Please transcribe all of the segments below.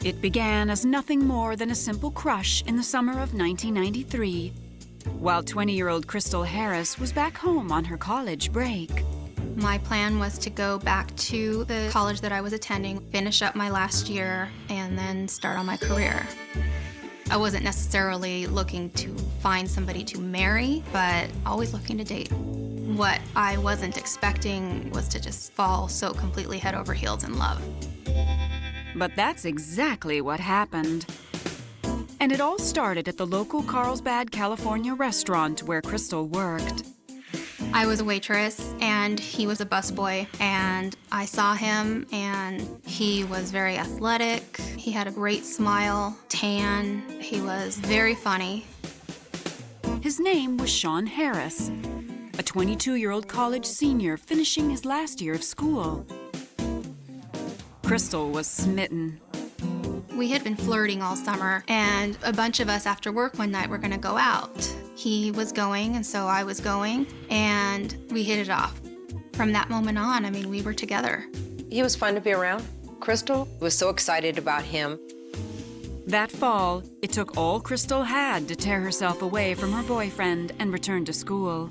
It began as nothing more than a simple crush in the summer of 1993, while 20-year-old Crystal Harris was back home on her college break. My plan was to go back to the college that I was attending, finish up my last year, and then start on my career. I wasn't necessarily looking to find somebody to marry, but always looking to date. What I wasn't expecting was to just fall so completely head over heels in love. But that's exactly what happened. And it all started at the local Carlsbad, California restaurant where Crystal worked. I was a waitress, and he was a busboy, and I saw him, and he was very athletic. He had a great smile, tan. He was very funny. His name was Sean Harris, a 22-year-old college senior finishing his last year of school. Crystal was smitten. We had been flirting all summer, and a bunch of us after work one night were gonna go out. He was going, and so I was going, and we hit it off. From that moment on, I mean, we were together. He was fun to be around. Crystal was so excited about him. That fall, it took all Crystal had to tear herself away from her boyfriend and return to school.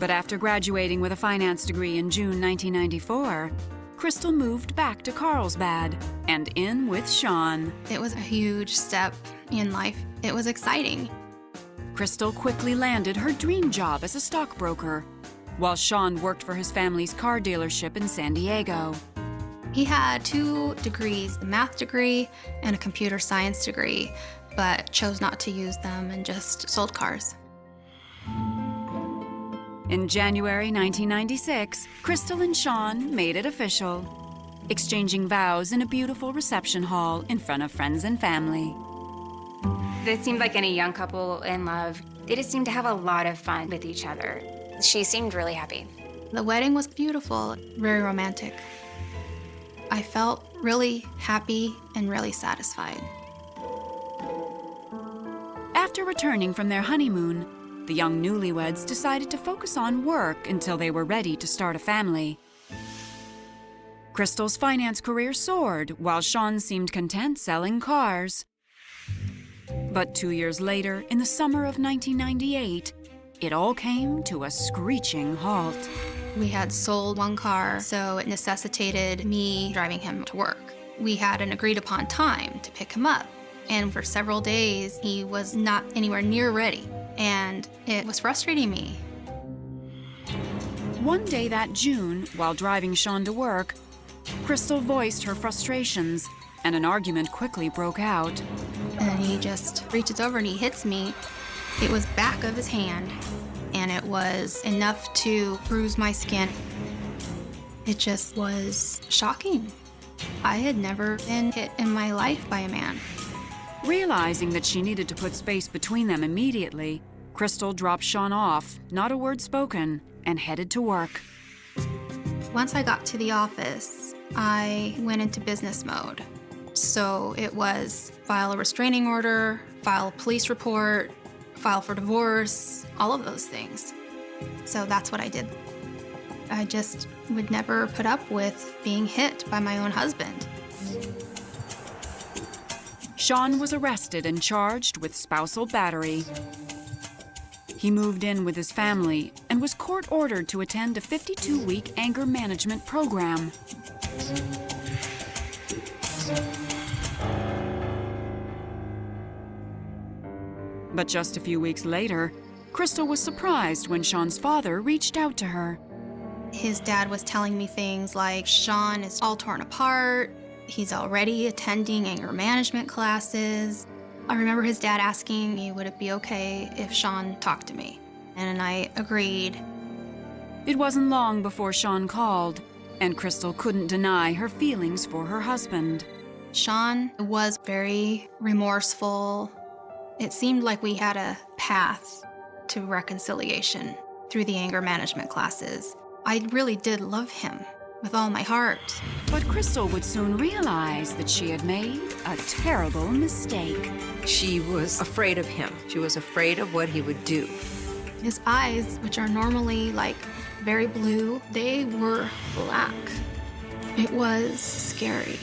But after graduating with a finance degree in June 1994, Crystal moved back to Carlsbad and in with Sean. It was a huge step in life. It was exciting. Crystal quickly landed her dream job as a stockbroker, while Sean worked for his family's car dealership in San Diego. He had 2 degrees, a math degree and a computer science degree, but chose not to use them and just sold cars. In January 1996, Crystal and Sean made it official, exchanging vows in a beautiful reception hall in front of friends and family. It seemed like any young couple in love. They just seemed to have a lot of fun with each other. She seemed really happy. The wedding was beautiful, very romantic. I felt really happy and really satisfied. After returning from their honeymoon, the young newlyweds decided to focus on work until they were ready to start a family. Crystal's finance career soared, while Sean seemed content selling cars. But 2 years later, in the summer of 1998, it all came to a screeching halt. We had sold 1 car, so it necessitated me driving him to work. We had an agreed-upon time to pick him up, and for several days, he was not anywhere near ready, and it was frustrating me. One day that June, while driving Sean to work, Crystal voiced her frustrations, and an argument quickly broke out. And he just reaches over and he hits me. It was back of his hand, and it was enough to bruise my skin. It just was shocking. I had never been hit in my life by a man. Realizing that she needed to put space between them immediately, Crystal dropped Sean off, not a word spoken, and headed to work. Once I got to the office, I went into business mode. So it was file a restraining order, file a police report, file for divorce, all of those things. So that's what I did. I just would never put up with being hit by my own husband. Sean was arrested and charged with spousal battery. He moved in with his family and was court-ordered to attend a 52-week anger management program. But just a few weeks later, Crystal was surprised when Sean's father reached out to her. His dad was telling me things like, Sean is all torn apart, he's already attending anger management classes. I remember his dad asking me, would it be okay if Sean talked to me? And I agreed. It wasn't long before Sean called, and Crystal couldn't deny her feelings for her husband. Sean was very remorseful. It seemed like we had a path to reconciliation through the anger management classes. I really did love him with all my heart. But Crystal would soon realize that she had made a terrible mistake. She was afraid of him. She was afraid of what he would do. His eyes, which are normally like very blue, they were black. It was scary.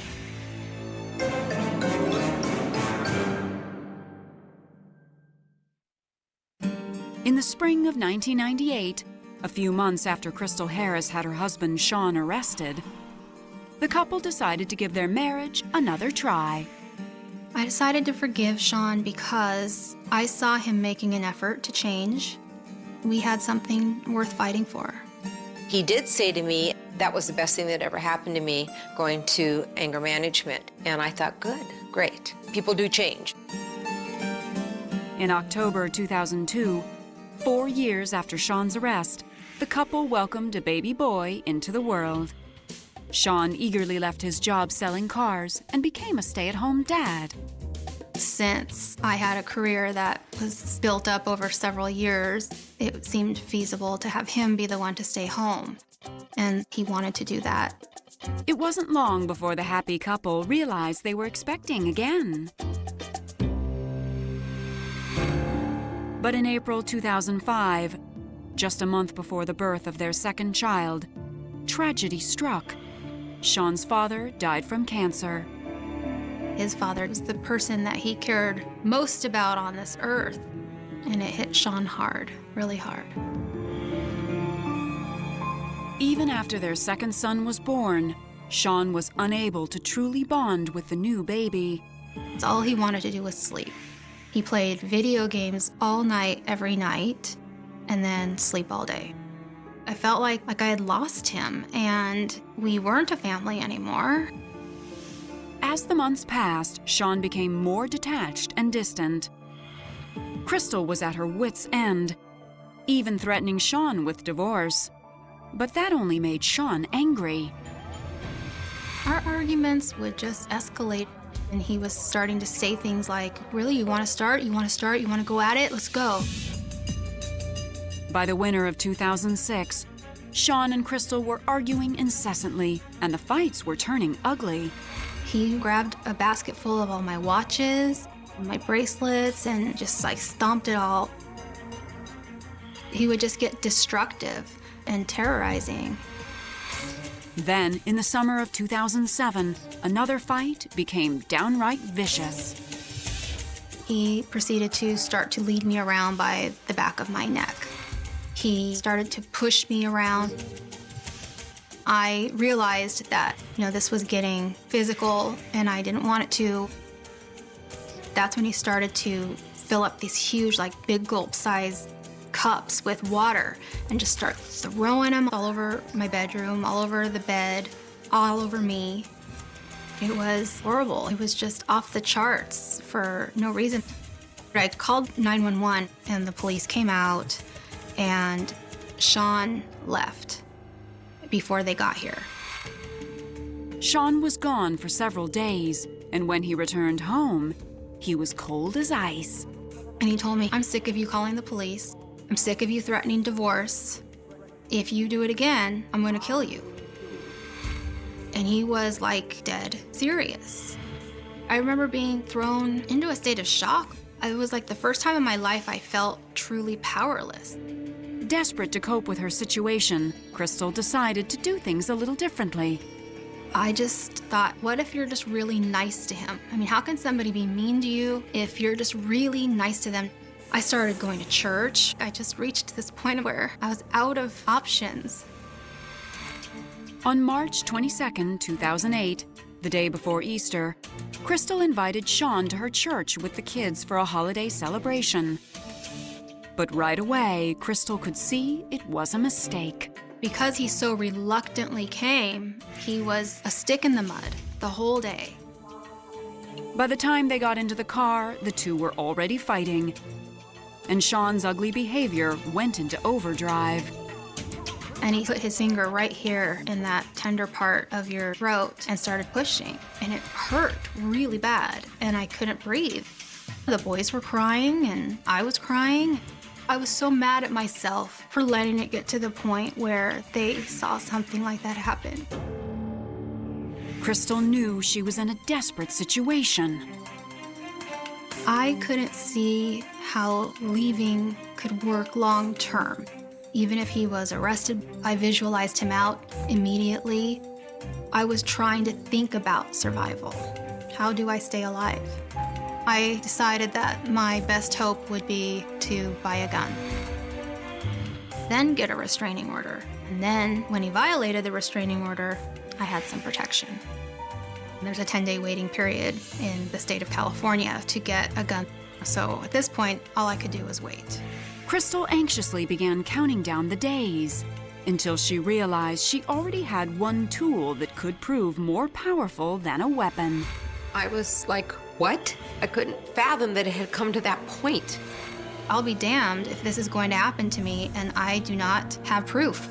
the spring of 1998, a few months after Crystal Harris had her husband Sean arrested, the couple decided to give their marriage another try. I decided to forgive Sean because I saw him making an effort to change. We had something worth fighting for. He did say to me, that was the best thing that ever happened to me, going to anger management. And I thought, good, great. People do change. In October 2002, 4 years after Sean's arrest, the couple welcomed a baby boy into the world. Sean eagerly left his job selling cars and became a stay-at-home dad. Since I had a career that was built up over several years, it seemed feasible to have him be the one to stay home. And he wanted to do that. It wasn't long before the happy couple realized they were expecting again. But in April 2005, just a month before the birth of their second child, tragedy struck. Sean's father died from cancer. His father was the person that he cared most about on this earth. And it hit Sean hard, really hard. Even after their second son was born, Sean was unable to truly bond with the new baby. All he wanted to do was sleep. He played video games all night, every night, and then sleep all day. I felt like I had lost him, and we weren't a family anymore. As the months passed, Sean became more detached and distant. Crystal was at her wits' end, even threatening Sean with divorce. But that only made Sean angry. Our arguments would just escalate, and he was starting to say things like, really, you want to start? You want to start? You want to go at it? Let's go. By the winter of 2006, Sean and Crystal were arguing incessantly, and the fights were turning ugly. He grabbed a basket full of all my watches, my bracelets, and just like stomped it all. He would just get destructive and terrorizing. Then, in the summer of 2007, another fight became downright vicious. He proceeded to start to lead me around by the back of my neck. He started to push me around. I realized that, this was getting physical and I didn't want it to. That's when he started to fill up these huge, big gulp-sized cups with water and just start throwing them all over my bedroom, all over the bed, all over me. It was horrible. It was just off the charts for no reason. I called 911 and the police came out and Sean left before they got here. Sean was gone for several days, and when he returned home, he was cold as ice. And he told me, I'm sick of you calling the police. I'm sick of you threatening divorce. If you do it again, I'm going to kill you. And he was dead serious. I remember being thrown into a state of shock. It was the first time in my life I felt truly powerless. Desperate to cope with her situation, Crystal decided to do things a little differently. I just thought, what if you're just really nice to him? How can somebody be mean to you if you're just really nice to them? I started going to church. I just reached this point where I was out of options. On March 22, 2008, the day before Easter, Crystal invited Sean to her church with the kids for a holiday celebration. But right away, Crystal could see it was a mistake. Because he so reluctantly came, he was a stick in the mud the whole day. By the time they got into the car, the two were already fighting, and Sean's ugly behavior went into overdrive. And he put his finger right here in that tender part of your throat and started pushing. And it hurt really bad, and I couldn't breathe. The boys were crying, and I was crying. I was so mad at myself for letting it get to the point where they saw something like that happen. Crystal knew she was in a desperate situation. I couldn't see how leaving could work long term. Even if he was arrested, I visualized him out immediately. I was trying to think about survival. How do I stay alive? I decided that my best hope would be to buy a gun. then get a restraining order. And then when he violated the restraining order, I had some protection. There's a 10-day waiting period in the state of California to get a gun. So at this point, all I could do was wait. Crystal anxiously began counting down the days until she realized she already had one tool that could prove more powerful than a weapon. I was like, what? I couldn't fathom that it had come to that point. I'll be damned if this is going to happen to me and I do not have proof.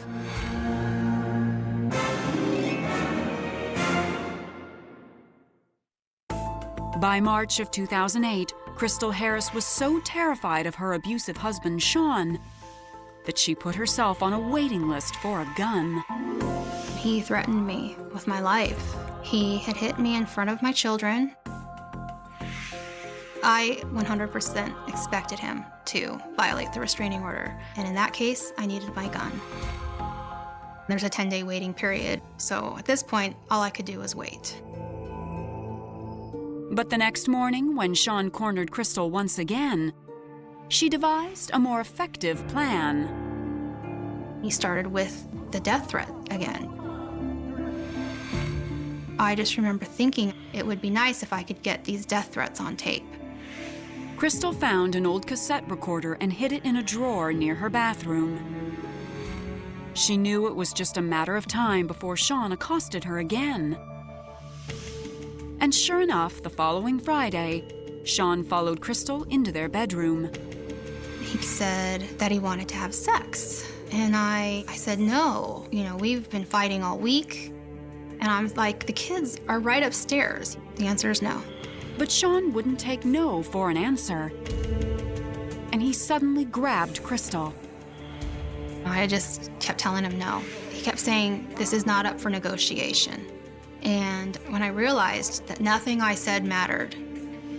By March of 2008, Crystal Harris was so terrified of her abusive husband, Sean, that she put herself on a waiting list for a gun. He threatened me with my life. He had hit me in front of my children. I 100% expected him to violate the restraining order, and in that case, I needed my gun. There's a 10-day waiting period, so at this point, all I could do was wait. But the next morning, when Sean cornered Crystal once again, she devised a more effective plan. He started with the death threat again. I just remember thinking it would be nice if I could get these death threats on tape. Crystal found an old cassette recorder and hid it in a drawer near her bathroom. She knew it was just a matter of time before Sean accosted her again. And sure enough, the following Friday, Sean followed Crystal into their bedroom. He said that he wanted to have sex. And I said, no, we've been fighting all week. And I'm like, the kids are right upstairs. The answer is no. But Sean wouldn't take no for an answer. And he suddenly grabbed Crystal. I just kept telling him no. He kept saying, this is not up for negotiation. And when I realized that nothing I said mattered,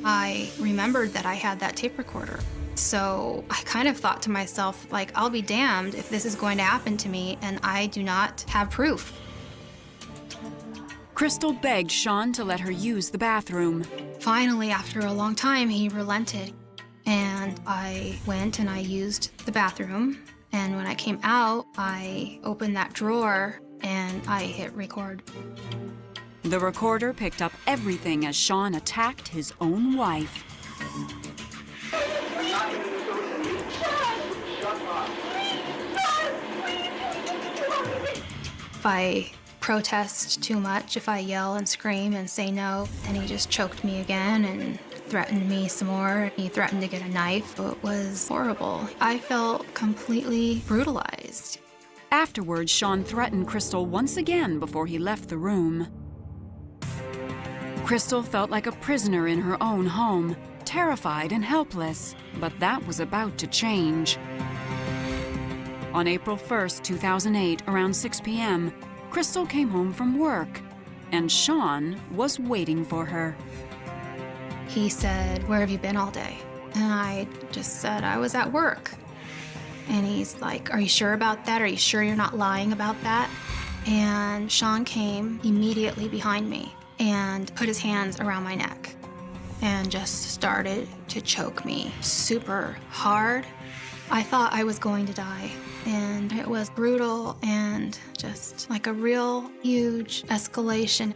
I remembered that I had that tape recorder. So I kind of thought to myself, like, I'll be damned if this is going to happen to me and I do not have proof. Crystal begged Sean to let her use the bathroom. Finally, after a long time, he relented. And I went and I used the bathroom. And when I came out, I opened that drawer and I hit record. The recorder picked up everything as Sean attacked his own wife. If I protest too much, if I yell and scream and say no, then he just choked me again and threatened me some more. He threatened to get a knife. It was horrible. I felt completely brutalized. Afterwards, Sean threatened Crystal once again before he left the room. Crystal felt like a prisoner in her own home, terrified and helpless, but that was about to change. On April 1st, 2008, around 6 p.m., Crystal came home from work, and Sean was waiting for her. He said, "Where have you been all day?" And I just said, "I was at work." And he's like, "Are you sure about that? Are you sure you're not lying about that?" And Sean came immediately behind me and put his hands around my neck and just started to choke me super hard. I thought I was going to die, and it was brutal and just like a real huge escalation.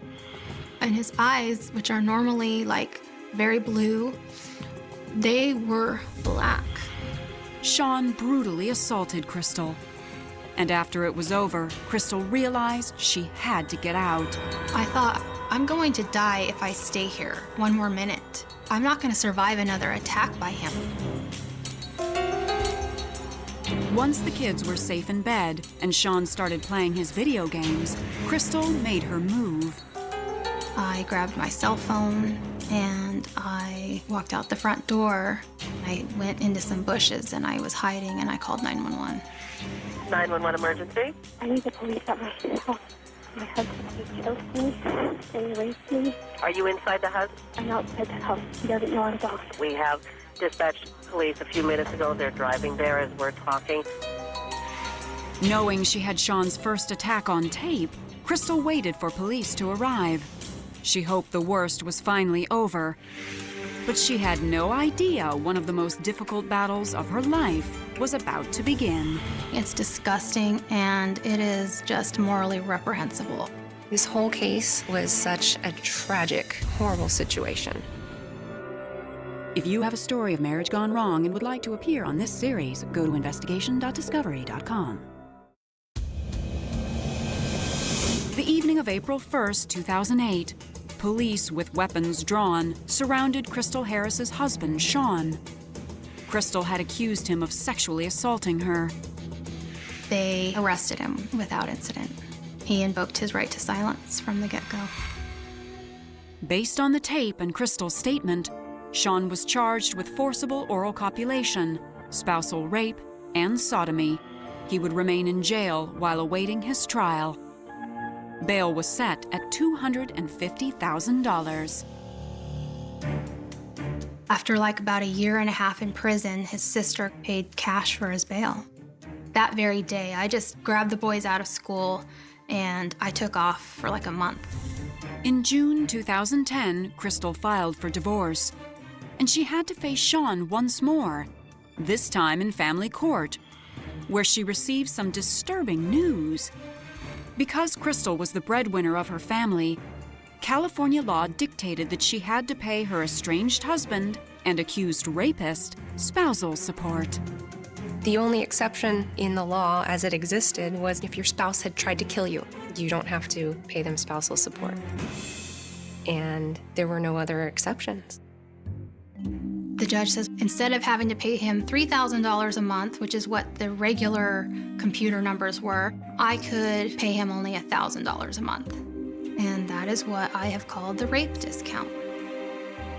And his eyes, which are normally like very blue, they were black. Sean brutally assaulted Crystal. And after it was over, Crystal realized she had to get out. I thought, I'm going to die if I stay here one more minute. I'm not going to survive another attack by him. Once the kids were safe in bed and Sean started playing his video games, Crystal made her move. I grabbed my cell phone and I walked out the front door. I went into some bushes and I was hiding and I called 911. 911 emergency? I need the police at my house. My husband, he choked me and he raped me. Are you inside the house? I'm outside the house. He doesn't know I'm gone. We have dispatched police a few minutes ago. They're driving there as we're talking. Knowing she had Sean's first attack on tape, Crystal waited for police to arrive. She hoped the worst was finally over. But she had no idea one of the most difficult battles of her life was about to begin. It's disgusting, and it is just morally reprehensible. This whole case was such a tragic, horrible situation. If you have a story of marriage gone wrong and would like to appear on this series, go to investigation.discovery.com. The evening of April 1st, 2008, police with weapons drawn surrounded Crystal Harris's husband, Sean. Crystal had accused him of sexually assaulting her. They arrested him without incident. He invoked his right to silence from the get-go. Based on the tape and Crystal's statement, Sean was charged with forcible oral copulation, spousal rape, and sodomy. He would remain in jail while awaiting his trial. Bail was set at $250,000. After about a year and a half in prison, his sister paid cash for his bail. That very day, I just grabbed the boys out of school and I took off for a month. In June 2010, Crystal filed for divorce, and she had to face Sean once more, this time in family court, where she received some disturbing news. Because Crystal was the breadwinner of her family, California law dictated that she had to pay her estranged husband and accused rapist spousal support. The only exception in the law as it existed was if your spouse had tried to kill you. You don't have to pay them spousal support. And there were no other exceptions. The judge says instead of having to pay him $3,000 a month, which is what the regular computer numbers were, I could pay him only $1,000 a month. And that is what I have called the rape discount.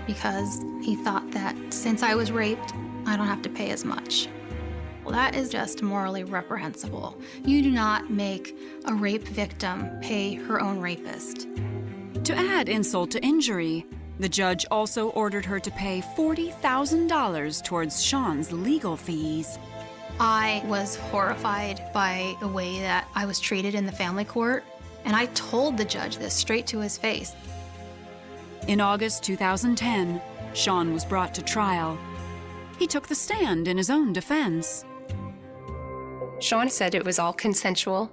Because he thought that since I was raped, I don't have to pay as much. Well, that is just morally reprehensible. You do not make a rape victim pay her own rapist. To add insult to injury, the judge also ordered her to pay $40,000 towards Sean's legal fees. I was horrified by the way that I was treated in the family court, and I told the judge this straight to his face. In August 2010, Sean was brought to trial. He took the stand in his own defense. Sean said it was all consensual.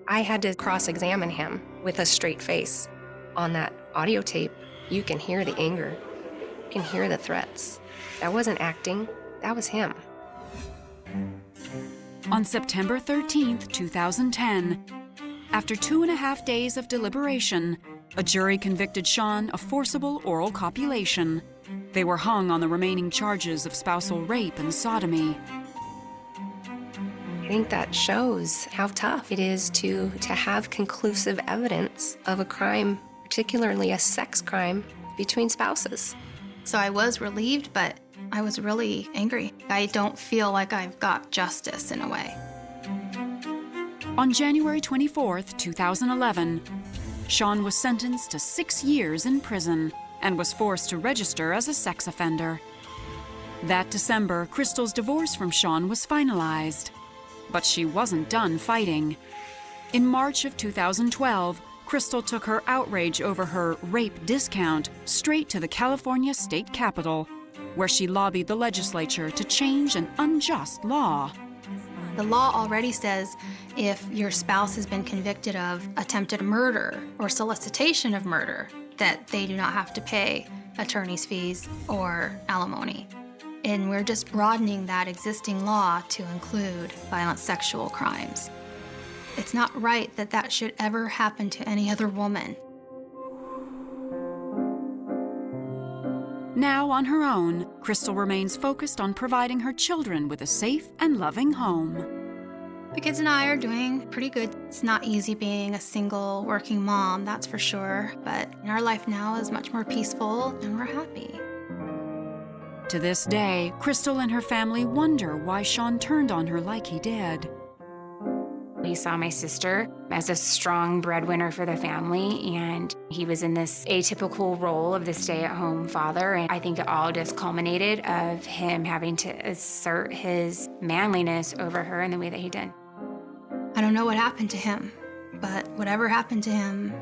I had to cross-examine him with a straight face. On that audio tape, you can hear the anger. You can hear the threats. That wasn't acting, that was him. On September 13th, 2010, after 2.5 days of deliberation, a jury convicted Sean of forcible oral copulation. They were hung on the remaining charges of spousal rape and sodomy. I think that shows how tough it is to have conclusive evidence of a crime, particularly a sex crime, between spouses. So I was relieved, but I was really angry. I don't feel like I've got justice in a way. On January 24th, 2011, Sean was sentenced to 6 years in prison and was forced to register as a sex offender. That December, Crystal's divorce from Sean was finalized. But she wasn't done fighting. In March of 2012, Crystal took her outrage over her rape discount straight to the California state capitol, where she lobbied the legislature to change an unjust law. The law already says if your spouse has been convicted of attempted murder or solicitation of murder, that they do not have to pay attorney's fees or alimony. And we're just broadening that existing law to include violent sexual crimes. It's not right that that should ever happen to any other woman. Now on her own, Crystal remains focused on providing her children with a safe and loving home. The kids and I are doing pretty good. It's not easy being a single working mom, that's for sure, but our life now is much more peaceful and we're happy. To this day, Crystal and her family wonder why Sean turned on her like he did. He saw my sister as a strong breadwinner for the family, and he was in this atypical role of the stay-at-home father, and I think it all just culminated of him having to assert his manliness over her in the way that he did. I don't know what happened to him, but whatever happened to him,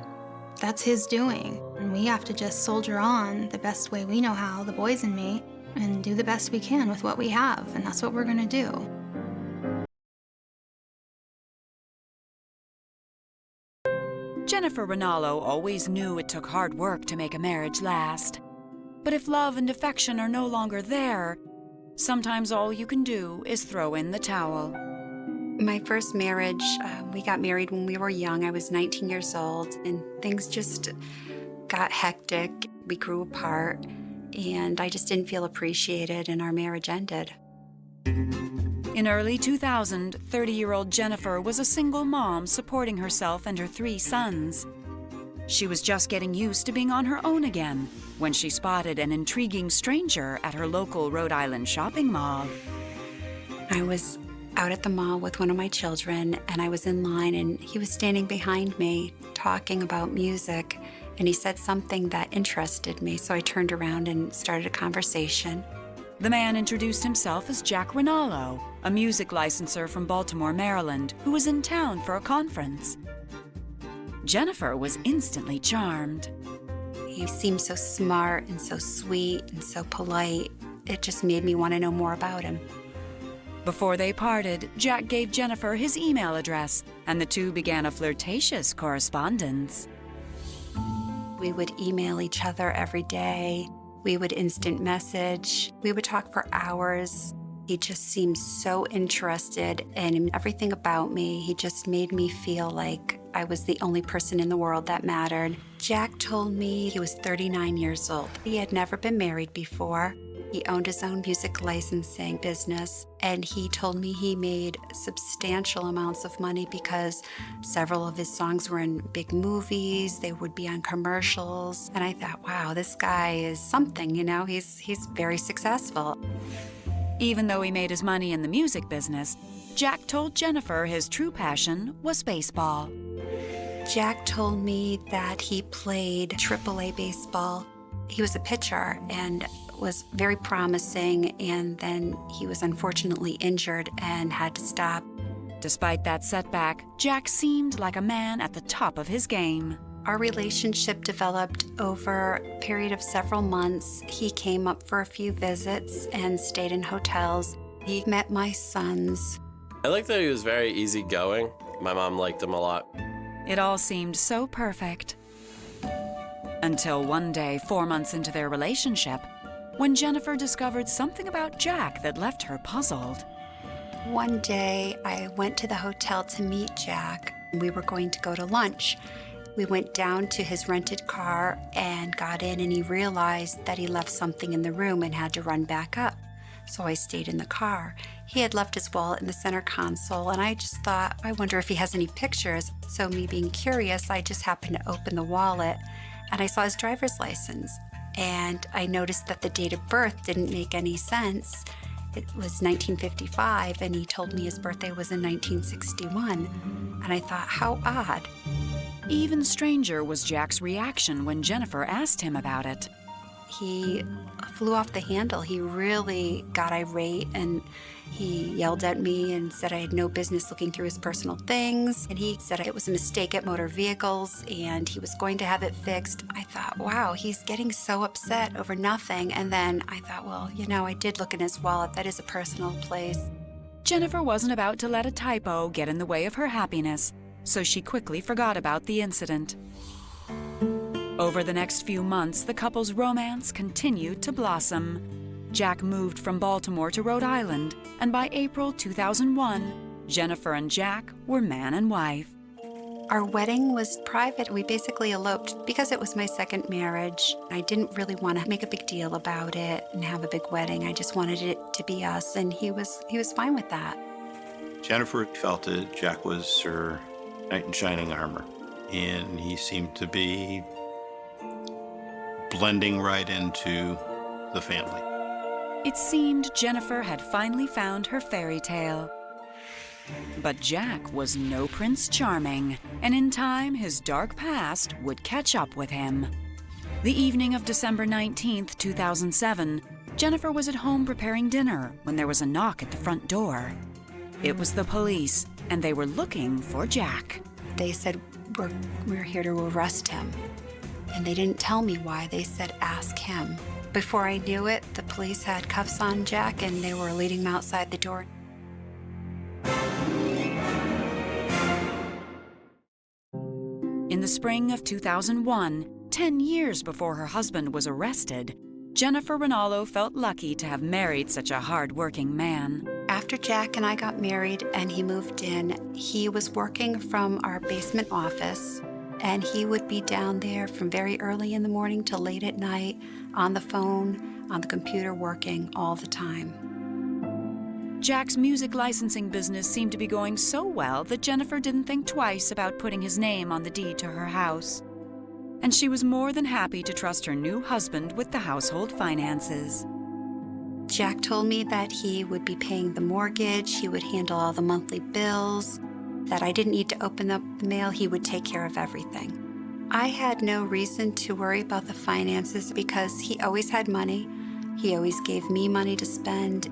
That's his doing. And we have to just soldier on the best way we know how, the boys and me, and do the best we can with what we have. And that's what we're going to do. Jennifer Rinaldo always knew it took hard work to make a marriage last. But if love and affection are no longer there, sometimes all you can do is throw in the towel. My first marriage, we got married when we were young. I was 19 years old, and things just got hectic. We grew apart, and I just didn't feel appreciated, and our marriage ended. In early 2000, 30-year-old Jennifer was a single mom supporting herself and her 3 sons. She was just getting used to being on her own again when she spotted an intriguing stranger at her local Rhode Island shopping mall. I was out at the mall with one of my children, and I was in line, and he was standing behind me talking about music, and he said something that interested me, so I turned around and started a conversation. The man introduced himself as Jack Rinaldo, a music licensor from Baltimore, Maryland, who was in town for a conference. Jennifer was instantly charmed. He seemed so smart and so sweet and so polite. It just made me want to know more about him. Before they parted, Jack gave Jennifer his email address, and the two began a flirtatious correspondence. We would email each other every day. We would instant message. We would talk for hours. He just seemed so interested in everything about me. He just made me feel like I was the only person in the world that mattered. Jack told me he was 39 years old. He had never been married before. He owned his own music licensing business, and he told me he made substantial amounts of money because several of his songs were in big movies, they would be on commercials, and I thought, wow, this guy is something, you know, he's very successful. Even though he made his money in the music business, Jack told Jennifer his true passion was baseball. Jack told me that he played AAA baseball. He was a pitcher and was very promising, and then he was unfortunately injured and had to stop. Despite that setback, Jack seemed like a man at the top of his game. Our relationship developed over a period of several months. He came up for a few visits and stayed in hotels. He met my sons. I liked that he was very easygoing. My mom liked him a lot. It all seemed so perfect. Until one day, 4 months into their relationship, when Jennifer discovered something about Jack that left her puzzled. One day, I went to the hotel to meet Jack. We were going to go to lunch. We went down to his rented car and got in, and he realized that he left something in the room and had to run back up. So I stayed in the car. He had left his wallet in the center console, and I just thought, I wonder if he has any pictures. So me being curious, I just happened to open the wallet, and I saw his driver's license. And I noticed that the date of birth didn't make any sense. It was 1955, and he told me his birthday was in 1961. And I thought, how odd. Even stranger was Jack's reaction when Jennifer asked him about it. He flew off the handle. He really got irate, and he yelled at me and said I had no business looking through his personal things. And he said it was a mistake at motor vehicles and he was going to have it fixed. I thought, wow, he's getting so upset over nothing. And then I thought, well, you know, I did look in his wallet. That is a personal place. Jennifer wasn't about to let a typo get in the way of her happiness, so she quickly forgot about the incident. Over the next few months, the couple's romance continued to blossom. Jack moved from Baltimore to Rhode Island, and by April 2001, Jennifer and Jack were man and wife. Our wedding was private. We basically eloped because it was my second marriage. I didn't really want to make a big deal about it and have a big wedding. I just wanted it to be us, and he was fine with that. Jennifer felt that Jack was her knight in shining armor, and he seemed to be blending right into the family. It seemed Jennifer had finally found her fairy tale. But Jack was no Prince Charming, and in time his dark past would catch up with him. The evening of December 19th, 2007, Jennifer was at home preparing dinner when there was a knock at the front door. It was the police, and they were looking for Jack. They said, we're here to arrest him. And they didn't tell me why. They said, ask him. Before I knew it, the police had cuffs on Jack and they were leading him outside the door. In the spring of 2001, 10 years before her husband was arrested, Jennifer Rinaldo felt lucky to have married such a hard-working man. After Jack and I got married and he moved in, he was working from our basement office, and he would be down there from very early in the morning till late at night, on the phone, on the computer, working all the time. Jack's music licensing business seemed to be going so well that Jennifer didn't think twice about putting his name on the deed to her house. And she was more than happy to trust her new husband with the household finances. Jack told me that he would be paying the mortgage, he would handle all the monthly bills, that I didn't need to open up the mail, he would take care of everything. I had no reason to worry about the finances because he always had money. He always gave me money to spend.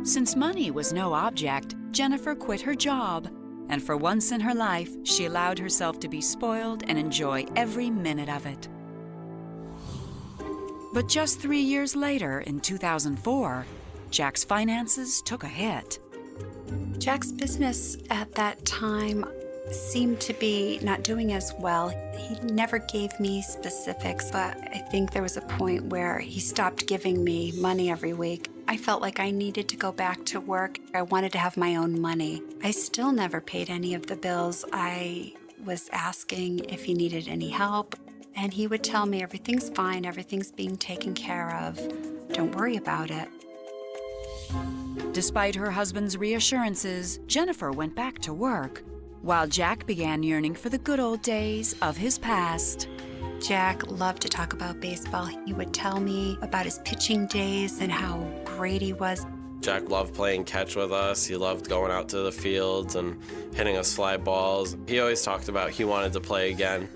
Since money was no object, Jennifer quit her job, and for once in her life, she allowed herself to be spoiled and enjoy every minute of it. But just 3 years later, in 2004, Jack's finances took a hit. Jack's business at that time seemed to be not doing as well. He never gave me specifics, but I think there was a point where he stopped giving me money every week. I felt like I needed to go back to work. I wanted to have my own money. I still never paid any of the bills. I was asking if he needed any help, and he would tell me everything's fine, everything's being taken care of. Don't worry about it. Despite her husband's reassurances, Jennifer went back to work, while Jack began yearning for the good old days of his past. Jack loved to talk about baseball. He would tell me about his pitching days and how great he was. Jack loved playing catch with us. He loved going out to the fields and hitting us fly balls. He always talked about he wanted to play again.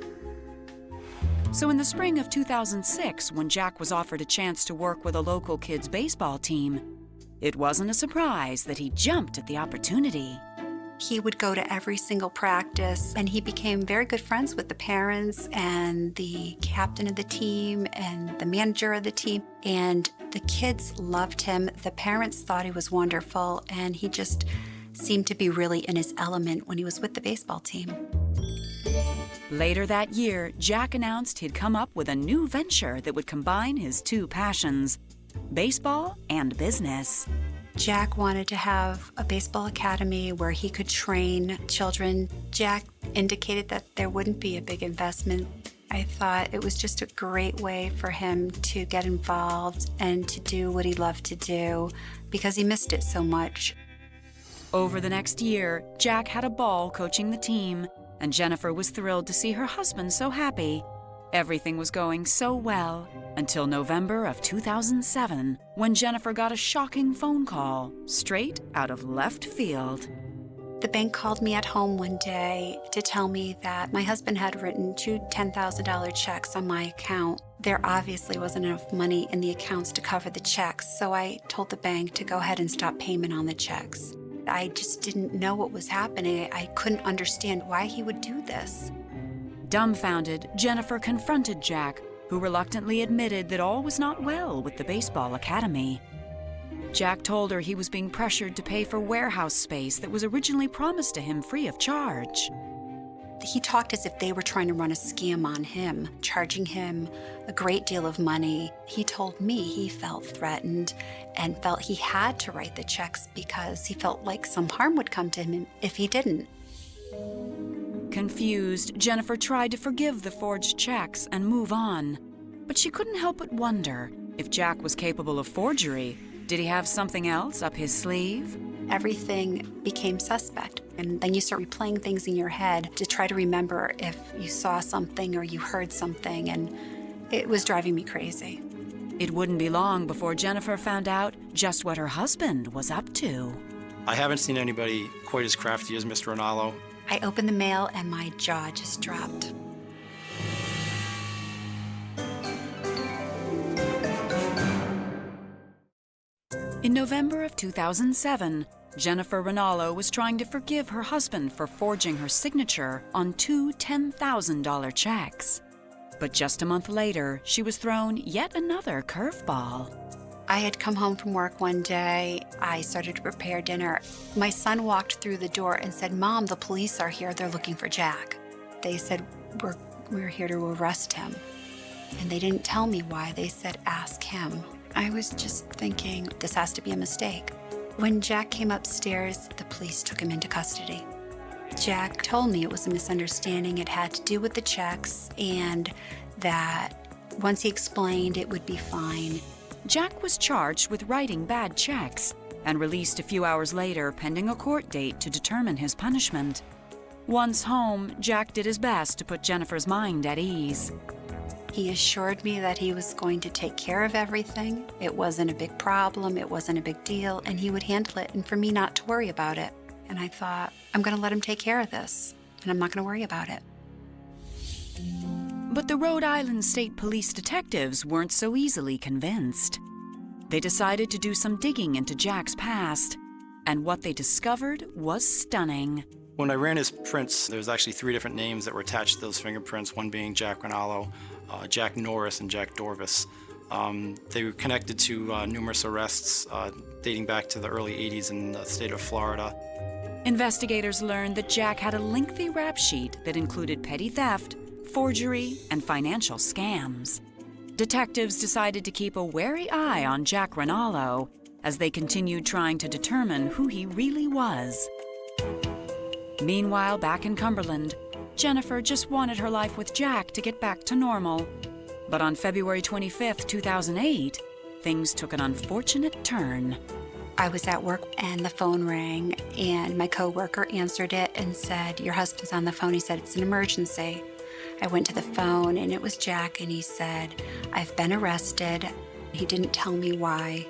So in the spring of 2006, when Jack was offered a chance to work with a local kids' baseball team, it wasn't a surprise that he jumped at the opportunity. He would go to every single practice, and he became very good friends with the parents and the captain of the team and the manager of the team. And the kids loved him. The parents thought he was wonderful, and he just seemed to be really in his element when he was with the baseball team. Later that year, Jack announced he'd come up with a new venture that would combine his two passions, baseball and business. Jack wanted to have a baseball academy where he could train children. Jack indicated that there wouldn't be a big investment. I thought it was just a great way for him to get involved and to do what he loved to do because he missed it so much. Over the next year, Jack had a ball coaching the team, and Jennifer was thrilled to see her husband so happy. Everything was going so well until November of 2007, when Jennifer got a shocking phone call straight out of left field. The bank called me at home one day to tell me that my husband had written 2 $10,000 checks on my account. There obviously wasn't enough money in the accounts to cover the checks, so I told the bank to go ahead and stop payment on the checks. I just didn't know what was happening. I couldn't understand why he would do this. Dumbfounded, Jennifer confronted Jack, who reluctantly admitted that all was not well with the baseball academy. Jack told her he was being pressured to pay for warehouse space that was originally promised to him free of charge. He talked as if they were trying to run a scam on him, charging him a great deal of money. He told me he felt threatened and felt he had to write the checks because he felt like some harm would come to him if he didn't. Confused, Jennifer tried to forgive the forged checks and move on. But she couldn't help but wonder, if Jack was capable of forgery, did he have something else up his sleeve? Everything became suspect. And then you start replaying things in your head to try to remember if you saw something or you heard something, and it was driving me crazy. It wouldn't be long before Jennifer found out just what her husband was up to. I haven't seen anybody quite as crafty as Mr. Rinaldo. I opened the mail and my jaw just dropped. In November of 2007, Jennifer Rinaldo was trying to forgive her husband for forging her signature on two $10,000 checks. But just a month later, she was thrown yet another curveball. I had come home from work one day. I started to prepare dinner. My son walked through the door and said, "Mom, the police are here. They're looking for Jack." They said, we're here to arrest him. And they didn't tell me why. They said, "Ask him." I was just thinking, this has to be a mistake. When Jack came upstairs, the police took him into custody. Jack told me it was a misunderstanding. It had to do with the checks, and that once he explained, it would be fine. Jack was charged with writing bad checks and released a few hours later pending a court date to determine his punishment. Once home, Jack did his best to put Jennifer's mind at ease. He assured me that he was going to take care of everything. It wasn't a big problem, it wasn't a big deal, and he would handle it, and for me not to worry about it. And I thought, I'm going to let him take care of this, and I'm not going to worry about it. But the Rhode Island State Police detectives weren't so easily convinced. They decided to do some digging into Jack's past, and what they discovered was stunning. When I ran his prints, there was actually 3 different names that were attached to those fingerprints, one being Jack Rinaldo, Jack Norris, and Jack Dorvis. They were connected to numerous arrests dating back to the early 80s in the state of Florida. Investigators learned that Jack had a lengthy rap sheet that included petty theft, forgery, and financial scams. Detectives decided to keep a wary eye on Jack Rinaldo as they continued trying to determine who he really was. Meanwhile, back in Cumberland, Jennifer just wanted her life with Jack to get back to normal. But on February 25, 2008, things took an unfortunate turn. I was at work and the phone rang, and my coworker answered it and said, "Your husband's on the phone." He said, "It's an emergency." I went to the phone and it was Jack, and he said, "I've been arrested." He didn't tell me why.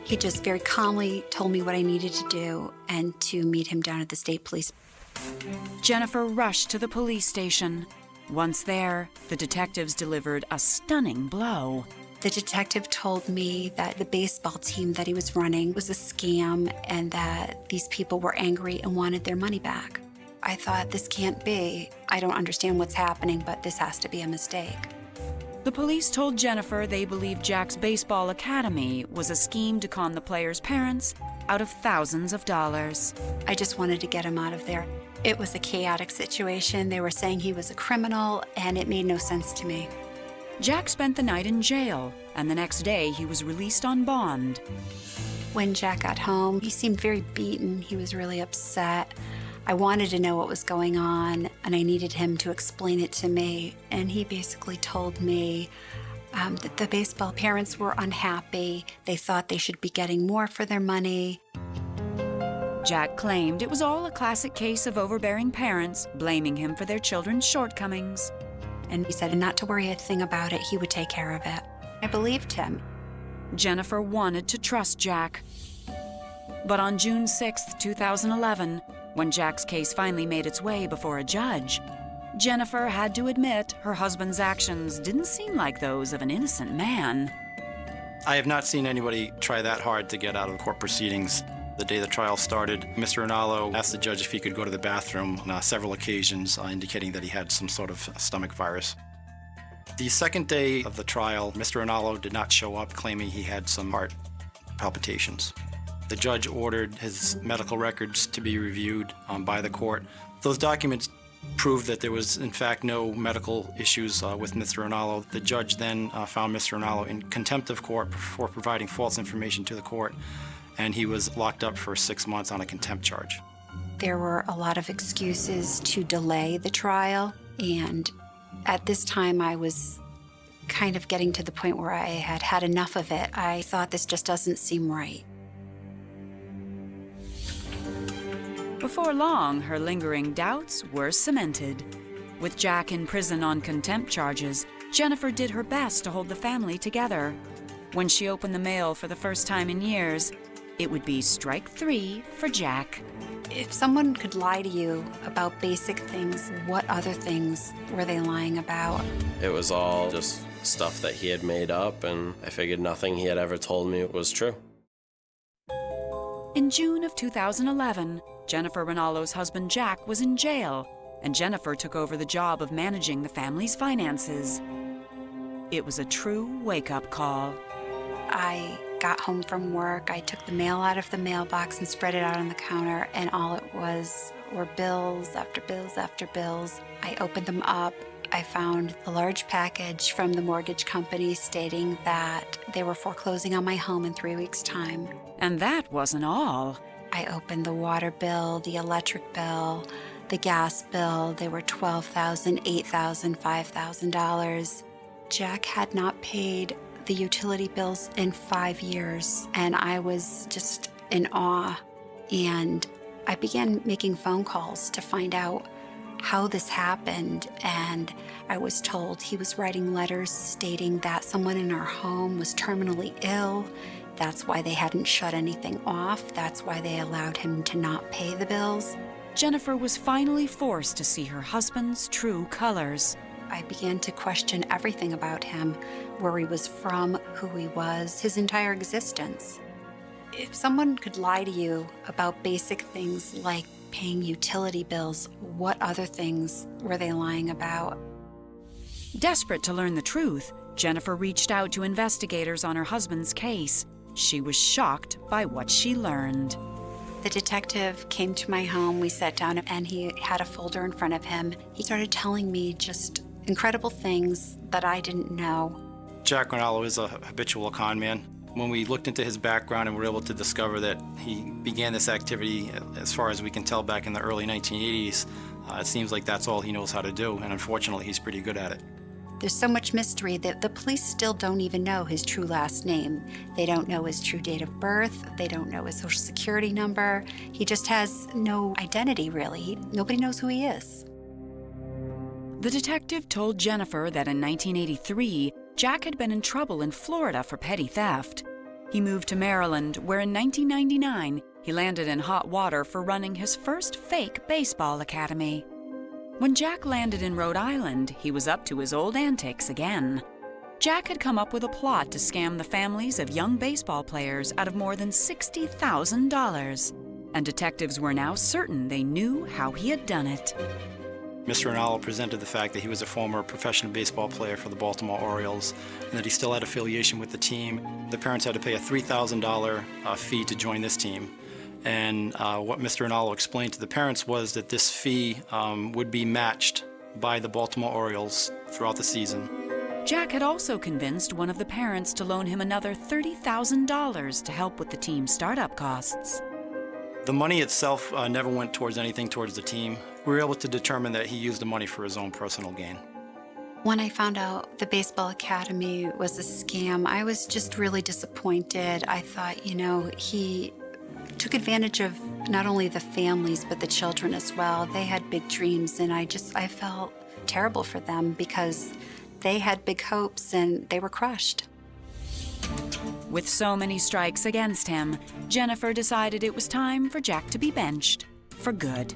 He just very calmly told me what I needed to do and to meet him down at the state police. Jennifer rushed to the police station. Once there, the detectives delivered a stunning blow. The detective told me that the baseball team that he was running was a scam and that these people were angry and wanted their money back. I thought, this can't be. I don't understand what's happening, but this has to be a mistake. The police told Jennifer they believed Jack's baseball academy was a scheme to con the players' parents out of thousands of dollars. I just wanted to get him out of there. It was a chaotic situation. They were saying he was a criminal, and it made no sense to me. Jack spent the night in jail, and the next day he was released on bond. When Jack got home, he seemed very beaten. He was really upset. I wanted to know what was going on, and I needed him to explain it to me. And he basically told me that the baseball parents were unhappy. They thought they should be getting more for their money. Jack claimed it was all a classic case of overbearing parents blaming him for their children's shortcomings. And he said not to worry a thing about it, he would take care of it. I believed him. Jennifer wanted to trust Jack. But on June 6, 2011, when Jack's case finally made its way before a judge, Jennifer had to admit her husband's actions didn't seem like those of an innocent man. I have not seen anybody try that hard to get out of court proceedings. The day the trial started, Mr. Rinaldo asked the judge if he could go to the bathroom on several occasions, indicating that he had some sort of stomach virus. The second day of the trial, Mr. Rinaldo did not show up, claiming he had some heart palpitations. The judge ordered his medical records to be reviewed by the court. Those documents proved that there was, in fact, no medical issues with Mr. Rinaldo. The judge then found Mr. Rinaldo in contempt of court for providing false information to the court, and he was locked up for 6 months on a contempt charge. There were a lot of excuses to delay the trial, and at this time I was kind of getting to the point where I had had enough of it. I thought, this just doesn't seem right. Before long, her lingering doubts were cemented. With Jack in prison on contempt charges, Jennifer did her best to hold the family together. When she opened the mail for the first time in years, it would be strike 3 for Jack. If someone could lie to you about basic things, what other things were they lying about? It was all just stuff that he had made up, and I figured nothing he had ever told me was true. In June of 2011, Jennifer Rinaldo's husband Jack was in jail, and Jennifer took over the job of managing the family's finances. It was a true wake-up call. I got home from work, I took the mail out of the mailbox and spread it out on the counter, and all it was were bills after bills after bills. I opened them up. I found a large package from the mortgage company stating that they were foreclosing on my home in 3 weeks' time. And that wasn't all. I opened the water bill, the electric bill, the gas bill. They were $12,000, $8,000, $5,000. Jack had not paid the utility bills in 5 years, and I was just in awe. And I began making phone calls to find out how this happened, and I was told he was writing letters stating that someone in our home was terminally ill. That's why they hadn't shut anything off. That's why they allowed him to not pay the bills. Jennifer was finally forced to see her husband's true colors. I began to question everything about him, where he was from, who he was, his entire existence. If someone could lie to you about basic things like paying utility bills, what other things were they lying about? Desperate to learn the truth, Jennifer reached out to investigators on her husband's case. She was shocked by what she learned. The detective came to my home. We sat down and he had a folder in front of him. He started telling me just incredible things that I didn't know. Jack Rinaldo is a habitual con man. When we looked into his background and were able to discover that he began this activity, as far as we can tell, back in the early 1980s, it seems like that's all he knows how to do, and unfortunately he's pretty good at it. There's so much mystery that the police still don't even know his true last name. They don't know his true date of birth. They don't know his social security number. He just has no identity, really. Nobody knows who he is. The detective told Jennifer that in 1983, Jack had been in trouble in Florida for petty theft. He moved to Maryland, where in 1999, he landed in hot water for running his first fake baseball academy. When Jack landed in Rhode Island, he was up to his old antics again. Jack had come up with a plot to scam the families of young baseball players out of more than $60,000. And detectives were now certain they knew how he had done it. Mr. Rinaldo presented the fact that he was a former professional baseball player for the Baltimore Orioles and that he still had affiliation with the team. The parents had to pay a $3,000 fee to join this team. And what Mr. Rinaldo explained to the parents was that this fee would be matched by the Baltimore Orioles throughout the season. Jack had also convinced one of the parents to loan him another $30,000 to help with the team's startup costs. The money itself never went towards anything towards the team. We were able to determine that he used the money for his own personal gain. When I found out the Baseball Academy was a scam, I was just really disappointed. I thought, he took advantage of not only the families, but the children as well. They had big dreams, and I felt terrible for them because they had big hopes and they were crushed. With so many strikes against him, Jennifer decided it was time for Jack to be benched for good.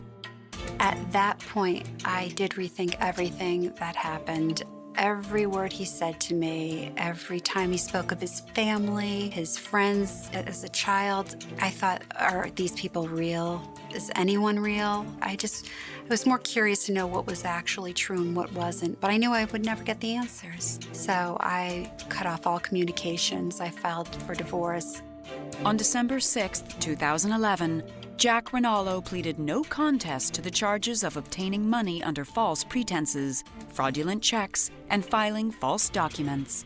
At that point, I did rethink everything that happened. Every word he said to me, every time he spoke of his family, his friends as a child, I thought, are these people real? Is anyone real? I was more curious to know what was actually true and what wasn't, but I knew I would never get the answers. So I cut off all communications. I filed for divorce. On December 6, 2011, Jack Rinaldo pleaded no contest to the charges of obtaining money under false pretenses, fraudulent checks, and filing false documents.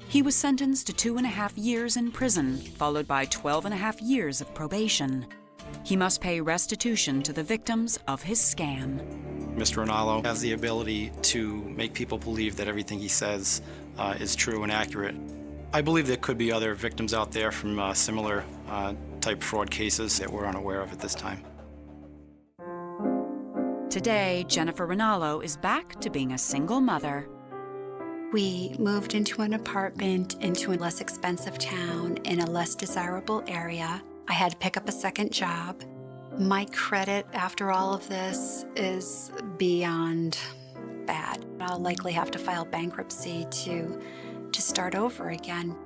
He was sentenced to 2.5 years in prison, followed by 12.5 years of probation. He must pay restitution to the victims of his scam. Mr. Rinaldo has the ability to make people believe that everything he says is true and accurate. I believe there could be other victims out there from similar type fraud cases that we're unaware of at this time. Today, Jennifer Rinaldo is back to being a single mother. We moved into an apartment into a less expensive town in a less desirable area. I had to pick up a second job. My credit after all of this is beyond bad. I'll likely have to file bankruptcy to start over again.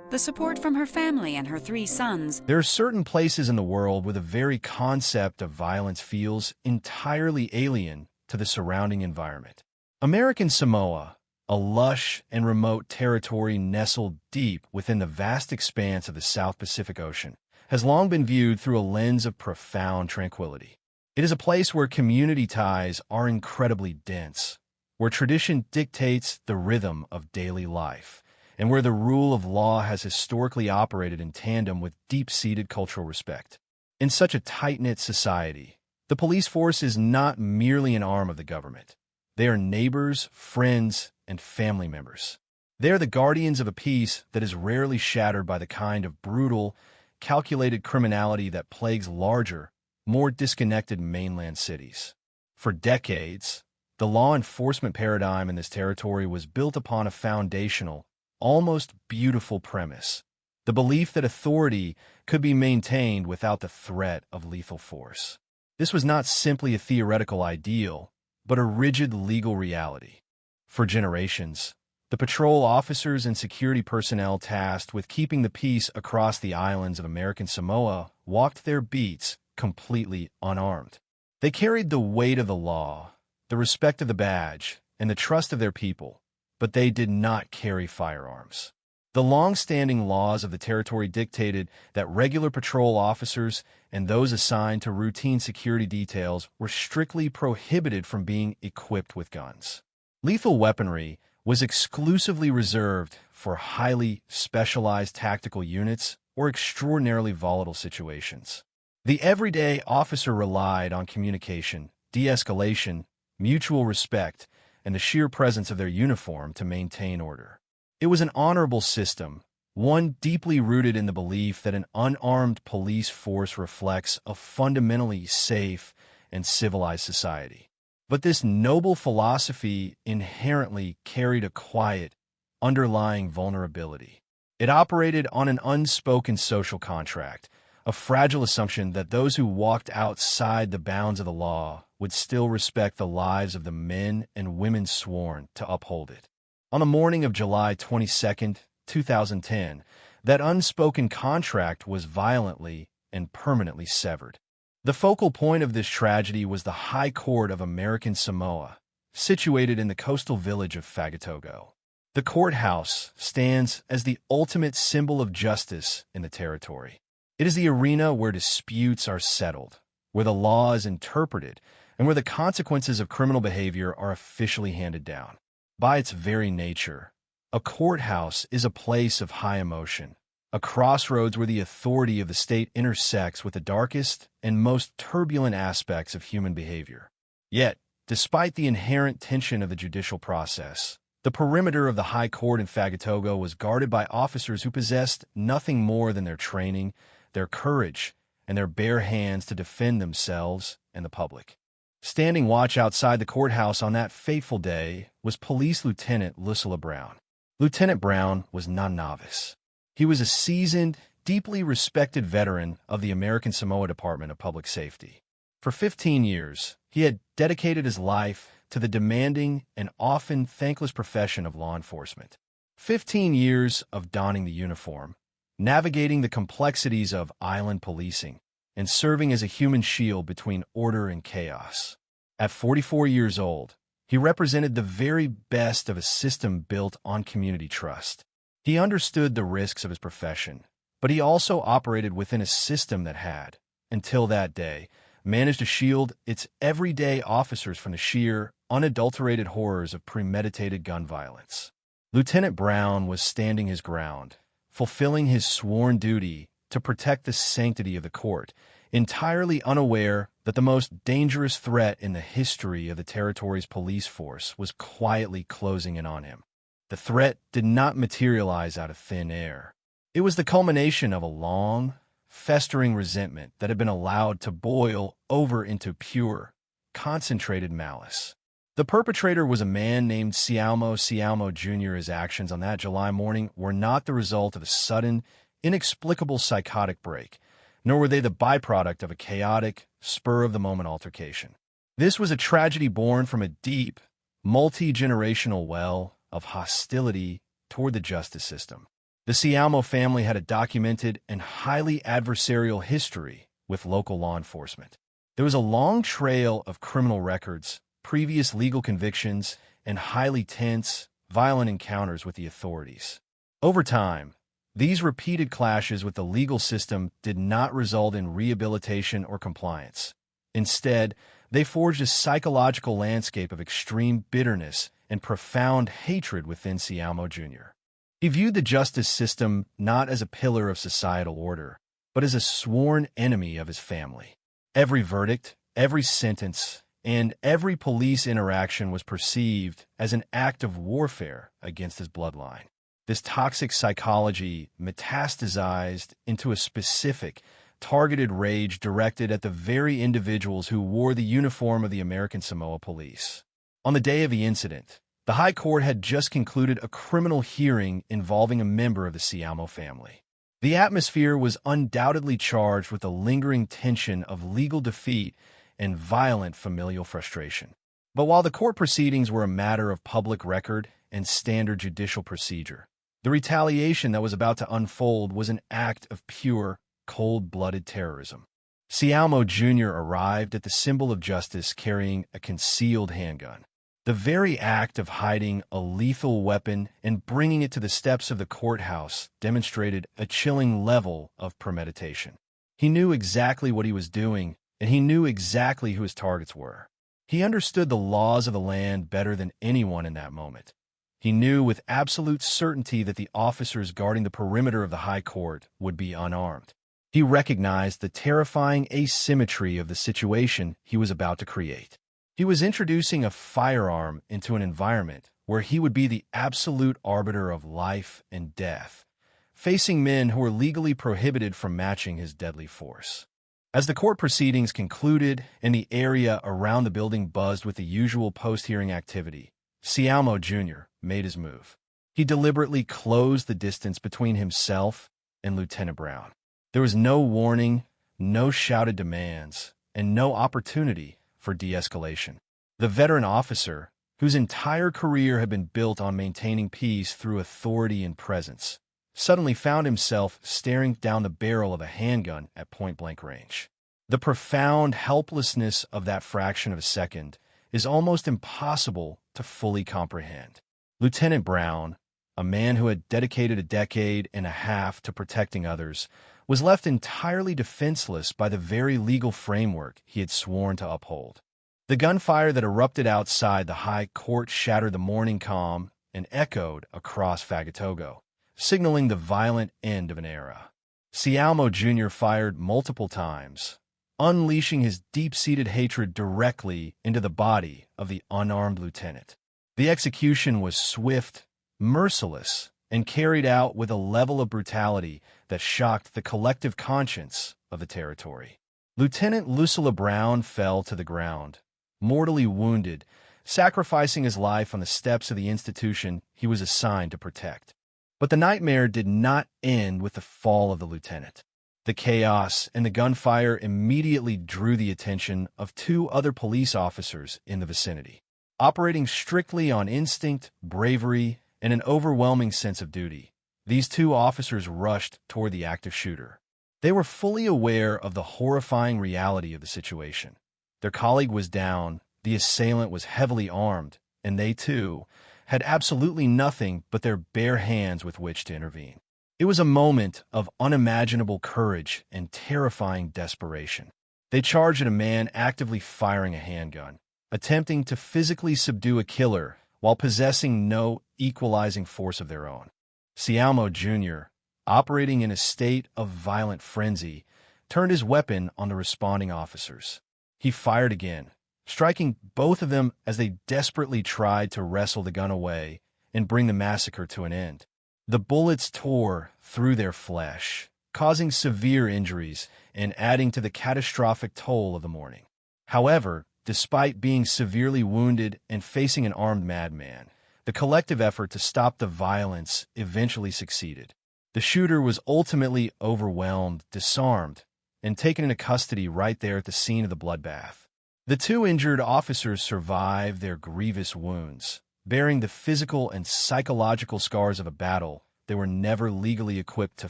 the support from her family and her 3 sons. There are certain places in the world where the very concept of violence feels entirely alien to the surrounding environment. American Samoa, a lush and remote territory nestled deep within the vast expanse of the South Pacific Ocean, has long been viewed through a lens of profound tranquility. It is a place where community ties are incredibly dense, where tradition dictates the rhythm of daily life, and where the rule of law has historically operated in tandem with deep-seated cultural respect. In such a tight-knit society, the police force is not merely an arm of the government. They are neighbors, friends, and family members. They are the guardians of a peace that is rarely shattered by the kind of brutal, calculated criminality that plagues larger, more disconnected mainland cities. For decades, the law enforcement paradigm in this territory was built upon a foundational, almost beautiful premise: the belief that authority could be maintained without the threat of lethal force. This was not simply a theoretical ideal, but a rigid legal reality. For generations, the patrol officers and security personnel tasked with keeping the peace across the islands of American Samoa walked their beats completely unarmed. They carried the weight of the law, the respect of the badge, and the trust of their people, but they did not carry firearms. The long-standing laws of the territory dictated that regular patrol officers and those assigned to routine security details were strictly prohibited from being equipped with guns. Lethal weaponry was exclusively reserved for highly specialized tactical units or extraordinarily volatile situations. The everyday officer relied on communication, de-escalation, mutual respect, and the sheer presence of their uniform to maintain order. It was an honorable system, one deeply rooted in the belief that an unarmed police force reflects a fundamentally safe and civilized society. But this noble philosophy inherently carried a quiet, underlying vulnerability. It operated on an unspoken social contract, a fragile assumption that those who walked outside the bounds of the law would still respect the lives of the men and women sworn to uphold it. On the morning of July 22, 2010, that unspoken contract was violently and permanently severed. The focal point of this tragedy was the High Court of American Samoa, situated in the coastal village of Fagatogo. The courthouse stands as the ultimate symbol of justice in the territory. It is the arena where disputes are settled, where the law is interpreted, and where the consequences of criminal behavior are officially handed down. By its very nature, a courthouse is a place of high emotion, a crossroads where the authority of the state intersects with the darkest and most turbulent aspects of human behavior. Yet, despite the inherent tension of the judicial process, the perimeter of the High Court in Fagatogo was guarded by officers who possessed nothing more than their training, their courage, and their bare hands to defend themselves and the public. Standing watch outside the courthouse on that fateful day was Police Lieutenant Lucilla Brown. Lieutenant Brown was not a novice. He was a seasoned, deeply respected veteran of the American Samoa Department of Public Safety. For 15 years, he had dedicated his life to the demanding and often thankless profession of law enforcement. 15 years of donning the uniform, navigating the complexities of island policing, and serving as a human shield between order and chaos. At 44 years old, he represented the very best of a system built on community trust. He understood the risks of his profession, but he also operated within a system that had, until that day, managed to shield its everyday officers from the sheer, unadulterated horrors of premeditated gun violence. Lieutenant Brown was standing his ground, fulfilling his sworn duty to protect the sanctity of the court, entirely unaware that the most dangerous threat in the history of the territory's police force was quietly closing in on him. The threat did not materialize out of thin air. It was the culmination of a long, festering resentment that had been allowed to boil over into pure, concentrated malice. The perpetrator was a man named Sialmo Jr. His actions on that July morning were not the result of a sudden, inexplicable psychotic break, nor were they the byproduct of a chaotic, spur-of-the-moment altercation. This was a tragedy born from a deep, multi-generational well of hostility toward the justice system. The Siamo family had a documented and highly adversarial history with local law enforcement. There was a long trail of criminal records, previous legal convictions, and highly tense, violent encounters with the authorities. Over time, these repeated clashes with the legal system did not result in rehabilitation or compliance. Instead, they forged a psychological landscape of extreme bitterness and profound hatred within Siamo Jr. He viewed the justice system not as a pillar of societal order, but as a sworn enemy of his family. Every verdict, every sentence, and every police interaction was perceived as an act of warfare against his bloodline. This toxic psychology metastasized into a specific, targeted rage directed at the very individuals who wore the uniform of the American Samoa Police. On the day of the incident, the High Court had just concluded a criminal hearing involving a member of the Siamo family. The atmosphere was undoubtedly charged with the lingering tension of legal defeat and violent familial frustration. But while the court proceedings were a matter of public record and standard judicial procedure, the retaliation that was about to unfold was an act of pure, cold-blooded terrorism. Siamo Jr. arrived at the symbol of justice carrying a concealed handgun. The very act of hiding a lethal weapon and bringing it to the steps of the courthouse demonstrated a chilling level of premeditation. He knew exactly what he was doing, and he knew exactly who his targets were. He understood the laws of the land better than anyone in that moment. He knew with absolute certainty that the officers guarding the perimeter of the High Court would be unarmed. He recognized the terrifying asymmetry of the situation he was about to create. He was introducing a firearm into an environment where he would be the absolute arbiter of life and death, facing men who were legally prohibited from matching his deadly force. As the court proceedings concluded and the area around the building buzzed with the usual post-hearing activity, Siamo Jr. made his move. He deliberately closed the distance between himself and Lieutenant Brown. There was no warning, no shouted demands, and no opportunity for de-escalation. The veteran officer, whose entire career had been built on maintaining peace through authority and presence, suddenly found himself staring down the barrel of a handgun at point-blank range. The profound helplessness of that fraction of a second is almost impossible to fully comprehend. Lieutenant Brown, a man who had dedicated a decade and a half to protecting others, was left entirely defenseless by the very legal framework he had sworn to uphold. The gunfire that erupted outside the High Court shattered the morning calm and echoed across Fagatogo, signaling the violent end of an era. Siamo Jr. fired multiple times, unleashing his deep-seated hatred directly into the body of the unarmed lieutenant. The execution was swift, merciless, and carried out with a level of brutality that shocked the collective conscience of the territory. Lieutenant Lucilla Brown fell to the ground, mortally wounded, sacrificing his life on the steps of the institution he was assigned to protect. But the nightmare did not end with the fall of the lieutenant. The chaos and the gunfire immediately drew the attention of two other police officers in the vicinity. Operating strictly on instinct, bravery, and an overwhelming sense of duty, these two officers rushed toward the active shooter. They were fully aware of the horrifying reality of the situation. Their colleague was down, the assailant was heavily armed, and they, too, had absolutely nothing but their bare hands with which to intervene. It was a moment of unimaginable courage and terrifying desperation. They charged at a man actively firing a handgun, attempting to physically subdue a killer while possessing no equalizing force of their own. Siamo Jr., operating in a state of violent frenzy, turned his weapon on the responding officers. He fired again, striking both of them as they desperately tried to wrestle the gun away and bring the massacre to an end. The bullets tore through their flesh, causing severe injuries and adding to the catastrophic toll of the morning. However, despite being severely wounded and facing an armed madman, the collective effort to stop the violence eventually succeeded. The shooter was ultimately overwhelmed, disarmed, and taken into custody right there at the scene of the bloodbath. The two injured officers survived their grievous wounds, bearing the physical and psychological scars of a battle they were never legally equipped to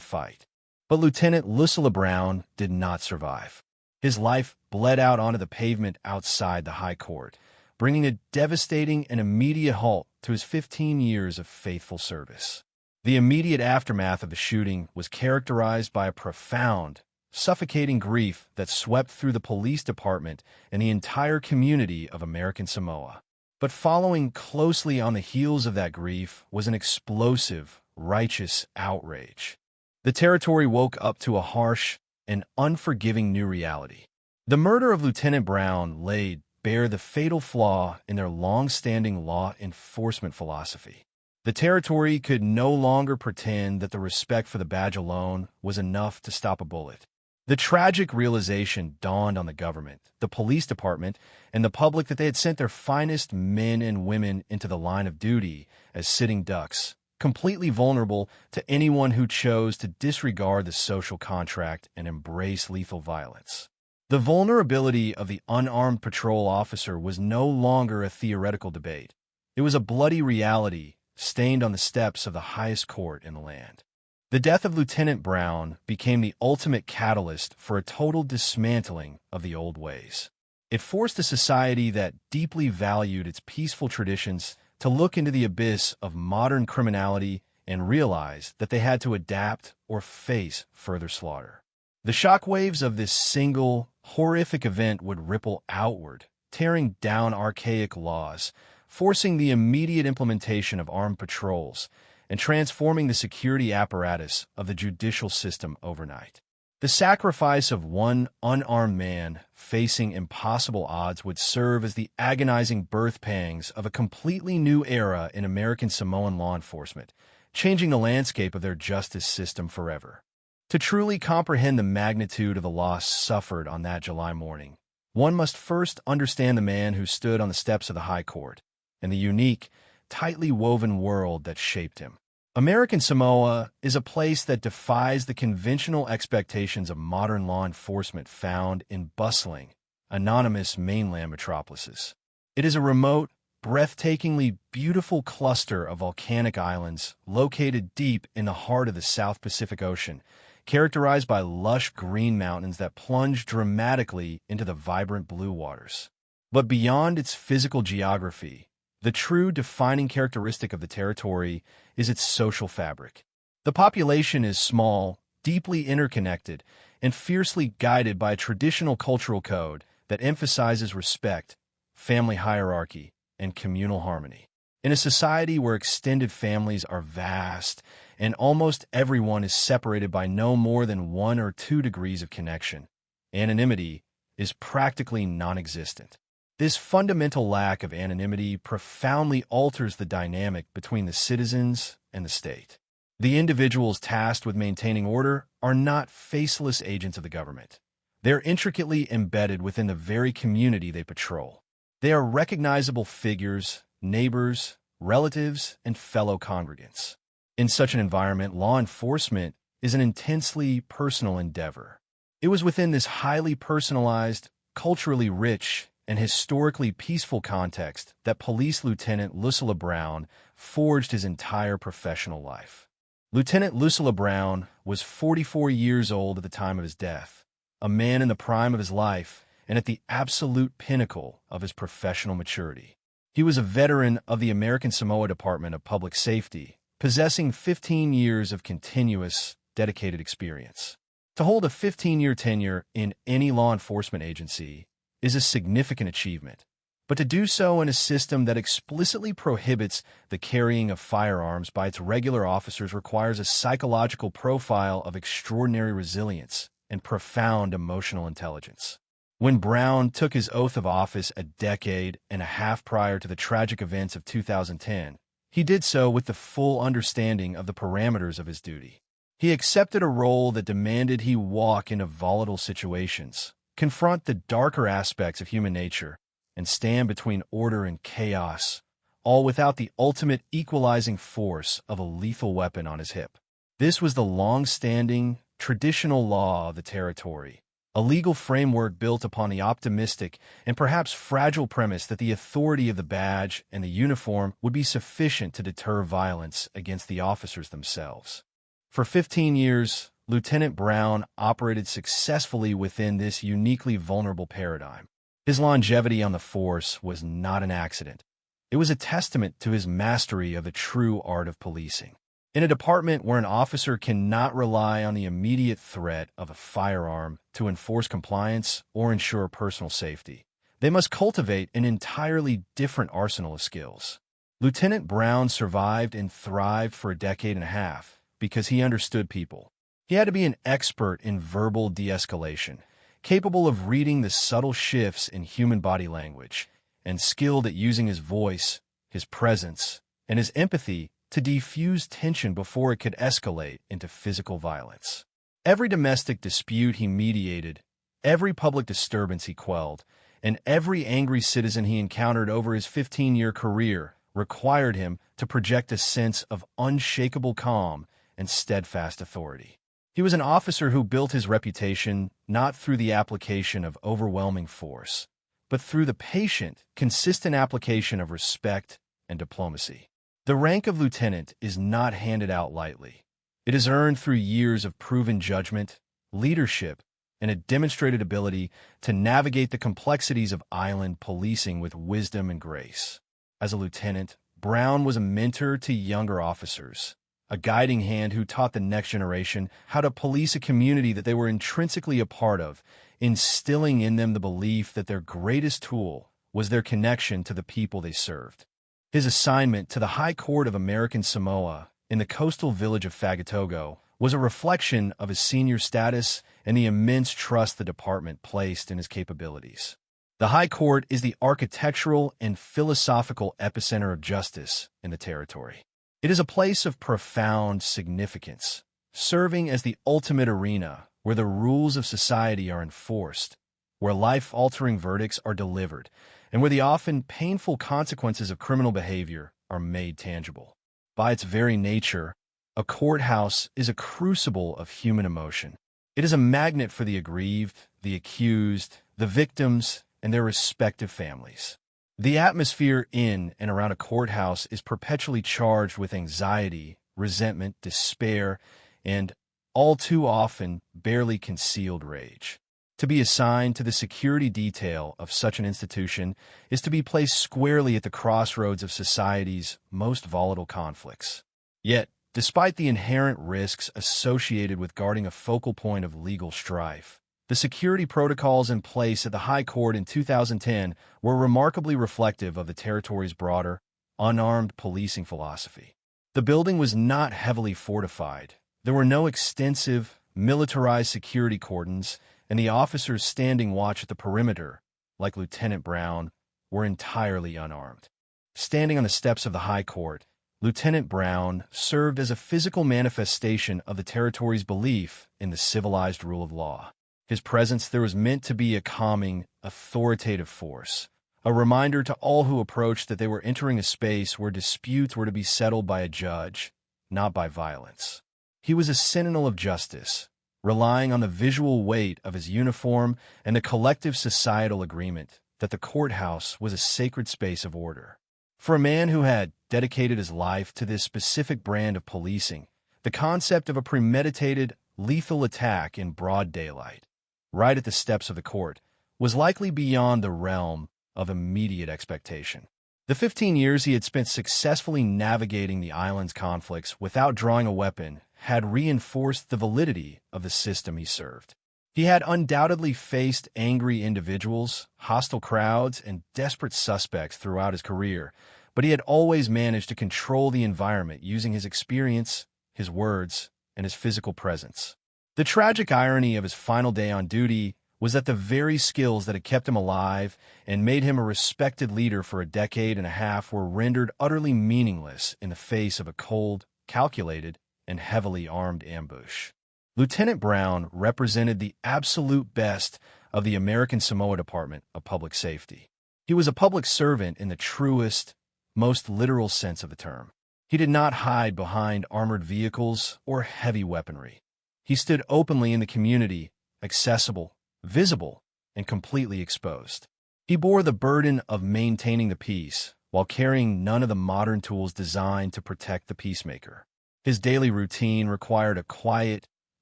fight. But Lieutenant Lucilla Brown did not survive. His life bled out onto the pavement outside the High Court, bringing a devastating and immediate halt to his 15 years of faithful service. The immediate aftermath of the shooting was characterized by a profound, suffocating grief that swept through the police department and the entire community of American Samoa. But following closely on the heels of that grief was an explosive, righteous outrage. The territory woke up to a harsh and unforgiving new reality. The murder of Lieutenant Brown laid bare the fatal flaw in their long-standing law enforcement philosophy. The territory could no longer pretend that the respect for the badge alone was enough to stop a bullet. The tragic realization dawned on the government, the police department, and the public that they had sent their finest men and women into the line of duty as sitting ducks, completely vulnerable to anyone who chose to disregard the social contract and embrace lethal violence. The vulnerability of the unarmed patrol officer was no longer a theoretical debate. It was a bloody reality stained on the steps of the highest court in the land. The death of Lieutenant Brown became the ultimate catalyst for a total dismantling of the old ways. It forced a society that deeply valued its peaceful traditions to look into the abyss of modern criminality and realize that they had to adapt or face further slaughter. The shockwaves of this single, horrific event would ripple outward, tearing down archaic laws, forcing the immediate implementation of armed patrols, and transforming the security apparatus of the judicial system overnight. The sacrifice of one unarmed man facing impossible odds would serve as the agonizing birth pangs of a completely new era in American Samoan law enforcement, changing the landscape of their justice system forever. To truly comprehend the magnitude of the loss suffered on that July morning, one must first understand the man who stood on the steps of the High Court and the unique, tightly woven world that shaped him. American Samoa is a place that defies the conventional expectations of modern law enforcement found in bustling, anonymous mainland metropolises. It is a remote, breathtakingly beautiful cluster of volcanic islands located deep in the heart of the South Pacific Ocean, characterized by lush green mountains that plunge dramatically into the vibrant blue waters. But beyond its physical geography, the true defining characteristic of the territory is its social fabric. The population is small, deeply interconnected, and fiercely guided by a traditional cultural code that emphasizes respect, family hierarchy, and communal harmony. In a society where extended families are vast and almost everyone is separated by no more than 1 or 2 degrees of connection, anonymity is practically non-existent. This fundamental lack of anonymity profoundly alters the dynamic between the citizens and the state. The individuals tasked with maintaining order are not faceless agents of the government. They're intricately embedded within the very community they patrol. They are recognizable figures, neighbors, relatives, and fellow congregants. In such an environment, law enforcement is an intensely personal endeavor. It was within this highly personalized, culturally rich, and historically peaceful context that Police Lieutenant Lucilla Brown forged his entire professional life. Lieutenant Lucilla Brown was 44 years old at the time of his death, a man in the prime of his life and at the absolute pinnacle of his professional maturity. He was a veteran of the American Samoa Department of Public Safety, possessing 15 years of continuous, dedicated experience. To hold a 15-year tenure in any law enforcement agency is a significant achievement, but to do so in a system that explicitly prohibits the carrying of firearms by its regular officers requires a psychological profile of extraordinary resilience and profound emotional intelligence. When Brown took his oath of office a decade and a half prior to the tragic events of 2010, he did so with the full understanding of the parameters of his duty. He accepted a role that demanded he walk into volatile situations, confront the darker aspects of human nature, and stand between order and chaos, all without the ultimate equalizing force of a lethal weapon on his hip. This was the long-standing, traditional law of the territory, a legal framework built upon the optimistic and perhaps fragile premise that the authority of the badge and the uniform would be sufficient to deter violence against the officers themselves. For 15 years, Lieutenant Brown operated successfully within this uniquely vulnerable paradigm. His longevity on the force was not an accident. It was a testament to his mastery of the true art of policing. In a department where an officer cannot rely on the immediate threat of a firearm to enforce compliance or ensure personal safety, they must cultivate an entirely different arsenal of skills. Lieutenant Brown survived and thrived for a decade and a half because he understood people. He had to be an expert in verbal de-escalation, capable of reading the subtle shifts in human body language, and skilled at using his voice, his presence, and his empathy to defuse tension before it could escalate into physical violence. Every domestic dispute he mediated, every public disturbance he quelled, and every angry citizen he encountered over his 15-year career required him to project a sense of unshakable calm and steadfast authority. He was an officer who built his reputation not through the application of overwhelming force, but through the patient, consistent application of respect and diplomacy. The rank of lieutenant is not handed out lightly. It is earned through years of proven judgment, leadership, and a demonstrated ability to navigate the complexities of island policing with wisdom and grace. As a lieutenant, Brown was a mentor to younger officers, a guiding hand who taught the next generation how to police a community that they were intrinsically a part of, instilling in them the belief that their greatest tool was their connection to the people they served. His assignment to the High Court of American Samoa in the coastal village of Fagatogo was a reflection of his senior status and the immense trust the department placed in his capabilities. The High Court is the architectural and philosophical epicenter of justice in the territory. It is a place of profound significance, serving as the ultimate arena where the rules of society are enforced, where life-altering verdicts are delivered, and where the often painful consequences of criminal behavior are made tangible. By its very nature, a courthouse is a crucible of human emotion. It is a magnet for the aggrieved, the accused, the victims, and their respective families. The atmosphere in and around a courthouse is perpetually charged with anxiety, resentment, despair, and, all too often, barely concealed rage. To be assigned to the security detail of such an institution is to be placed squarely at the crossroads of society's most volatile conflicts. Yet, despite the inherent risks associated with guarding a focal point of legal strife, the security protocols in place at the High Court in 2010 were remarkably reflective of the territory's broader, unarmed policing philosophy. The building was not heavily fortified. There were no extensive, militarized security cordons, and the officers standing watch at the perimeter, like Lieutenant Brown, were entirely unarmed. Standing on the steps of the High Court, Lieutenant Brown served as a physical manifestation of the territory's belief in the civilized rule of law. His presence there was meant to be a calming, authoritative force, a reminder to all who approached that they were entering a space where disputes were to be settled by a judge, not by violence. He was a sentinel of justice, relying on the visual weight of his uniform and the collective societal agreement that the courthouse was a sacred space of order. For a man who had dedicated his life to this specific brand of policing, the concept of a premeditated, lethal attack in broad daylight, right at the steps of the court, was likely beyond the realm of immediate expectation. The 15 years he had spent successfully navigating the island's conflicts without drawing a weapon had reinforced the validity of the system he served. He had undoubtedly faced angry individuals, hostile crowds, and desperate suspects throughout his career, but he had always managed to control the environment using his experience, his words, and his physical presence. The tragic irony of his final day on duty was that the very skills that had kept him alive and made him a respected leader for a decade and a half were rendered utterly meaningless in the face of a cold, calculated, and heavily armed ambush. Lieutenant Brown represented the absolute best of the American Samoa Department of Public Safety. He was a public servant in the truest, most literal sense of the term. He did not hide behind armored vehicles or heavy weaponry. He stood openly in the community, accessible, visible, and completely exposed. He bore the burden of maintaining the peace while carrying none of the modern tools designed to protect the peacemaker. His daily routine required a quiet,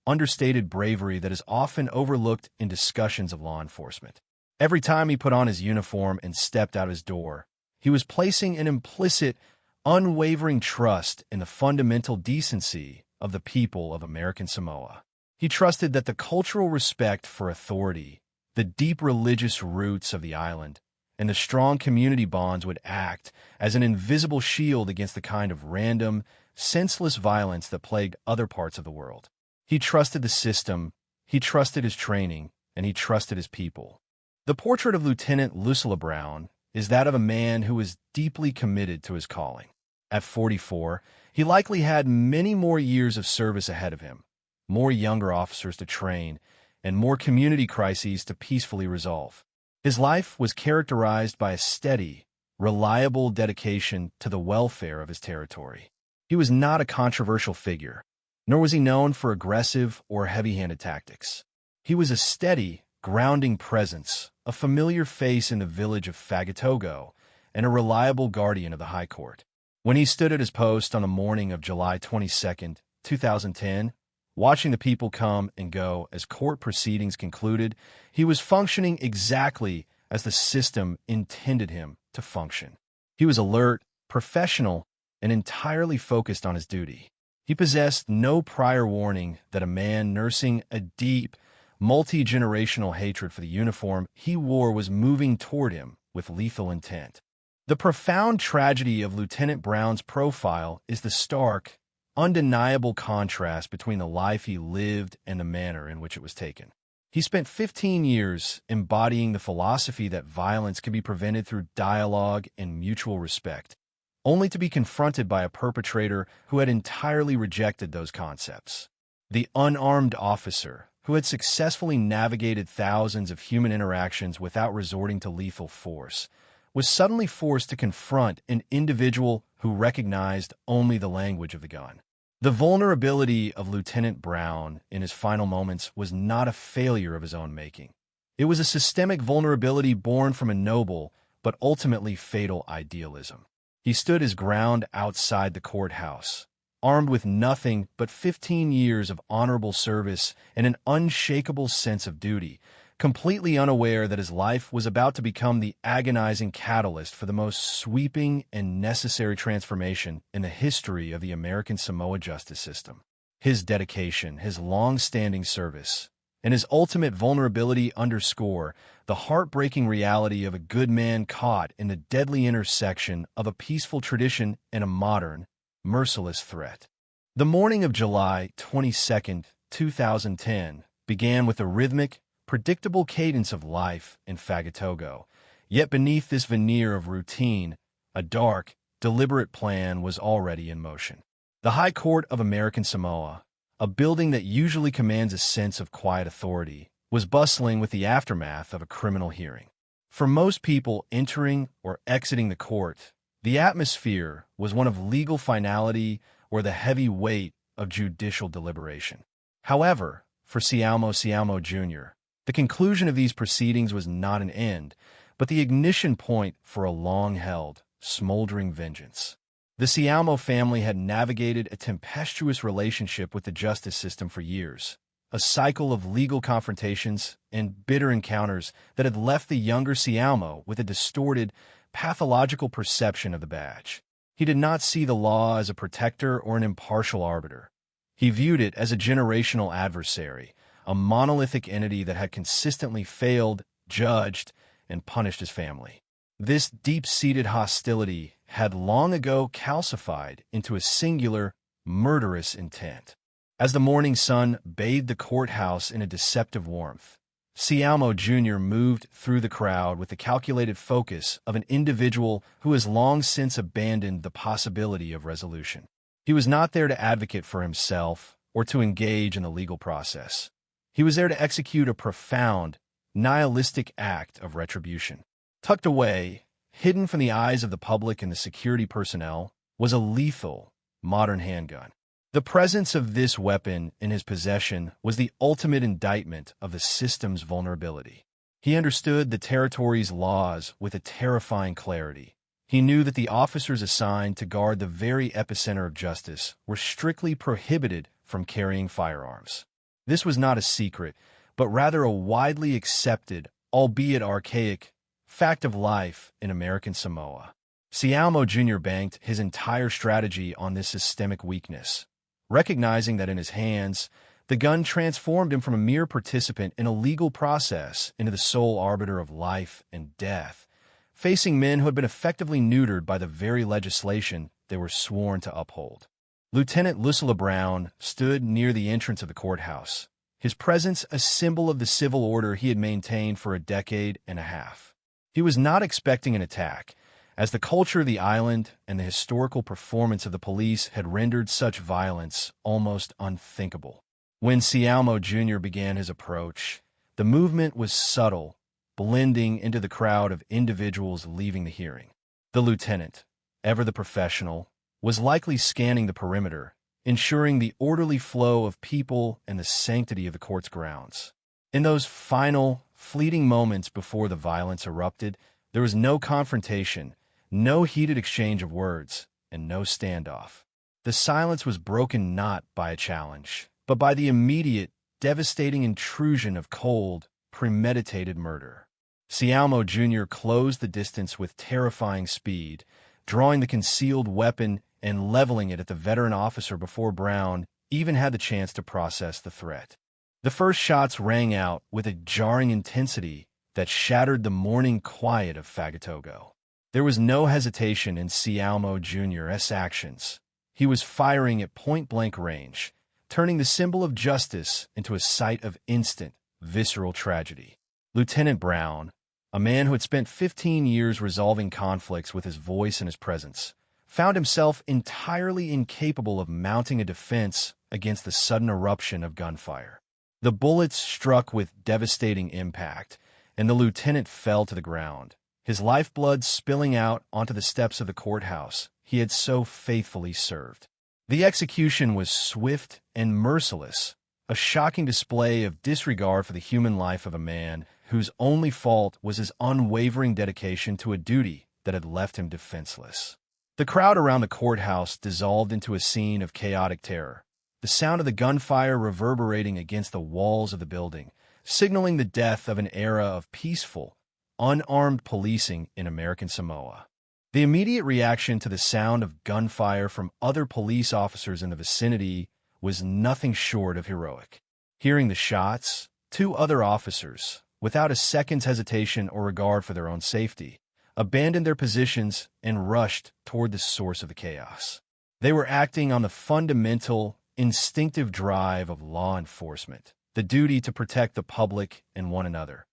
understated bravery that is often overlooked in discussions of law enforcement. Every time he put on his uniform and stepped out his door, he was placing an implicit, unwavering trust in the fundamental decency of the people of American Samoa. He trusted that the cultural respect for authority, the deep religious roots of the island, and the strong community bonds would act as an invisible shield against the kind of random, senseless violence that plagued other parts of the world. He trusted the system, he trusted his training, and he trusted his people. The portrait of Lieutenant Lucilla Brown is that of a man who was deeply committed to his calling. At 44, he likely had many more years of service ahead of him, more younger officers to train, and more community crises to peacefully resolve. His life was characterized by a steady, reliable dedication to the welfare of his territory. He was not a controversial figure, nor was he known for aggressive or heavy-handed tactics. He was a steady, grounding presence, a familiar face in the village of Fagatogo, and a reliable guardian of the High Court. When he stood at his post on the morning of July 22, 2010, watching the people come and go as court proceedings concluded, he was functioning exactly as the system intended him to function. He was alert, professional, and entirely focused on his duty. He possessed no prior warning that a man nursing a deep, multi-generational hatred for the uniform he wore was moving toward him with lethal intent. The profound tragedy of Lieutenant Brown's profile is the stark, undeniable contrast between the life he lived and the manner in which it was taken. He spent 15 years embodying the philosophy that violence can be prevented through dialogue and mutual respect, only to be confronted by a perpetrator who had entirely rejected those concepts. The unarmed officer, who had successfully navigated thousands of human interactions without resorting to lethal force, was suddenly forced to confront an individual who recognized only the language of the gun. The vulnerability of Lieutenant Brown in his final moments was not a failure of his own making. It was a systemic vulnerability born from a noble but ultimately fatal idealism. He stood his ground outside the courthouse, armed with nothing but 15 years of honorable service and an unshakable sense of duty, completely unaware that his life was about to become the agonizing catalyst for the most sweeping and necessary transformation in the history of the American Samoa justice system. His dedication, his long-standing service, and his ultimate vulnerability underscore the heartbreaking reality of a good man caught in the deadly intersection of a peaceful tradition and a modern, merciless threat. The morning of July 22, 2010, began with a rhythmic, predictable cadence of life in Fagatogo, yet beneath this veneer of routine, a dark, deliberate plan was already in motion. The High Court of American Samoa, a building that usually commands a sense of quiet authority, was bustling with the aftermath of a criminal hearing. For most people entering or exiting the court, the atmosphere was one of legal finality or the heavy weight of judicial deliberation. However, for Sialmo Jr., the conclusion of these proceedings was not an end, but the ignition point for a long-held, smoldering vengeance. The Sialmo family had navigated a tempestuous relationship with the justice system for years, a cycle of legal confrontations and bitter encounters that had left the younger Sialmo with a distorted, pathological perception of the badge. He did not see the law as a protector or an impartial arbiter. He viewed it as a generational adversary, a monolithic entity that had consistently failed, judged, and punished his family. This deep-seated hostility had long ago calcified into a singular, murderous intent. As the morning sun bathed the courthouse in a deceptive warmth, Sialmo Jr. moved through the crowd with the calculated focus of an individual who has long since abandoned the possibility of resolution. He was not there to advocate for himself or to engage in the legal process. He was there to execute a profound, nihilistic act of retribution. Tucked away, hidden from the eyes of the public and the security personnel, was a lethal, modern handgun. The presence of this weapon in his possession was the ultimate indictment of the system's vulnerability. He understood the territory's laws with a terrifying clarity. He knew that the officers assigned to guard the very epicenter of justice were strictly prohibited from carrying firearms. This was not a secret, but rather a widely accepted, albeit archaic, fact of life in American Samoa. Sialmo Jr. banked his entire strategy on this systemic weakness, recognizing that in his hands, the gun transformed him from a mere participant in a legal process into the sole arbiter of life and death, facing men who had been effectively neutered by the very legislation they were sworn to uphold. Lieutenant Lucilla Brown stood near the entrance of the courthouse, his presence a symbol of the civil order he had maintained for a decade and a half. He was not expecting an attack, as the culture of the island and the historical performance of the police had rendered such violence almost unthinkable. When Sialmo Jr. began his approach, the movement was subtle, blending into the crowd of individuals leaving the hearing. The lieutenant, ever the professional, was likely scanning the perimeter, ensuring the orderly flow of people and the sanctity of the court's grounds. In those final, fleeting moments before the violence erupted, there was no confrontation, no heated exchange of words, and no standoff. The silence was broken not by a challenge, but by the immediate, devastating intrusion of cold, premeditated murder. Sialmo Jr. closed the distance with terrifying speed, drawing the concealed weapon and leveling it at the veteran officer before Brown even had the chance to process the threat. The first shots rang out with a jarring intensity that shattered the morning quiet of Fagatogo. There was no hesitation in Sialmo Jr.'s actions. He was firing at point-blank range, turning the symbol of justice into a sight of instant, visceral tragedy. Lieutenant Brown, a man who had spent 15 years resolving conflicts with his voice and his presence, found himself entirely incapable of mounting a defense against the sudden eruption of gunfire. The bullets struck with devastating impact, and the lieutenant fell to the ground, his lifeblood spilling out onto the steps of the courthouse he had so faithfully served. The execution was swift and merciless, a shocking display of disregard for the human life of a man whose only fault was his unwavering dedication to a duty that had left him defenseless. The crowd around the courthouse dissolved into a scene of chaotic terror, the sound of the gunfire reverberating against the walls of the building, signaling the death of an era of peaceful, unarmed policing in American Samoa. The immediate reaction to the sound of gunfire from other police officers in the vicinity was nothing short of heroic. Hearing the shots, two other officers, without a second's hesitation or regard for their own safety, abandoned their positions and rushed toward the source of the chaos. They were acting on the fundamental, instinctive drive of law enforcement, the duty to protect the public and one another,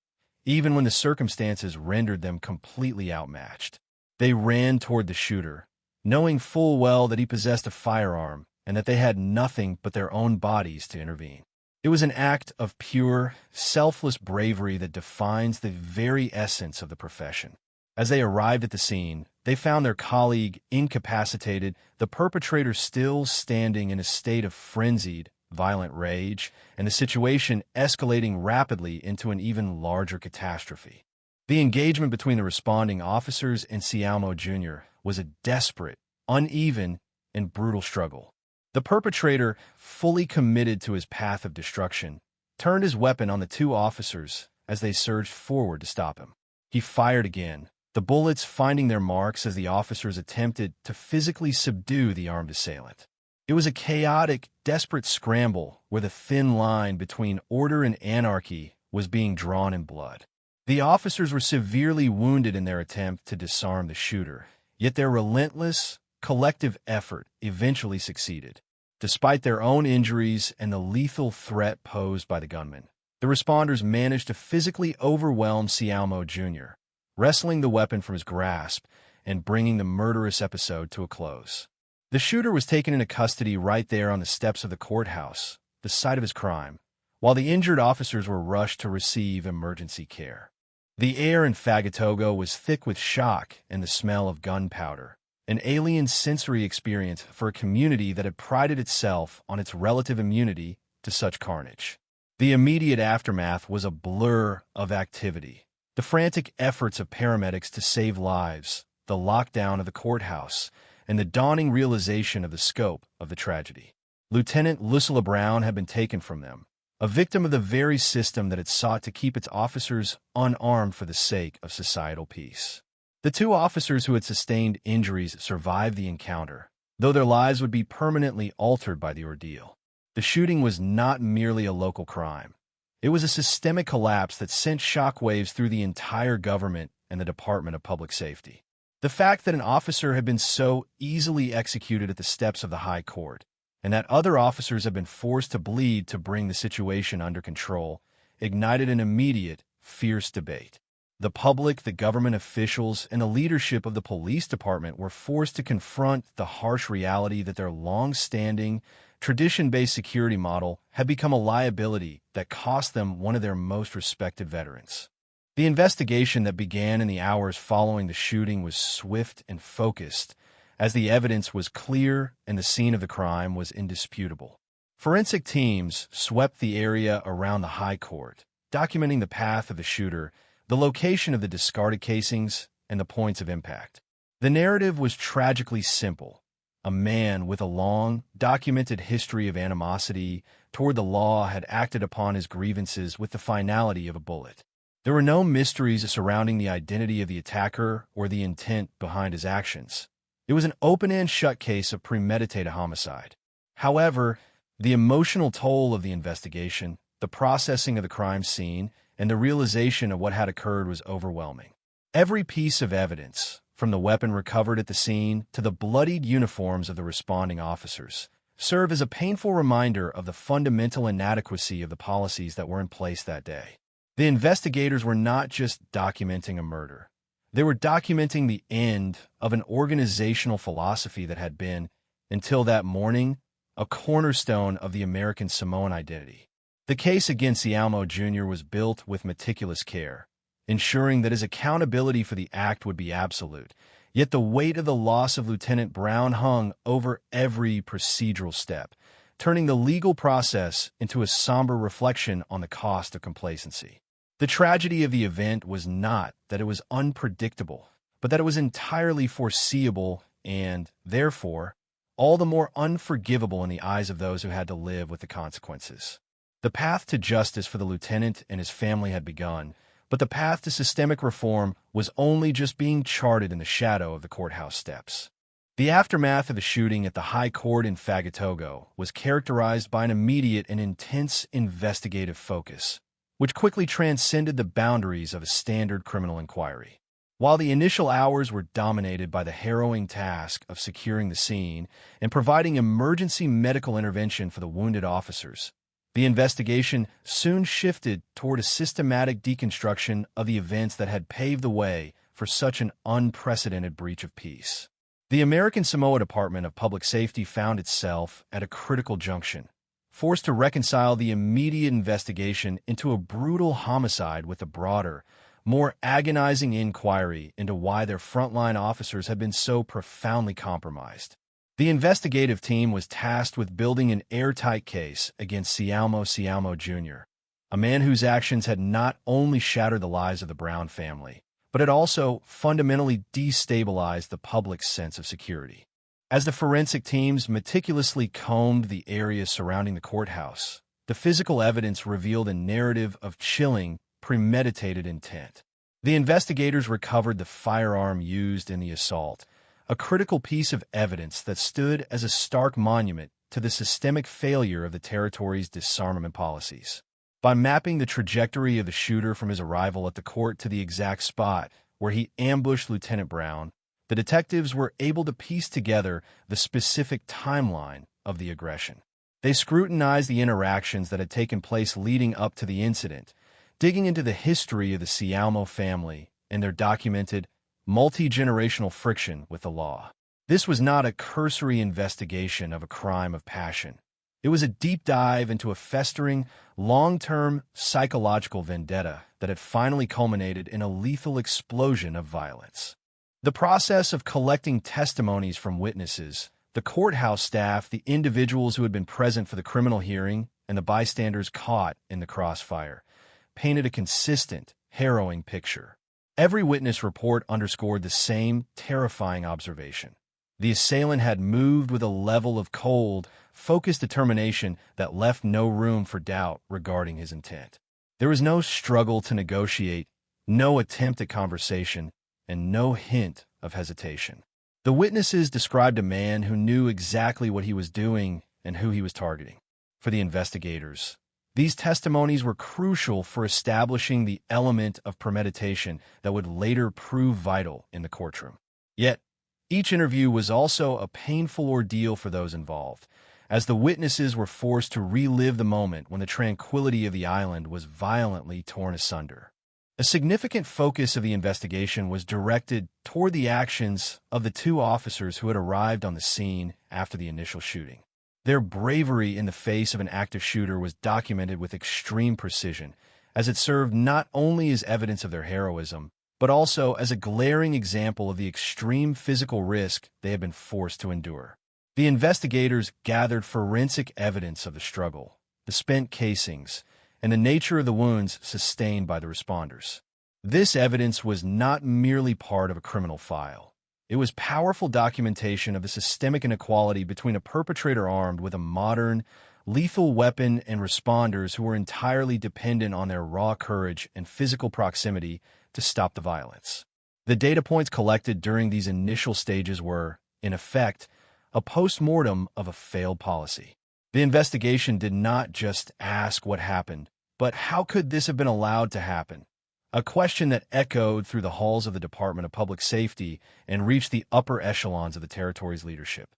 even when the circumstances rendered them completely outmatched. They ran toward the shooter, knowing full well that he possessed a firearm and that they had nothing but their own bodies to intervene. It was an act of pure, selfless bravery that defines the very essence of the profession. As they arrived at the scene, they found their colleague incapacitated, the perpetrator still standing in a state of frenzied, violent rage, and the situation escalating rapidly into an even larger catastrophe. The engagement between the responding officers and Sialmo Jr. was a desperate, uneven, and brutal struggle. The perpetrator, fully committed to his path of destruction, turned his weapon on the two officers as they surged forward to stop him. He fired again, the bullets finding their marks as the officers attempted to physically subdue the armed assailant. It was a chaotic, desperate scramble where the thin line between order and anarchy was being drawn in blood. The officers were severely wounded in their attempt to disarm the shooter, yet their relentless, collective effort eventually succeeded. Despite their own injuries and the lethal threat posed by the gunman, the responders managed to physically overwhelm Sialmo Jr., wresting the weapon from his grasp and bringing the murderous episode to a close. The shooter was taken into custody right there on the steps of the courthouse, the site of his crime, while the injured officers were rushed to receive emergency care. The air in Fagatogo was thick with shock and the smell of gunpowder, an alien sensory experience for a community that had prided itself on its relative immunity to such carnage. The immediate aftermath was a blur of activity. The frantic efforts of paramedics to save lives, the lockdown of the courthouse, and the dawning realization of the scope of the tragedy. Lieutenant Lucilla Brown had been taken from them, a victim of the very system that had sought to keep its officers unarmed for the sake of societal peace. The two officers who had sustained injuries survived the encounter, though their lives would be permanently altered by the ordeal. The shooting was not merely a local crime. It was a systemic collapse that sent shockwaves through the entire government and the Department of Public Safety. The fact that an officer had been so easily executed at the steps of the High Court, and that other officers had been forced to bleed to bring the situation under control, ignited an immediate, fierce debate. The public, the government officials, and the leadership of the police department were forced to confront the harsh reality that their long-standing, tradition-based security model had become a liability that cost them one of their most respected veterans. The investigation that began in the hours following the shooting was swift and focused, as the evidence was clear and the scene of the crime was indisputable. Forensic teams swept the area around the High Court, documenting the path of the shooter, the location of the discarded casings, and the points of impact. The narrative was tragically simple. A man with a long, documented history of animosity toward the law had acted upon his grievances with the finality of a bullet. There were no mysteries surrounding the identity of the attacker or the intent behind his actions. It was an open-and-shut case of premeditated homicide. However, the emotional toll of the investigation, the processing of the crime scene, and the realization of what had occurred was overwhelming. Every piece of evidence, from the weapon recovered at the scene to the bloodied uniforms of the responding officers, served as a painful reminder of the fundamental inadequacy of the policies that were in place that day. The investigators were not just documenting a murder. They were documenting the end of an organizational philosophy that had been, until that morning, a cornerstone of the American Samoan identity. The case against Sialmo Jr. was built with meticulous care, ensuring that his accountability for the act would be absolute, yet the weight of the loss of Lieutenant Brown hung over every procedural step, turning the legal process into a somber reflection on the cost of complacency. The tragedy of the event was not that it was unpredictable, but that it was entirely foreseeable and, therefore, all the more unforgivable in the eyes of those who had to live with the consequences. The path to justice for the lieutenant and his family had begun, but the path to systemic reform was only just being charted in the shadow of the courthouse steps. The aftermath of the shooting at the High Court in Fagatogo was characterized by an immediate and intense investigative focus, which quickly transcended the boundaries of a standard criminal inquiry. While the initial hours were dominated by the harrowing task of securing the scene and providing emergency medical intervention for the wounded officers, the investigation soon shifted toward a systematic deconstruction of the events that had paved the way for such an unprecedented breach of peace. The American Samoa Department of Public Safety found itself at a critical junction, forced to reconcile the immediate investigation into a brutal homicide with a broader, more agonizing inquiry into why their frontline officers had been so profoundly compromised. The investigative team was tasked with building an airtight case against Sialmo Jr., a man whose actions had not only shattered the lives of the Brown family, but had also fundamentally destabilized the public's sense of security. As the forensic teams meticulously combed the area surrounding the courthouse, the physical evidence revealed a narrative of chilling, premeditated intent. The investigators recovered the firearm used in the assault, a critical piece of evidence that stood as a stark monument to the systemic failure of the territory's disarmament policies. By mapping the trajectory of the shooter from his arrival at the court to the exact spot where he ambushed Lieutenant Brown, the detectives were able to piece together the specific timeline of the aggression. They scrutinized the interactions that had taken place leading up to the incident, digging into the history of the Sialmo family and their documented, multi-generational friction with the law. This was not a cursory investigation of a crime of passion. It was a deep dive into a festering, long-term psychological vendetta that had finally culminated in a lethal explosion of violence. The process of collecting testimonies from witnesses, the courthouse staff, the individuals who had been present for the criminal hearing, and the bystanders caught in the crossfire, painted a consistent, harrowing picture. Every witness report underscored the same terrifying observation. The assailant had moved with a level of cold, focused determination that left no room for doubt regarding his intent. There was no struggle to negotiate, no attempt at conversation, and no hint of hesitation. The witnesses described a man who knew exactly what he was doing and who he was targeting. For the investigators, these testimonies were crucial for establishing the element of premeditation that would later prove vital in the courtroom. Yet, each interview was also a painful ordeal for those involved, as the witnesses were forced to relive the moment when the tranquility of the island was violently torn asunder. A significant focus of the investigation was directed toward the actions of the two officers who had arrived on the scene after the initial shooting. Their bravery in the face of an active shooter was documented with extreme precision, as it served not only as evidence of their heroism, but also as a glaring example of the extreme physical risk they had been forced to endure. The investigators gathered forensic evidence of the struggle, the spent casings, and the nature of the wounds sustained by the responders. This evidence was not merely part of a criminal file. It was powerful documentation of the systemic inequality between a perpetrator armed with a modern, lethal weapon and responders who were entirely dependent on their raw courage and physical proximity to stop the violence. The data points collected during these initial stages were, in effect, a post-mortem of a failed policy. The investigation did not just ask what happened, but how could this have been allowed to happen? A question that echoed through the halls of the Department of Public Safety and reached the upper echelons of the territory's leadership.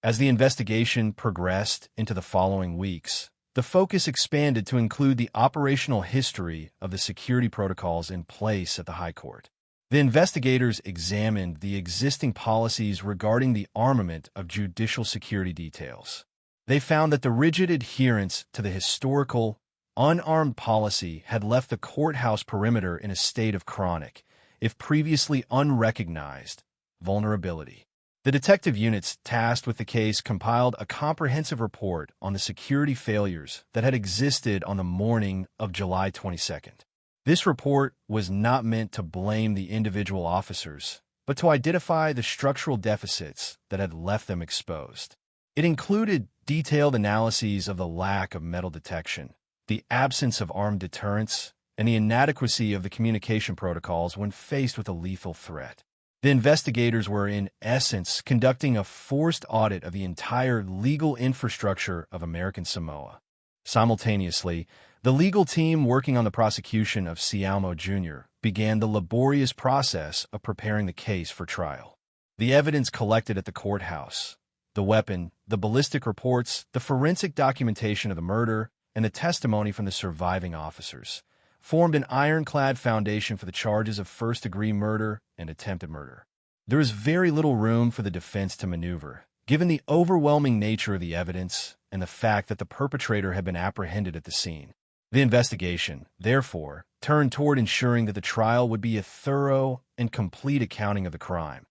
As the investigation progressed into the following weeks, the focus expanded to include the operational history of the security protocols in place at the High Court. The investigators examined the existing policies regarding the armament of judicial security details. They found that the rigid adherence to the historical, unarmed policy had left the courthouse perimeter in a state of chronic, if previously unrecognized, vulnerability. The detective units tasked with the case compiled a comprehensive report on the security failures that had existed on the morning of July 22nd. This report was not meant to blame the individual officers, but to identify the structural deficits that had left them exposed. It included detailed analyses of the lack of metal detection, the absence of armed deterrence, and the inadequacy of the communication protocols when faced with a lethal threat. The investigators were, in essence, conducting a forced audit of the entire legal infrastructure of American Samoa. Simultaneously, the legal team working on the prosecution of Sialmo Jr. began the laborious process of preparing the case for trial. The evidence collected at the courthouse, the weapon, the ballistic reports, the forensic documentation of the murder, and the testimony from the surviving officers, formed an ironclad foundation for the charges of first-degree murder and attempted murder. There was very little room for the defense to maneuver, given the overwhelming nature of the evidence and the fact that the perpetrator had been apprehended at the scene. The investigation, therefore, turned toward ensuring that the trial would be a thorough and complete accounting of the crime,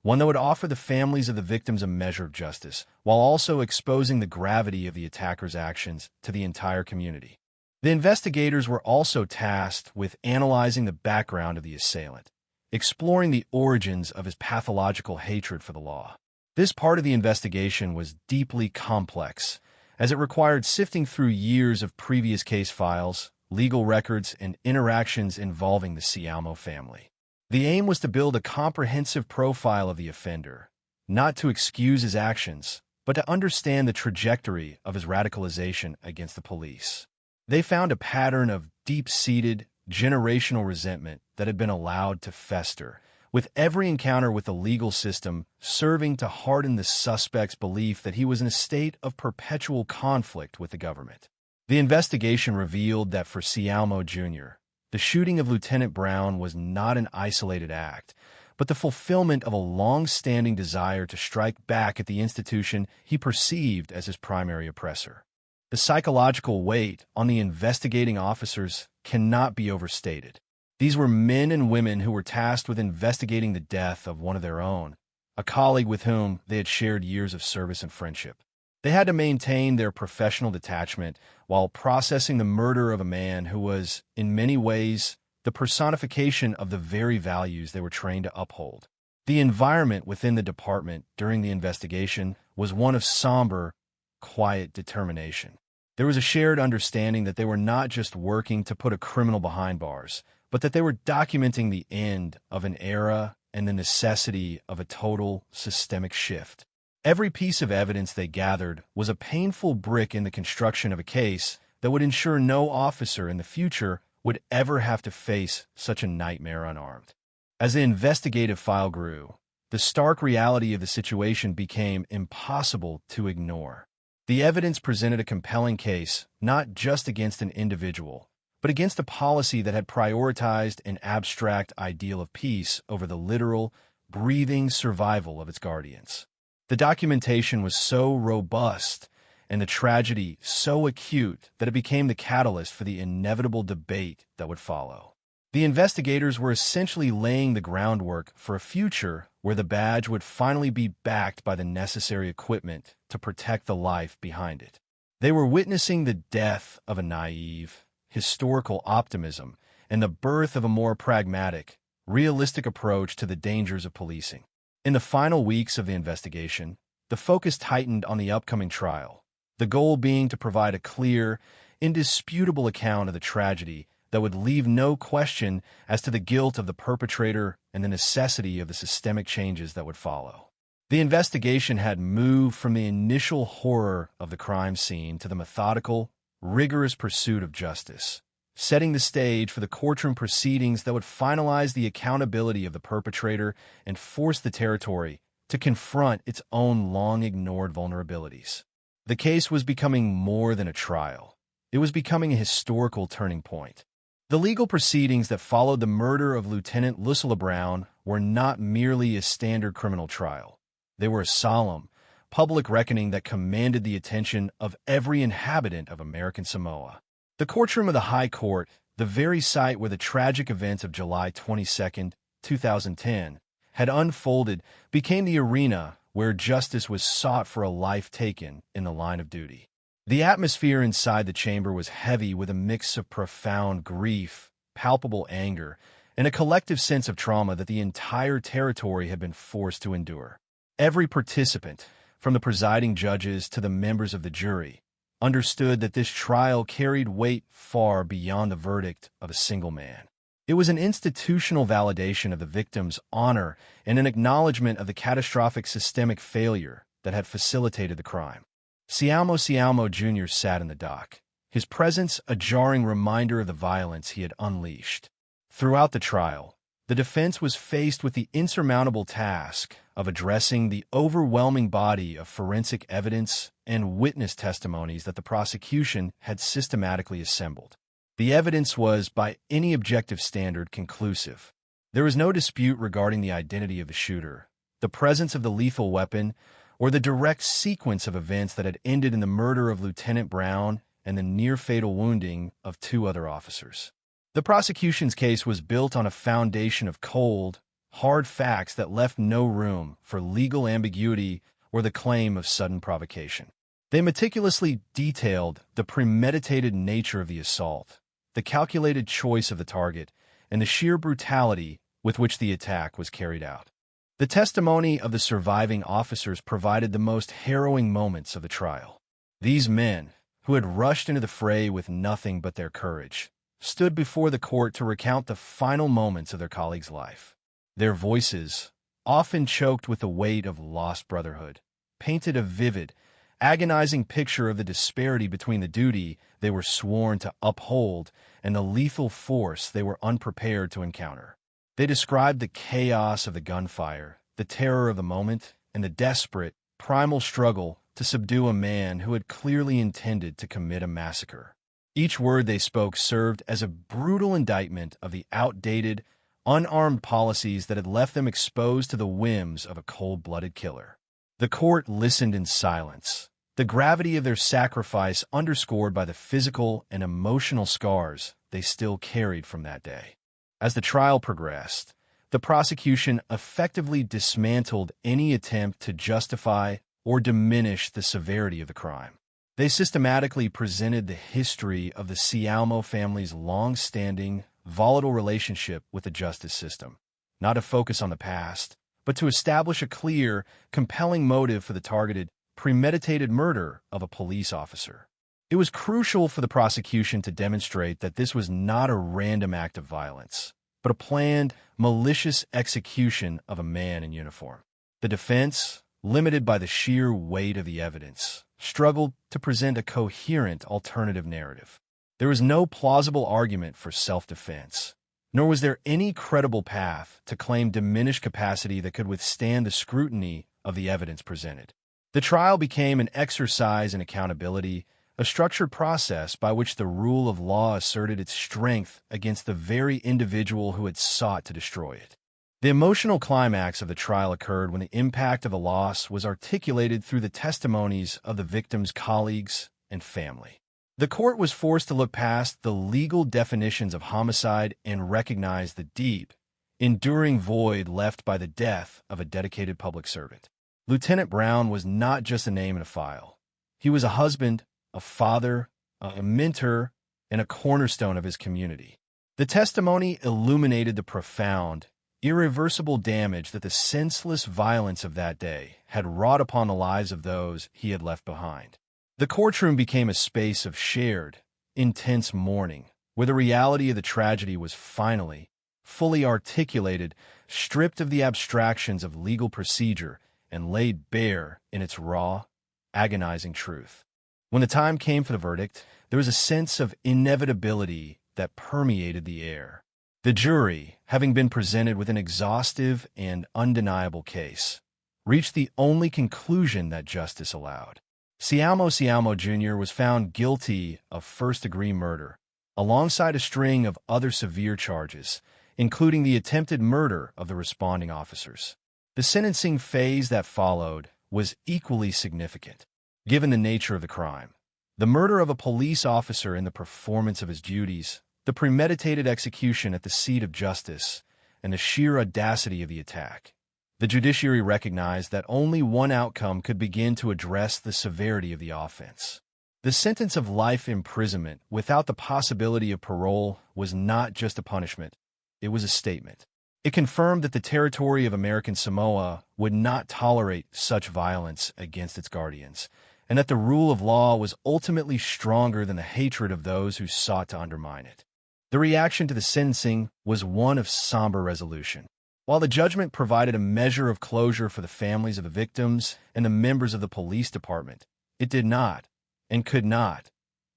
one that would offer the families of the victims a measure of justice, while also exposing the gravity of the attacker's actions to the entire community. The investigators were also tasked with analyzing the background of the assailant, exploring the origins of his pathological hatred for the law. This part of the investigation was deeply complex, as it required sifting through years of previous case files, legal records, and interactions involving the Sialmo family. The aim was to build a comprehensive profile of the offender, not to excuse his actions, but to understand the trajectory of his radicalization against the police. They found a pattern of deep-seated, generational resentment that had been allowed to fester, with every encounter with the legal system serving to harden the suspect's belief that he was in a state of perpetual conflict with the government. The investigation revealed that for Sialmo Jr., the shooting of Lieutenant Brown was not an isolated act, but the fulfillment of a long-standing desire to strike back at the institution he perceived as his primary oppressor. The psychological weight on the investigating officers cannot be overstated. These were men and women who were tasked with investigating the death of one of their own, a colleague with whom they had shared years of service and friendship. They had to maintain their professional detachment while processing the murder of a man who was, in many ways, the personification of the very values they were trained to uphold. The environment within the department during the investigation was one of somber, quiet determination. There was a shared understanding that they were not just working to put a criminal behind bars, but that they were documenting the end of an era and the necessity of a total systemic shift. Every piece of evidence they gathered was a painful brick in the construction of a case that would ensure no officer in the future would ever have to face such a nightmare unarmed. As the investigative file grew, the stark reality of the situation became impossible to ignore. The evidence presented a compelling case not just against an individual, but against a policy that had prioritized an abstract ideal of peace over the literal, breathing survival of its guardians. The documentation was so robust and the tragedy so acute that it became the catalyst for the inevitable debate that would follow. The investigators were essentially laying the groundwork for a future where the badge would finally be backed by the necessary equipment to protect the life behind it. They were witnessing the death of a naive, historical optimism and the birth of a more pragmatic, realistic approach to the dangers of policing. In the final weeks of the investigation, the focus tightened on the upcoming trial, the goal being to provide a clear, indisputable account of the tragedy that would leave no question as to the guilt of the perpetrator and the necessity of the systemic changes that would follow. The investigation had moved from the initial horror of the crime scene to the methodical, rigorous pursuit of justice, setting the stage for the courtroom proceedings that would finalize the accountability of the perpetrator and force the territory to confront its own long-ignored vulnerabilities. The case was becoming more than a trial. It was becoming a historical turning point. The legal proceedings that followed the murder of Lieutenant Lucilla Brown were not merely a standard criminal trial. They were a solemn, public reckoning that commanded the attention of every inhabitant of American Samoa. The courtroom of the High Court, the very site where the tragic events of July 22, 2010, had unfolded, became the arena where justice was sought for a life taken in the line of duty. The atmosphere inside the chamber was heavy with a mix of profound grief, palpable anger, and a collective sense of trauma that the entire territory had been forced to endure. Every participant, from the presiding judges to the members of the jury, understood that this trial carried weight far beyond the verdict of a single man. It was an institutional validation of the victim's honor and an acknowledgement of the catastrophic systemic failure that had facilitated the crime. Siamo Jr. sat in the dock, his presence a jarring reminder of the violence he had unleashed. Throughout the trial, the defense was faced with the insurmountable task of addressing the overwhelming body of forensic evidence and witness testimonies that the prosecution had systematically assembled. The evidence was, by any objective standard, conclusive. There was no dispute regarding the identity of the shooter, the presence of the lethal weapon, or the direct sequence of events that had ended in the murder of Lieutenant Brown and the near-fatal wounding of two other officers. The prosecution's case was built on a foundation of cold, hard facts that left no room for legal ambiguity or the claim of sudden provocation. They meticulously detailed the premeditated nature of the assault, the calculated choice of the target, and the sheer brutality with which the attack was carried out. The testimony of the surviving officers provided the most harrowing moments of the trial. These men, who had rushed into the fray with nothing but their courage, stood before the court to recount the final moments of their colleague's life. Their voices, often choked with the weight of lost brotherhood, painted a vivid, agonizing picture of the disparity between the duty they were sworn to uphold and the lethal force they were unprepared to encounter. They described the chaos of the gunfire, the terror of the moment, and the desperate, primal struggle to subdue a man who had clearly intended to commit a massacre. Each word they spoke served as a brutal indictment of the outdated, unarmed policies that had left them exposed to the whims of a cold-blooded killer. The court listened in silence, the gravity of their sacrifice underscored by the physical and emotional scars they still carried from that day. As the trial progressed, the prosecution effectively dismantled any attempt to justify or diminish the severity of the crime. They systematically presented the history of the Cialmo family's long-standing, volatile relationship with the justice system, not to focus on the past, but to establish a clear, compelling motive for the targeted, premeditated murder of a police officer. It was crucial for the prosecution to demonstrate that this was not a random act of violence, but a planned, malicious execution of a man in uniform. The defense, limited by the sheer weight of the evidence, struggled to present a coherent alternative narrative. There was no plausible argument for self-defense, nor was there any credible path to claim diminished capacity that could withstand the scrutiny of the evidence presented. The trial became an exercise in accountability, a structured process by which the rule of law asserted its strength against the very individual who had sought to destroy it. The emotional climax of the trial occurred when the impact of the loss was articulated through the testimonies of the victim's colleagues and family. The court was forced to look past the legal definitions of homicide and recognize the deep, enduring void left by the death of a dedicated public servant. Lieutenant Brown was not just a name in a file. He was a husband, a father, a mentor, and a cornerstone of his community. The testimony illuminated the profound, irreversible damage that the senseless violence of that day had wrought upon the lives of those he had left behind. The courtroom became a space of shared, intense mourning, where the reality of the tragedy was finally, fully articulated, stripped of the abstractions of legal procedure, and laid bare in its raw, agonizing truth. When the time came for the verdict, there was a sense of inevitability that permeated the air. The jury, having been presented with an exhaustive and undeniable case, reached the only conclusion that justice allowed. Cialmo Jr. was found guilty of first-degree murder, alongside a string of other severe charges, including the attempted murder of the responding officers. The sentencing phase that followed was equally significant, given the nature of the crime. The murder of a police officer in the performance of his duties, the premeditated execution at the seat of justice, and the sheer audacity of the attack. The judiciary recognized that only one outcome could begin to address the severity of the offense. The sentence of life imprisonment without the possibility of parole was not just a punishment, it was a statement. It confirmed that the territory of American Samoa would not tolerate such violence against its guardians, and that the rule of law was ultimately stronger than the hatred of those who sought to undermine it. The reaction to the sentencing was one of somber resolution. While the judgment provided a measure of closure for the families of the victims and the members of the police department, it did not, and could not,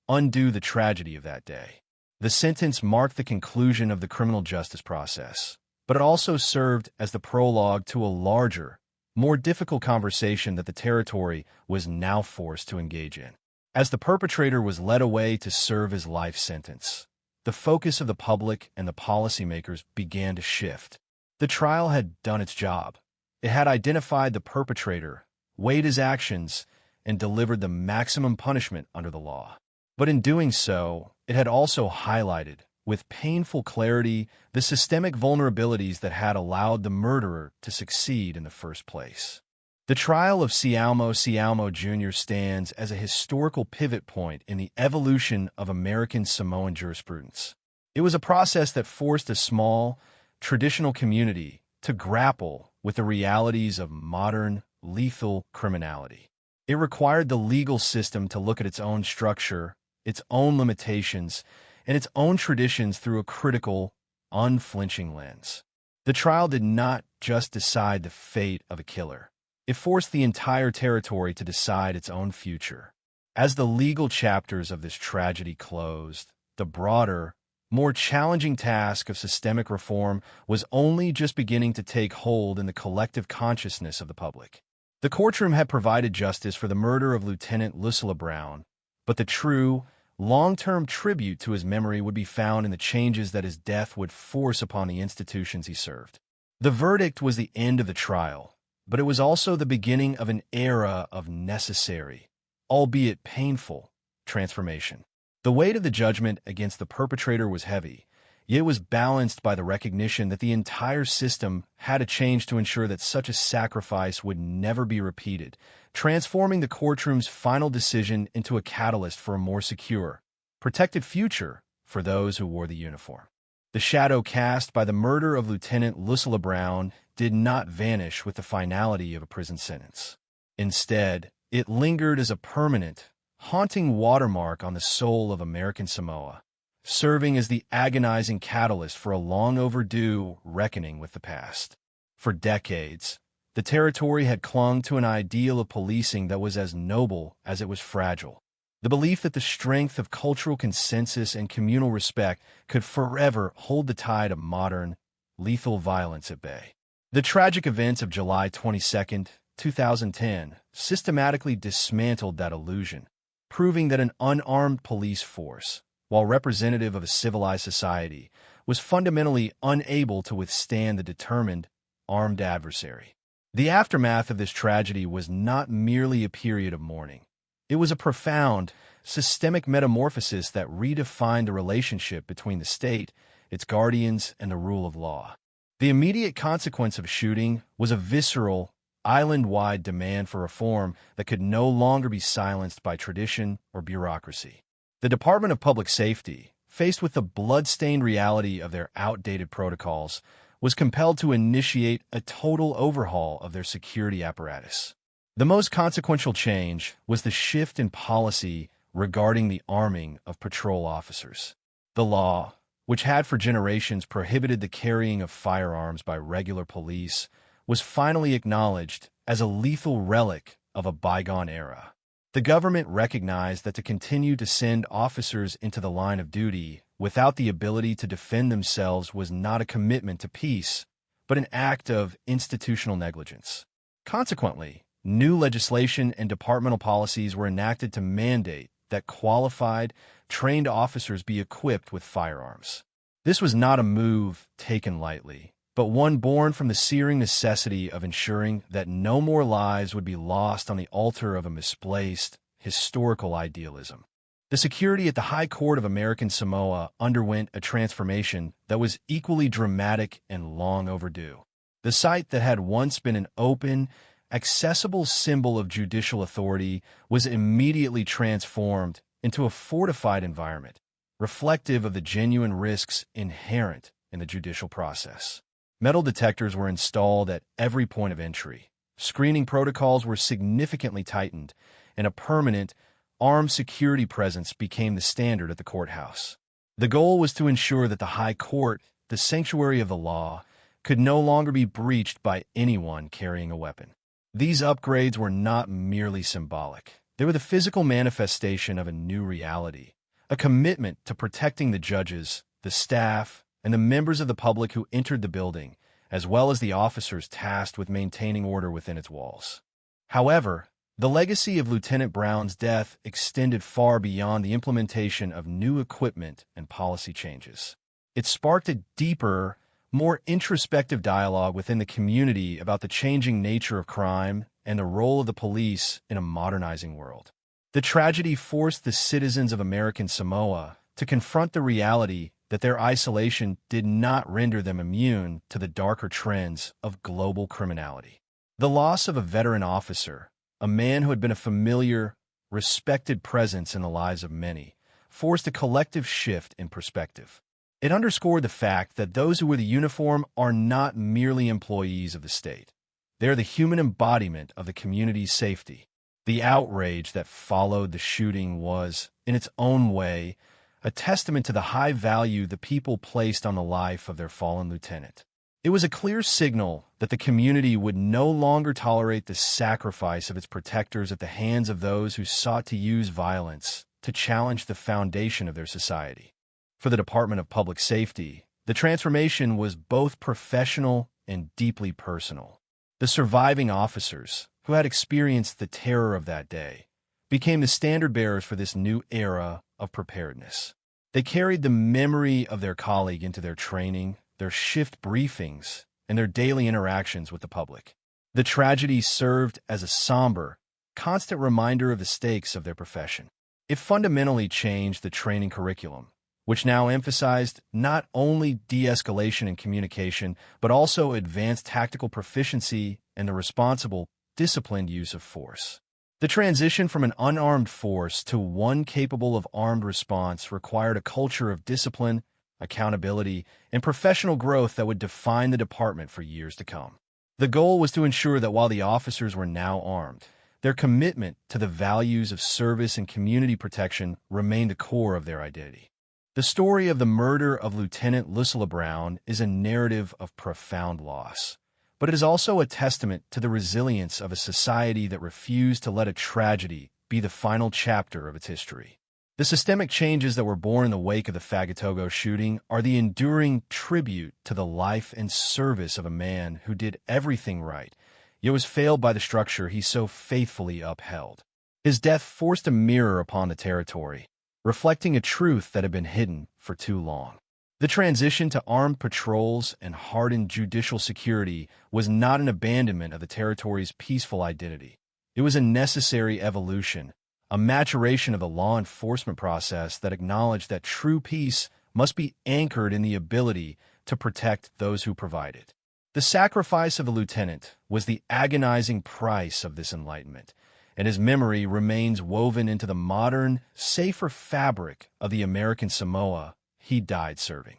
undo the tragedy of that day. The sentence marked the conclusion of the criminal justice process, but it also served as the prologue to a larger, more difficult conversation that the territory was now forced to engage in. As the perpetrator was led away to serve his life sentence, the focus of the public and the policymakers began to shift. The trial had done its job. It had identified the perpetrator, weighed his actions, and delivered the maximum punishment under the law. But in doing so, it had also highlighted, with painful clarity, the systemic vulnerabilities that had allowed the murderer to succeed in the first place. The trial of Cialmo Jr. stands as a historical pivot point in the evolution of American Samoan jurisprudence. It was a process that forced a small, traditional community to grapple with the realities of modern, lethal criminality. It required the legal system to look at its own structure, its own limitations, and its own traditions through a critical, unflinching lens. The trial did not just decide the fate of a killer. It forced the entire territory to decide its own future. As the legal chapters of this tragedy closed, the broader, more challenging task of systemic reform was only just beginning to take hold in the collective consciousness of the public. The courtroom had provided justice for the murder of Lieutenant Lucilla Brown, but the true, long-term tribute to his memory would be found in the changes that his death would force upon the institutions he served. The verdict was the end of the trial, but it was also the beginning of an era of necessary, albeit painful, transformation. The weight of the judgment against the perpetrator was heavy, yet it was balanced by the recognition that the entire system had to change to ensure that such a sacrifice would never be repeated, transforming the courtroom's final decision into a catalyst for a more secure, protected future for those who wore the uniform. The shadow cast by the murder of Lieutenant Lucilla Brown did not vanish with the finality of a prison sentence. Instead, it lingered as a permanent, haunting watermark on the soul of American Samoa, serving as the agonizing catalyst for a long overdue reckoning with the past. For decades, the territory had clung to an ideal of policing that was as noble as it was fragile. The belief that the strength of cultural consensus and communal respect could forever hold the tide of modern, lethal violence at bay. The tragic events of July 22, 2010, systematically dismantled that illusion, proving that an unarmed police force, while representative of a civilized society, was fundamentally unable to withstand the determined, armed adversary. The aftermath of this tragedy was not merely a period of mourning. It was a profound, systemic metamorphosis that redefined the relationship between the state, its guardians, and the rule of law. The immediate consequence of shooting was a visceral, island-wide demand for reform that could no longer be silenced by tradition or bureaucracy. The Department of Public Safety, faced with the blood-stained reality of their outdated protocols, was compelled to initiate a total overhaul of their security apparatus. The most consequential change was the shift in policy regarding the arming of patrol officers. The law, which had for generations prohibited the carrying of firearms by regular police, was finally acknowledged as a lethal relic of a bygone era. The government recognized that to continue to send officers into the line of duty without the ability to defend themselves was not a commitment to peace, but an act of institutional negligence. Consequently, new legislation and departmental policies were enacted to mandate that qualified, trained officers be equipped with firearms. This was not a move taken lightly, but one born from the searing necessity of ensuring that no more lives would be lost on the altar of a misplaced, historical idealism. The security at the High Court of American Samoa underwent a transformation that was equally dramatic and long overdue. The site that had once been an open, accessible symbol of judicial authority was immediately transformed into a fortified environment, reflective of the genuine risks inherent in the judicial process. Metal detectors were installed at every point of entry. Screening protocols were significantly tightened, and a permanent, armed security presence became the standard at the courthouse. The goal was to ensure that the High Court, the sanctuary of the law, could no longer be breached by anyone carrying a weapon. These upgrades were not merely symbolic. They were the physical manifestation of a new reality, a commitment to protecting the judges, the staff, and the members of the public who entered the building, as well as the officers tasked with maintaining order within its walls. However, the legacy of Lieutenant Brown's death extended far beyond the implementation of new equipment and policy changes. It sparked a deeper, more introspective dialogue within the community about the changing nature of crime and the role of the police in a modernizing world. The tragedy forced the citizens of American Samoa to confront the reality that their isolation did not render them immune to the darker trends of global criminality. The loss of a veteran officer, a man who had been a familiar, respected presence in the lives of many, forced a collective shift in perspective. It underscored the fact that those who wear the uniform are not merely employees of the state. They are the human embodiment of the community's safety. The outrage that followed the shooting was, in its own way, a testament to the high value the people placed on the life of their fallen lieutenant. It was a clear signal that the community would no longer tolerate the sacrifice of its protectors at the hands of those who sought to use violence to challenge the foundation of their society. For the Department of Public Safety, the transformation was both professional and deeply personal. The surviving officers, who had experienced the terror of that day, became the standard-bearers for this new era of preparedness. They carried the memory of their colleague into their training, their shift briefings, and their daily interactions with the public. The tragedy served as a somber, constant reminder of the stakes of their profession. It fundamentally changed the training curriculum, which now emphasized not only de-escalation and communication, but also advanced tactical proficiency and the responsible, disciplined use of force. The transition from an unarmed force to one capable of armed response required a culture of discipline, accountability, and professional growth that would define the department for years to come. The goal was to ensure that while the officers were now armed, their commitment to the values of service and community protection remained the core of their identity. The story of the murder of Lieutenant Lucilla Brown is a narrative of profound loss, but it is also a testament to the resilience of a society that refused to let a tragedy be the final chapter of its history. The systemic changes that were born in the wake of the Fagatogo shooting are the enduring tribute to the life and service of a man who did everything right, yet was failed by the structure he so faithfully upheld. His death forced a mirror upon the territory, reflecting a truth that had been hidden for too long. The transition to armed patrols and hardened judicial security was not an abandonment of the territory's peaceful identity. It was a necessary evolution, a maturation of the law enforcement process that acknowledged that true peace must be anchored in the ability to protect those who provide it. The sacrifice of a lieutenant was the agonizing price of this enlightenment, and his memory remains woven into the modern, safer fabric of the American Samoa he died serving.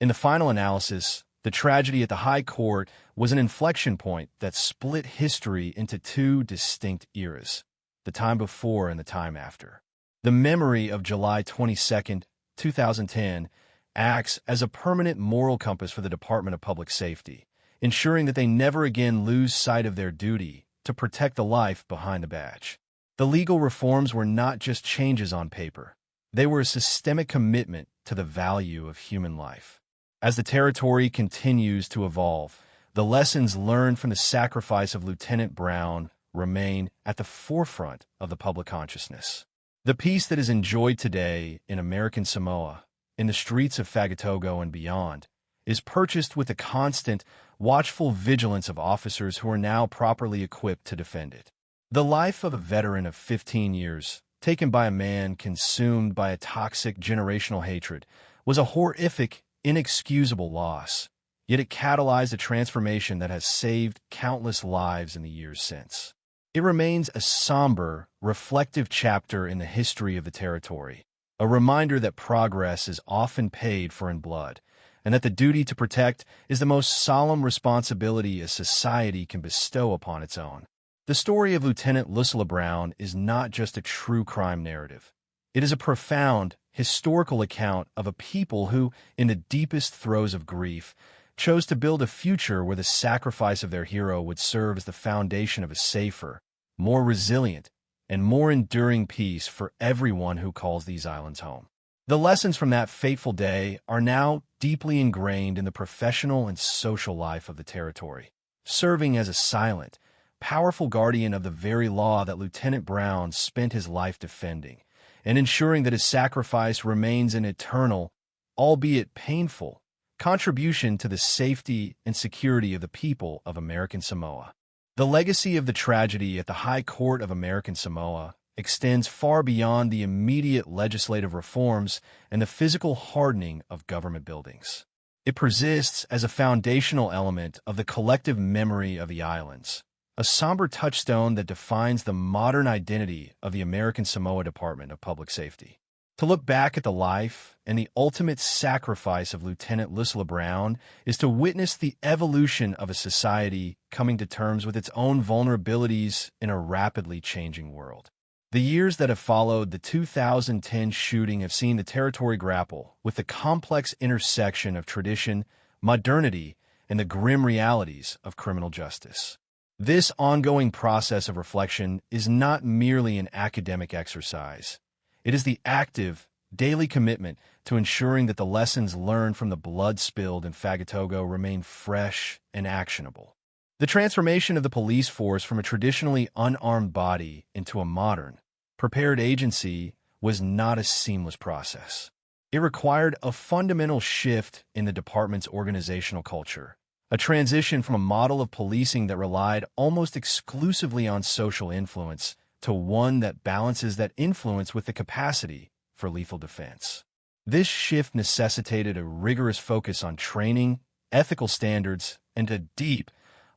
In the final analysis, the tragedy at the High Court was an inflection point that split history into two distinct eras, the time before and the time after. The memory of July 22, 2010, acts as a permanent moral compass for the Department of Public Safety, ensuring that they never again lose sight of their duty to protect the life behind the badge. The legal reforms were not just changes on paper. They were a systemic commitment to the value of human life. As the territory continues to evolve, the lessons learned from the sacrifice of Lieutenant Brown remain at the forefront of the public consciousness. The peace that is enjoyed today in American Samoa, in the streets of Fagatogo and beyond, is purchased with the constant, watchful vigilance of officers who are now properly equipped to defend it. The life of a veteran of 15 years, taken by a man consumed by a toxic generational hatred, was a horrific, inexcusable loss, yet it catalyzed a transformation that has saved countless lives in the years since. It remains a somber, reflective chapter in the history of the territory, a reminder that progress is often paid for in blood, and that the duty to protect is the most solemn responsibility a society can bestow upon its own. The story of Lieutenant Lucilla Brown is not just a true crime narrative. It is a profound, historical account of a people who, in the deepest throes of grief, chose to build a future where the sacrifice of their hero would serve as the foundation of a safer, more resilient, and more enduring peace for everyone who calls these islands home. The lessons from that fateful day are now deeply ingrained in the professional and social life of the territory, serving as a silent, powerful guardian of the very law that Lieutenant Brown spent his life defending, and ensuring that his sacrifice remains an eternal, albeit painful, contribution to the safety and security of the people of American Samoa. The legacy of the tragedy at the High Court of American Samoa extends far beyond the immediate legislative reforms and the physical hardening of government buildings. It persists as a foundational element of the collective memory of the islands, a somber touchstone that defines the modern identity of the American Samoa Department of Public Safety. To look back at the life and the ultimate sacrifice of Lieutenant Lucilla Brown is to witness the evolution of a society coming to terms with its own vulnerabilities in a rapidly changing world. The years that have followed the 2010 shooting have seen the territory grapple with the complex intersection of tradition, modernity, and the grim realities of criminal justice. This ongoing process of reflection is not merely an academic exercise. It is the active, daily commitment to ensuring that the lessons learned from the blood spilled in Fagatogo remain fresh and actionable. The transformation of the police force from a traditionally unarmed body into a modern, prepared agency was not a seamless process. It required a fundamental shift in the department's organizational culture, a transition from a model of policing that relied almost exclusively on social influence to one that balances that influence with the capacity for lethal defense. This shift necessitated a rigorous focus on training, ethical standards, and a deep,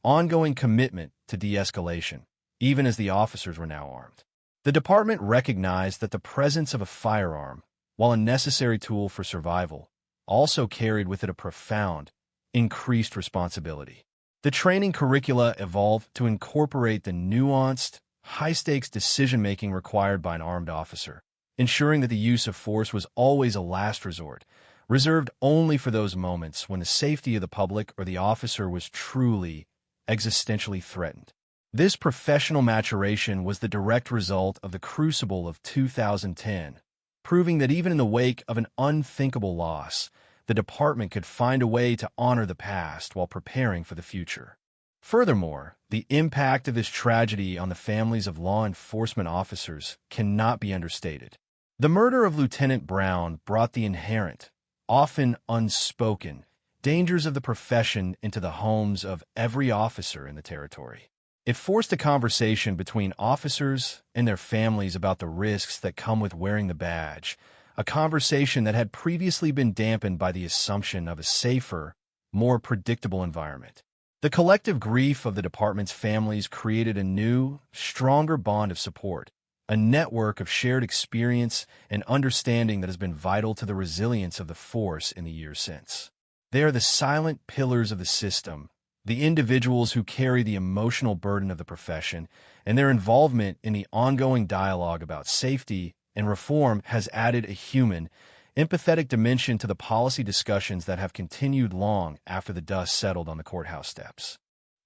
ongoing commitment to de-escalation, even as the officers were now armed. The department recognized that the presence of a firearm, while a necessary tool for survival, also carried with it a profound, increased responsibility. The training curricula evolved to incorporate the nuanced, high-stakes decision-making required by an armed officer, ensuring that the use of force was always a last resort, reserved only for those moments when the safety of the public or the officer was truly, existentially threatened. This professional maturation was the direct result of the crucible of 2010, proving that even in the wake of an unthinkable loss, the department could find a way to honor the past while preparing for the future. Furthermore, the impact of this tragedy on the families of law enforcement officers cannot be understated. The murder of Lieutenant Brown brought the inherent, often unspoken, dangers of the profession into the homes of every officer in the territory. It forced a conversation between officers and their families about the risks that come with wearing the badge, a conversation that had previously been dampened by the assumption of a safer, more predictable environment. The collective grief of the department's families created a new, stronger bond of support, a network of shared experience and understanding that has been vital to the resilience of the force in the years since. They are the silent pillars of the system, the individuals who carry the emotional burden of the profession, and their involvement in the ongoing dialogue about safety and reform has added a human, empathetic dimension to the policy discussions that have continued long after the dust settled on the courthouse steps.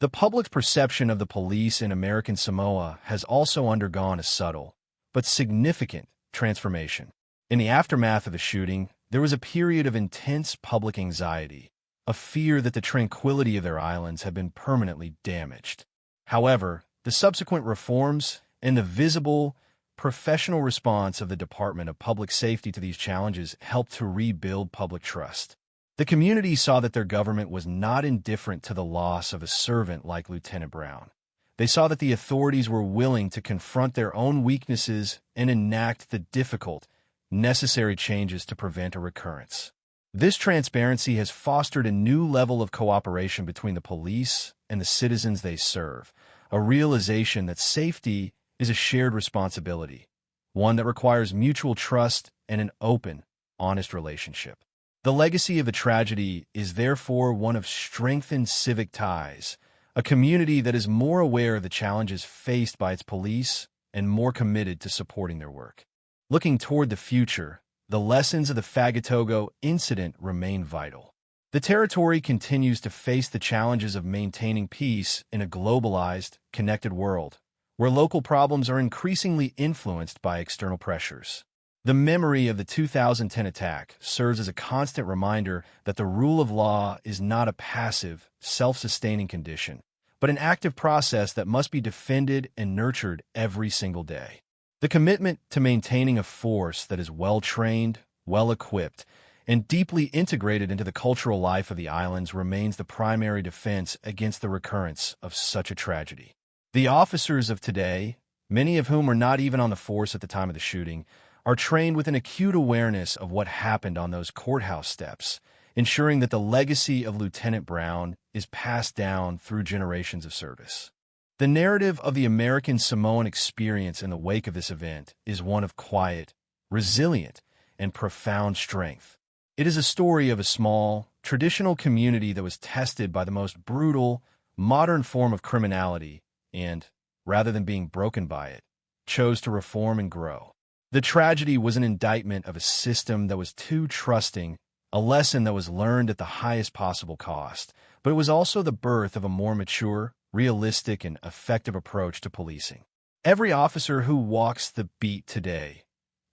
The public's perception of the police in American Samoa has also undergone a subtle, but significant, transformation. In the aftermath of the shooting, there was a period of intense public anxiety, a fear that the tranquility of their islands had been permanently damaged. However, the subsequent reforms and the visible, professional response of the Department of Public Safety to these challenges helped to rebuild public trust. The community saw that their government was not indifferent to the loss of a servant like Lieutenant Brown. They saw that the authorities were willing to confront their own weaknesses and enact the difficult, necessary changes to prevent a recurrence. This transparency has fostered a new level of cooperation between the police and the citizens they serve, a realization that safety is a shared responsibility, one that requires mutual trust and an open, honest relationship. The legacy of the tragedy is therefore one of strengthened civic ties, a community that is more aware of the challenges faced by its police and more committed to supporting their work. Looking toward the future, the lessons of the Fagatogo incident remain vital. The territory continues to face the challenges of maintaining peace in a globalized, connected world, where local problems are increasingly influenced by external pressures. The memory of the 2010 attack serves as a constant reminder that the rule of law is not a passive, self-sustaining condition, but an active process that must be defended and nurtured every single day. The commitment to maintaining a force that is well-trained, well-equipped, and deeply integrated into the cultural life of the islands remains the primary defense against the recurrence of such a tragedy. The officers of today, many of whom are not even on the force at the time of the shooting, are trained with an acute awareness of what happened on those courthouse steps, ensuring that the legacy of Lieutenant Brown is passed down through generations of service. The narrative of the American Samoan experience in the wake of this event is one of quiet, resilient, and profound strength. It is a story of a small, traditional community that was tested by the most brutal, modern form of criminality and, rather than being broken by it, chose to reform and grow. The tragedy was an indictment of a system that was too trusting, a lesson that was learned at the highest possible cost, but it was also the birth of a more mature, realistic, and effective approach to policing. Every officer who walks the beat today,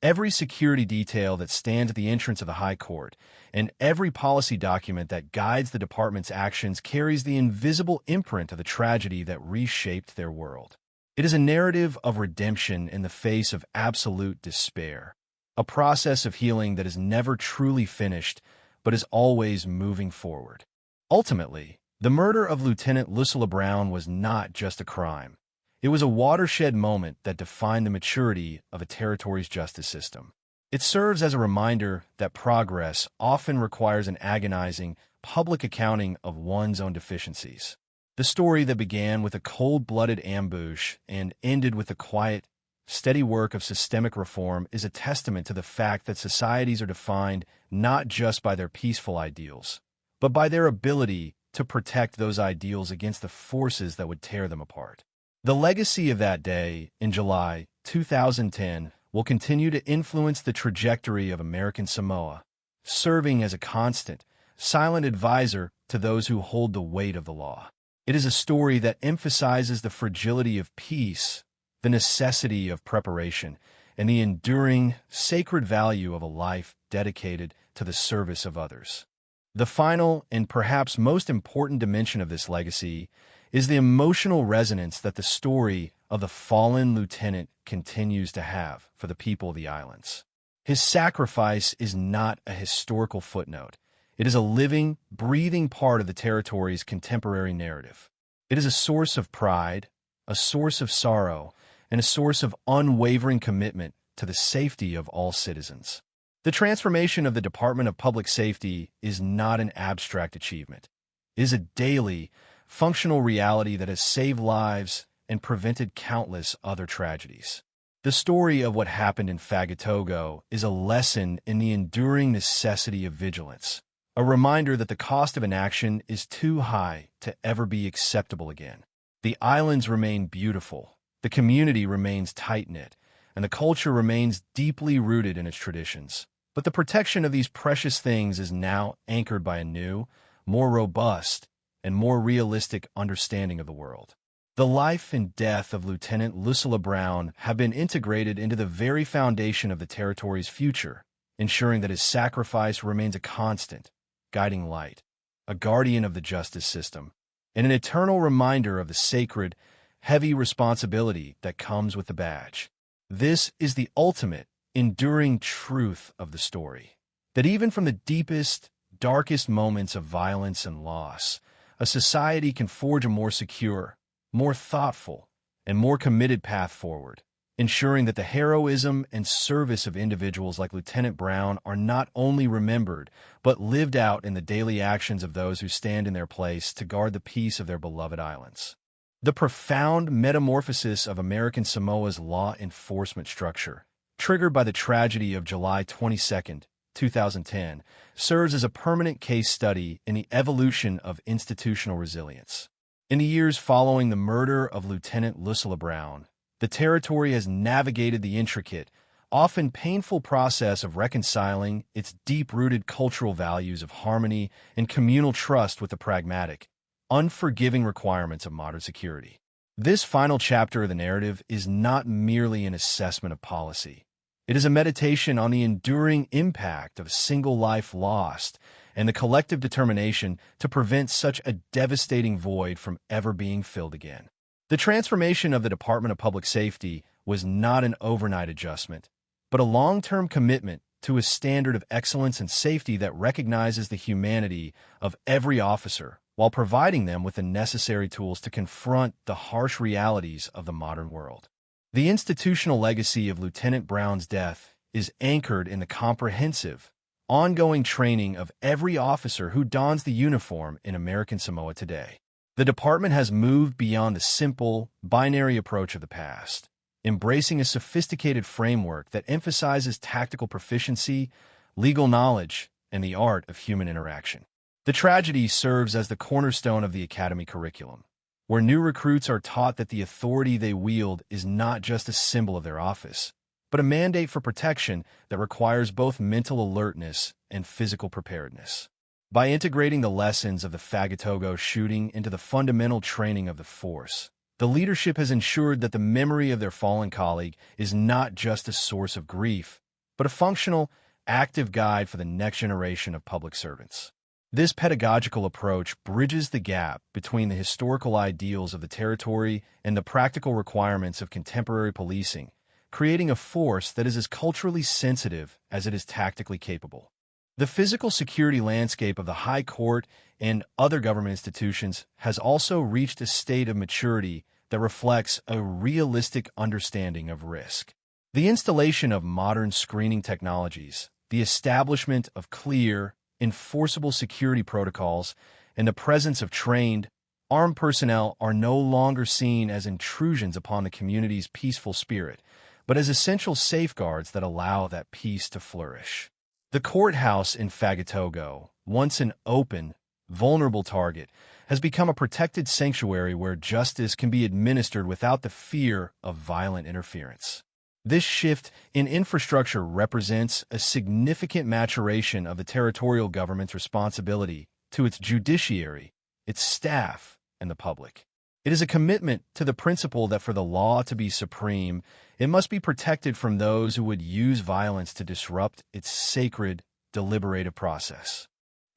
every security detail that stands at the entrance of the High Court, and every policy document that guides the department's actions carries the invisible imprint of the tragedy that reshaped their world. It is a narrative of redemption in the face of absolute despair, a process of healing that is never truly finished, but is always moving forward. Ultimately, the murder of Lieutenant Lucilla Brown was not just a crime. It was a watershed moment that defined the maturity of a territory's justice system. It serves as a reminder that progress often requires an agonizing, public accounting of one's own deficiencies. The story that began with a cold-blooded ambush and ended with the quiet, steady work of systemic reform is a testament to the fact that societies are defined not just by their peaceful ideals, but by their ability to protect those ideals against the forces that would tear them apart. The legacy of that day, in July 2010, will continue to influence the trajectory of American Samoa, serving as a constant, silent advisor to those who hold the weight of the law. It is a story that emphasizes the fragility of peace, the necessity of preparation, and the enduring, sacred value of a life dedicated to the service of others. The final and perhaps most important dimension of this legacy is the emotional resonance that the story of the fallen lieutenant continues to have for the people of the islands. His sacrifice is not a historical footnote. It is a living, breathing part of the territory's contemporary narrative. It is a source of pride, a source of sorrow, and a source of unwavering commitment to the safety of all citizens. The transformation of the Department of Public Safety is not an abstract achievement. It is a daily, functional reality that has saved lives and prevented countless other tragedies. The story of what happened in Fagatogo is a lesson in the enduring necessity of vigilance, a reminder that the cost of inaction is too high to ever be acceptable again. The islands remain beautiful, the community remains tight-knit, and the culture remains deeply rooted in its traditions. But the protection of these precious things is now anchored by a new, more robust, and more realistic understanding of the world. The life and death of Lieutenant Lucilla Brown have been integrated into the very foundation of the territory's future, ensuring that his sacrifice remains a constant, guiding light, a guardian of the justice system, and an eternal reminder of the sacred, heavy responsibility that comes with the badge. This is the ultimate, enduring truth of the story, that even from the deepest, darkest moments of violence and loss, a society can forge a more secure, more thoughtful, and more committed path forward, ensuring that the heroism and service of individuals like Lieutenant Brown are not only remembered, but lived out in the daily actions of those who stand in their place to guard the peace of their beloved islands. The profound metamorphosis of American Samoa's law enforcement structure, triggered by the tragedy of July 22, 2010, serves as a permanent case study in the evolution of institutional resilience. In the years following the murder of Lieutenant Lucilla Brown, the territory has navigated the intricate, often painful process of reconciling its deep-rooted cultural values of harmony and communal trust with the pragmatic, unforgiving requirements of modern security. This final chapter of the narrative is not merely an assessment of policy. It is a meditation on the enduring impact of a single life lost and the collective determination to prevent such a devastating void from ever being filled again. The transformation of the Department of Public Safety was not an overnight adjustment, but a long-term commitment to a standard of excellence and safety that recognizes the humanity of every officer while providing them with the necessary tools to confront the harsh realities of the modern world. The institutional legacy of Lieutenant Brown's death is anchored in the comprehensive, ongoing training of every officer who dons the uniform in American Samoa today. The department has moved beyond the simple, binary approach of the past, embracing a sophisticated framework that emphasizes tactical proficiency, legal knowledge, and the art of human interaction. The tragedy serves as the cornerstone of the academy curriculum, where new recruits are taught that the authority they wield is not just a symbol of their office, but a mandate for protection that requires both mental alertness and physical preparedness. By integrating the lessons of the Fagatogo shooting into the fundamental training of the force, the leadership has ensured that the memory of their fallen colleague is not just a source of grief, but a functional, active guide for the next generation of public servants. This pedagogical approach bridges the gap between the historical ideals of the territory and the practical requirements of contemporary policing, creating a force that is as culturally sensitive as it is tactically capable. The physical security landscape of the High Court and other government institutions has also reached a state of maturity that reflects a realistic understanding of risk. The installation of modern screening technologies, the establishment of clear, enforceable security protocols, and the presence of trained, armed personnel are no longer seen as intrusions upon the community's peaceful spirit, but as essential safeguards that allow that peace to flourish. The courthouse in Fagatogo, once an open, vulnerable target, has become a protected sanctuary where justice can be administered without the fear of violent interference. This shift in infrastructure represents a significant maturation of the territorial government's responsibility to its judiciary, its staff, and the public. It is a commitment to the principle that for the law to be supreme, it must be protected from those who would use violence to disrupt its sacred, deliberative process.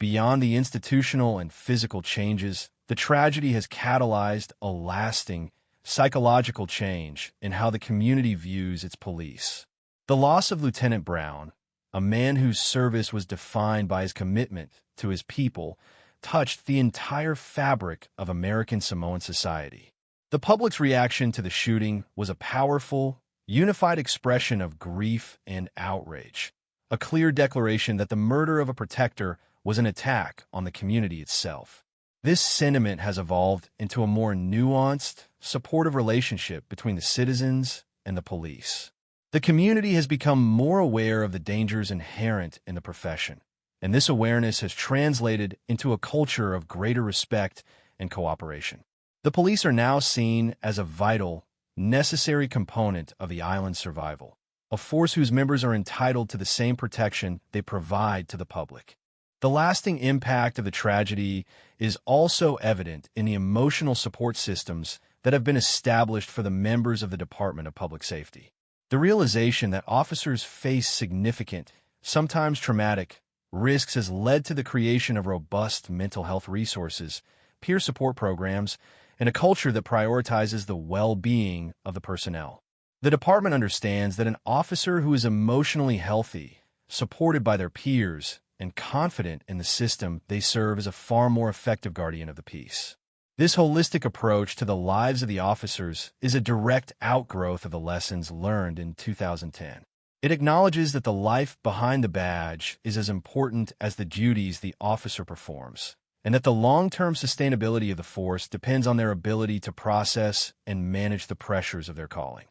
Beyond the institutional and physical changes, the tragedy has catalyzed a lasting, psychological change in how the community views its police. The loss of Lieutenant Brown, a man whose service was defined by his commitment to his people, touched the entire fabric of American Samoan society. The public's reaction to the shooting was a powerful, unified expression of grief and outrage, a clear declaration that the murder of a protector was an attack on the community itself. This sentiment has evolved into a more nuanced, supportive relationship between the citizens and the police. The community has become more aware of the dangers inherent in the profession, and this awareness has translated into a culture of greater respect and cooperation. The police are now seen as a vital, necessary component of the island's survival, a force whose members are entitled to the same protection they provide to the public. The lasting impact of the tragedy is also evident in the emotional support systems that have been established for the members of the Department of Public Safety. The realization that officers face significant, sometimes traumatic, risks has led to the creation of robust mental health resources, peer support programs, and a culture that prioritizes the well-being of the personnel. The department understands that an officer who is emotionally healthy, supported by their peers, and confident in the system they serve is a far more effective guardian of the peace. This holistic approach to the lives of the officers is a direct outgrowth of the lessons learned in 2010. It acknowledges that the life behind the badge is as important as the duties the officer performs, and that the long-term sustainability of the force depends on their ability to process and manage the pressures of their calling.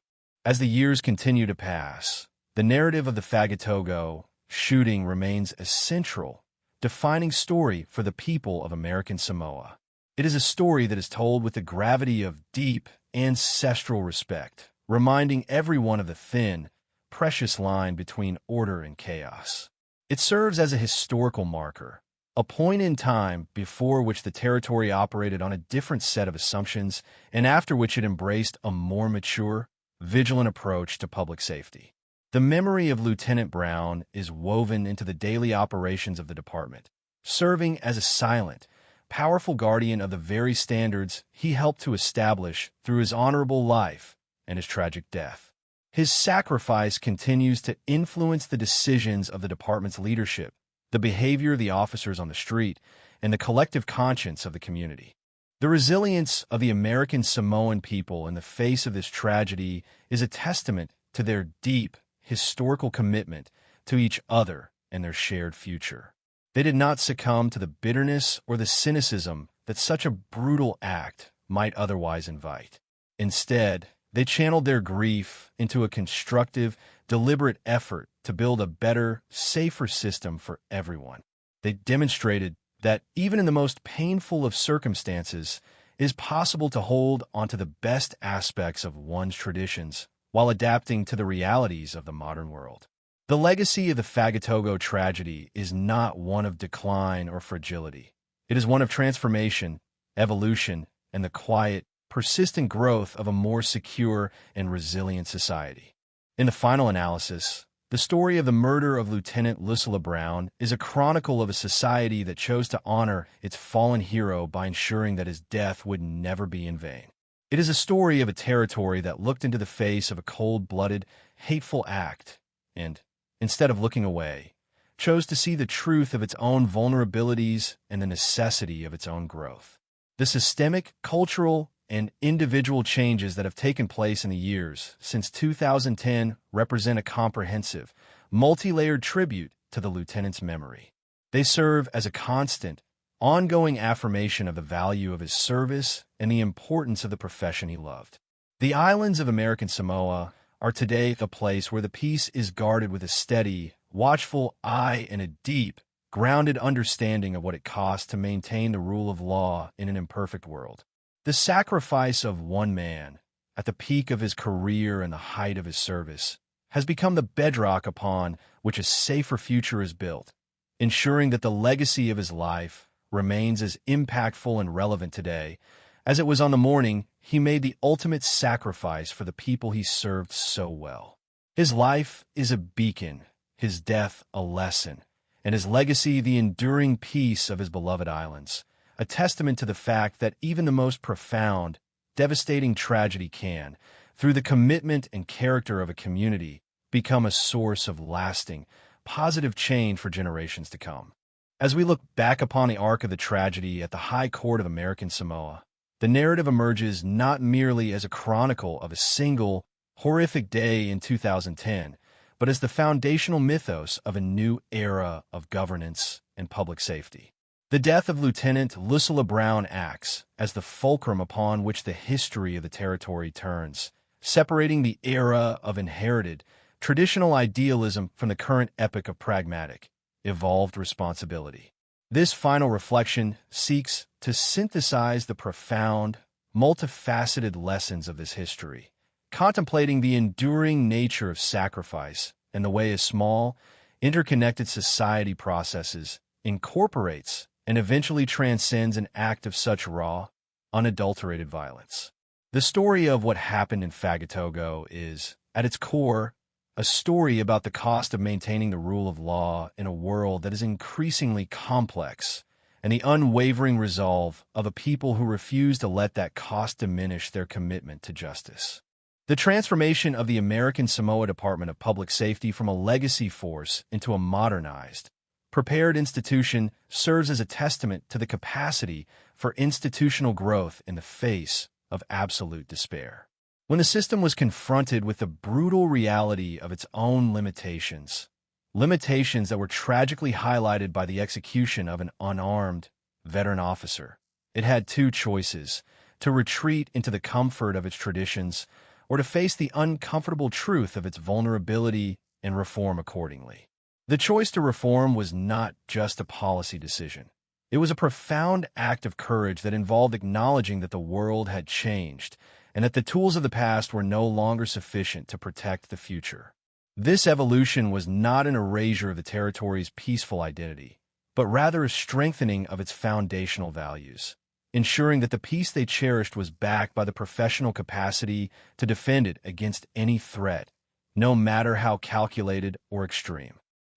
As the years continue to pass, the narrative of the Fagatogo shooting remains a central, defining story for the people of American Samoa. It is a story that is told with the gravity of deep, ancestral respect, reminding everyone of the thin, precious line between order and chaos. It serves as a historical marker, a point in time before which the territory operated on a different set of assumptions and after which it embraced a more mature, vigilant approach to public safety. The memory of Lieutenant Brown is woven into the daily operations of the department, serving as a silent, powerful guardian of the very standards he helped to establish through his honorable life and his tragic death. His sacrifice continues to influence the decisions of the department's leadership, the behavior of the officers on the street, and the collective conscience of the community. The resilience of the American Samoan people in the face of this tragedy is a testament to their deep, historical commitment to each other and their shared future. They did not succumb to the bitterness or the cynicism that such a brutal act might otherwise invite. Instead, they channeled their grief into a constructive, deliberate effort to build a better, safer system for everyone. They demonstrated that even in the most painful of circumstances, it is possible to hold onto the best aspects of one's traditions while adapting to the realities of the modern world. The legacy of the Fagatogo tragedy is not one of decline or fragility. It is one of transformation, evolution, and the quiet, persistent growth of a more secure and resilient society. In the final analysis, the story of the murder of Lieutenant Lucilla Brown is a chronicle of a society that chose to honor its fallen hero by ensuring that his death would never be in vain. It is a story of a territory that looked into the face of a cold-blooded, hateful act and, instead of looking away, chose to see the truth of its own vulnerabilities and the necessity of its own growth. The systemic, cultural, and individual changes that have taken place in the years since 2010 represent a comprehensive, multi-layered tribute to the lieutenant's memory. They serve as a constant, ongoing affirmation of the value of his service and the importance of the profession he loved. The islands of American Samoa are today a place where the peace is guarded with a steady, watchful eye and a deep, grounded understanding of what it costs to maintain the rule of law in an imperfect world. The sacrifice of one man, at the peak of his career and the height of his service, has become the bedrock upon which a safer future is built, ensuring that the legacy of his life remains as impactful and relevant today as it was on the morning he made the ultimate sacrifice for the people he served so well. His life is a beacon, his death a lesson, and his legacy the enduring peace of his beloved islands, a testament to the fact that even the most profound, devastating tragedy can, through the commitment and character of a community, become a source of lasting, positive change for generations to come. As we look back upon the arc of the tragedy at the High Court of American Samoa, the narrative emerges not merely as a chronicle of a single, horrific day in 2010, but as the foundational mythos of a new era of governance and public safety. The death of Lieutenant Lucilla Brown acts as the fulcrum upon which the history of the territory turns, separating the era of inherited, traditional idealism from the current epoch of pragmatic, evolved responsibility. This final reflection seeks to synthesize the profound, multifaceted lessons of this history, contemplating the enduring nature of sacrifice and the way a small, interconnected society processes, incorporates, and eventually transcends an act of such raw, unadulterated violence. The story of what happened in Fagatogo is, at its core, a story about the cost of maintaining the rule of law in a world that is increasingly complex, and the unwavering resolve of a people who refuse to let that cost diminish their commitment to justice. The transformation of the American Samoa Department of Public Safety from a legacy force into a modernized, prepared institution serves as a testament to the capacity for institutional growth in the face of absolute despair. When the system was confronted with the brutal reality of its own limitations that were tragically highlighted by the execution of an unarmed veteran officer, it had two choices: to retreat into the comfort of its traditions or to face the uncomfortable truth of its vulnerability and reform accordingly. The choice to reform was not just a policy decision. It was a profound act of courage that involved acknowledging that the world had changed and that the tools of the past were no longer sufficient to protect the future. This evolution was not an erasure of the territory's peaceful identity, but rather a strengthening of its foundational values, ensuring that the peace they cherished was backed by the professional capacity to defend it against any threat, no matter how calculated or extreme.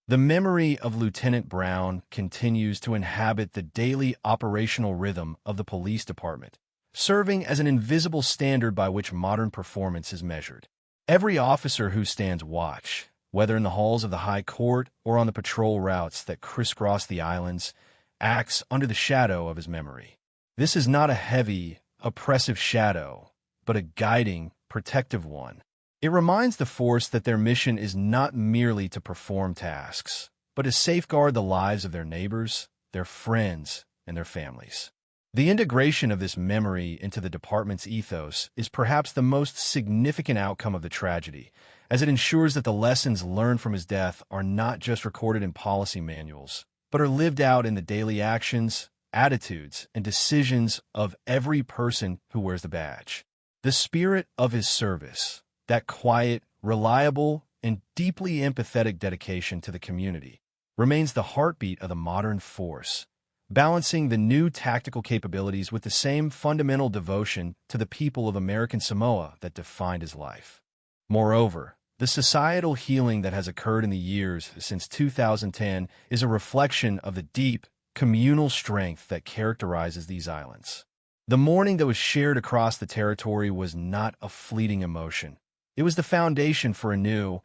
The memory of Lieutenant Brown continues to inhabit the daily operational rhythm of the police department, serving as an invisible standard by which modern performance is measured. Every officer who stands watch, whether in the halls of the High Court or on the patrol routes that crisscross the islands, acts under the shadow of his memory. This is not a heavy, oppressive shadow, but a guiding, protective one. It reminds the force that their mission is not merely to perform tasks, but to safeguard the lives of their neighbors, their friends, and their families. The integration of this memory into the department's ethos is perhaps the most significant outcome of the tragedy, as it ensures that the lessons learned from his death are not just recorded in policy manuals, but are lived out in the daily actions, attitudes, and decisions of every person who wears the badge. The spirit of his service, that quiet, reliable, and deeply empathetic dedication to the community, remains the heartbeat of the modern force, balancing the new tactical capabilities with the same fundamental devotion to the people of American Samoa that defined his life. Moreover, the societal healing that has occurred in the years since 2010 is a reflection of the deep, communal strength that characterizes these islands. The mourning that was shared across the territory was not a fleeting emotion. It was the foundation for a new,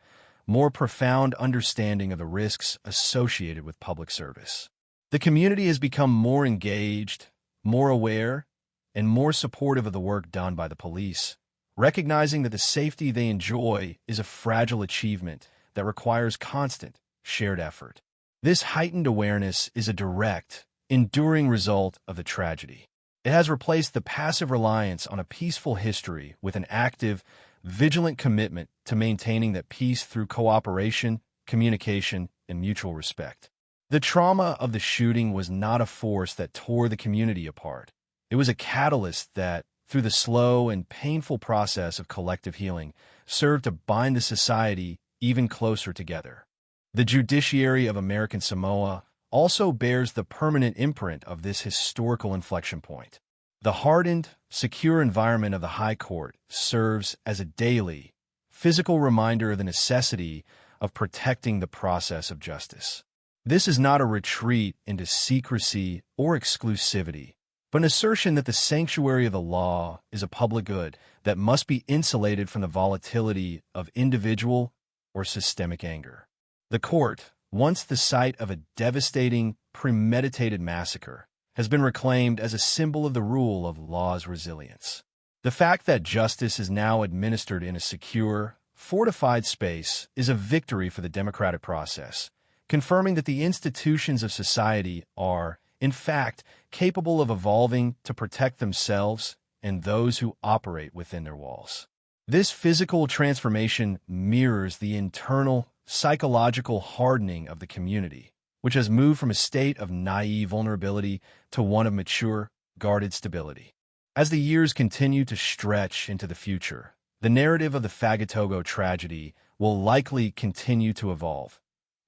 more profound understanding of the risks associated with public service. The community has become more engaged, more aware, and more supportive of the work done by the police, recognizing that the safety they enjoy is a fragile achievement that requires constant, shared effort. This heightened awareness is a direct, enduring result of the tragedy. It has replaced the passive reliance on a peaceful history with an active, vigilant commitment to maintaining that peace through cooperation, communication, and mutual respect. The trauma of the shooting was not a force that tore the community apart. It was a catalyst that, through the slow and painful process of collective healing, served to bind the society even closer together. The judiciary of American Samoa also bears the permanent imprint of this historical inflection point. The hardened, secure environment of the High Court serves as a daily, physical reminder of the necessity of protecting the process of justice. This is not a retreat into secrecy or exclusivity, but an assertion that the sanctuary of the law is a public good that must be insulated from the volatility of individual or systemic anger. The court, once the site of a devastating, premeditated massacre, has been reclaimed as a symbol of the rule of law's resilience. The fact that justice is now administered in a secure, fortified space is a victory for the democratic process, confirming that the institutions of society are, in fact, capable of evolving to protect themselves and those who operate within their walls. This physical transformation mirrors the internal, psychological hardening of the community, which has moved from a state of naive vulnerability to one of mature, guarded stability. As the years continue to stretch into the future, the narrative of the Fagatogo tragedy will likely continue to evolve,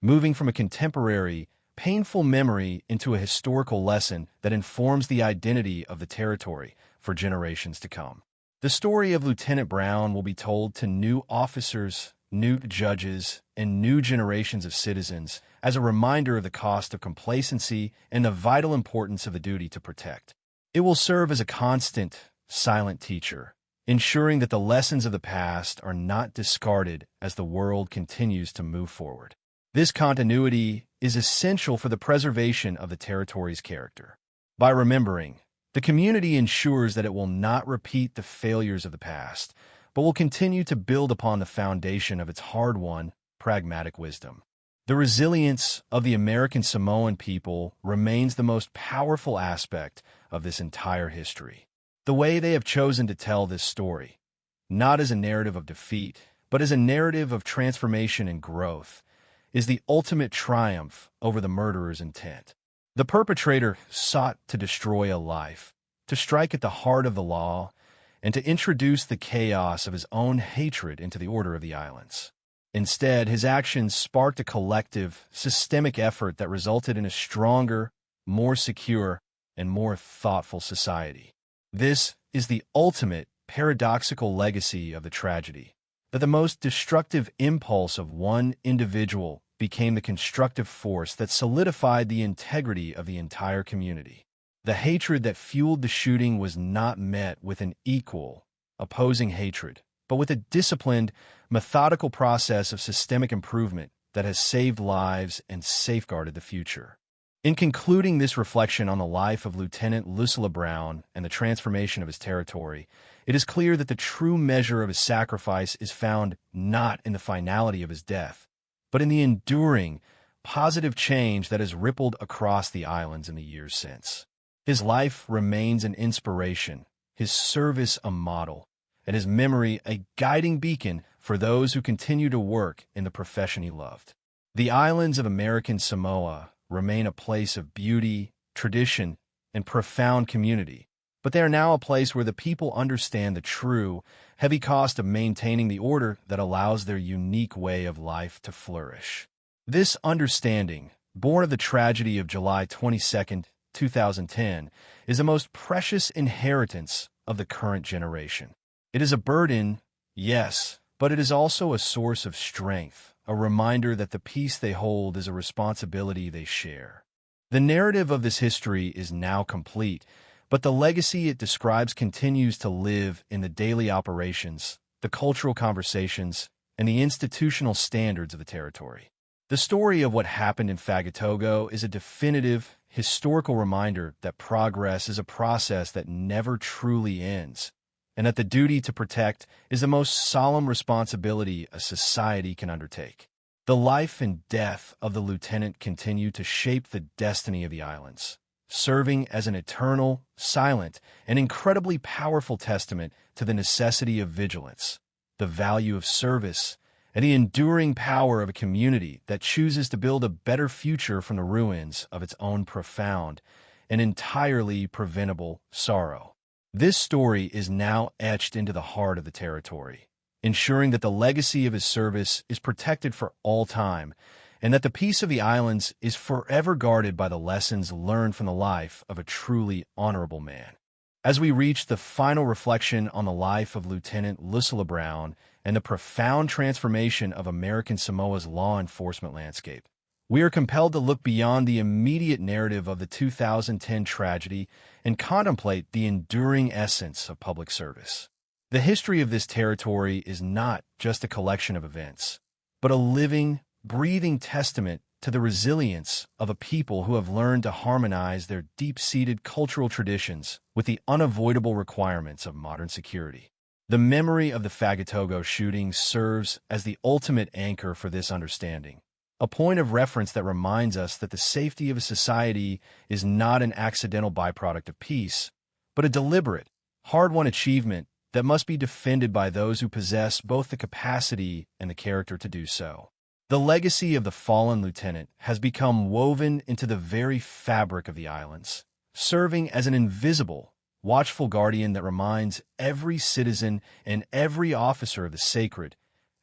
moving from a contemporary, painful memory into a historical lesson that informs the identity of the territory for generations to come. The story of Lieutenant Brown will be told to new officers, new judges, and new generations of citizens as a reminder of the cost of complacency and the vital importance of the duty to protect. It will serve as a constant, silent teacher, ensuring that the lessons of the past are not discarded as the world continues to move forward. This continuity is essential for the preservation of the territory's character. By remembering, the community ensures that it will not repeat the failures of the past, but will continue to build upon the foundation of its hard-won, pragmatic wisdom. The resilience of the American Samoan people remains the most powerful aspect of this entire history. The way they have chosen to tell this story, not as a narrative of defeat, but as a narrative of transformation and growth, is the ultimate triumph over the murderer's intent. The perpetrator sought to destroy a life, to strike at the heart of the law, and to introduce the chaos of his own hatred into the order of the islands. Instead, his actions sparked a collective, systemic effort that resulted in a stronger, more secure, and more thoughtful society. This is the ultimate paradoxical legacy of the tragedy, that the most destructive impulse of one individual became the constructive force that solidified the integrity of the entire community. The hatred that fueled the shooting was not met with an equal, opposing hatred, but with a disciplined, methodical process of systemic improvement that has saved lives and safeguarded the future. In concluding this reflection on the life of Lieutenant Lucilla Brown and the transformation of his territory, it is clear that the true measure of his sacrifice is found not in the finality of his death, but in the enduring, positive change that has rippled across the islands in the years since. His life remains an inspiration, his service a model, and his memory a guiding beacon for those who continue to work in the profession he loved. The islands of American Samoa remain a place of beauty, tradition, and profound community, but they are now a place where the people understand the true, heavy cost of maintaining the order that allows their unique way of life to flourish. This understanding, born of the tragedy of July 22, 2010, is the most precious inheritance of the current generation. It is a burden, yes, but it is also a source of strength, a reminder that the peace they hold is a responsibility they share. The narrative of this history is now complete, but the legacy it describes continues to live in the daily operations, the cultural conversations, and the institutional standards of the territory. The story of what happened in Fagatogo is a definitive, historical reminder that progress is a process that never truly ends, and that the duty to protect is the most solemn responsibility a society can undertake. The life and death of the lieutenant continue to shape the destiny of the islands, serving as an eternal, silent, and incredibly powerful testament to the necessity of vigilance, the value of service, and the enduring power of a community that chooses to build a better future from the ruins of its own profound and entirely preventable sorrow. This story is now etched into the heart of the territory, ensuring that the legacy of his service is protected for all time, and that the peace of the islands is forever guarded by the lessons learned from the life of a truly honorable man. As we reach the final reflection on the life of Lieutenant Lucilla Brown and the profound transformation of American Samoa's law enforcement landscape, we are compelled to look beyond the immediate narrative of the 2010 tragedy and contemplate the enduring essence of public service. The history of this territory is not just a collection of events, but a living, breathing testament to the resilience of a people who have learned to harmonize their deep-seated cultural traditions with the unavoidable requirements of modern security. The memory of the Fagatogo shooting serves as the ultimate anchor for this understanding, a point of reference that reminds us that the safety of a society is not an accidental byproduct of peace, but a deliberate, hard-won achievement that must be defended by those who possess both the capacity and the character to do so. The legacy of the fallen lieutenant has become woven into the very fabric of the islands, serving as an invisible, watchful guardian that reminds every citizen and every officer of the sacred,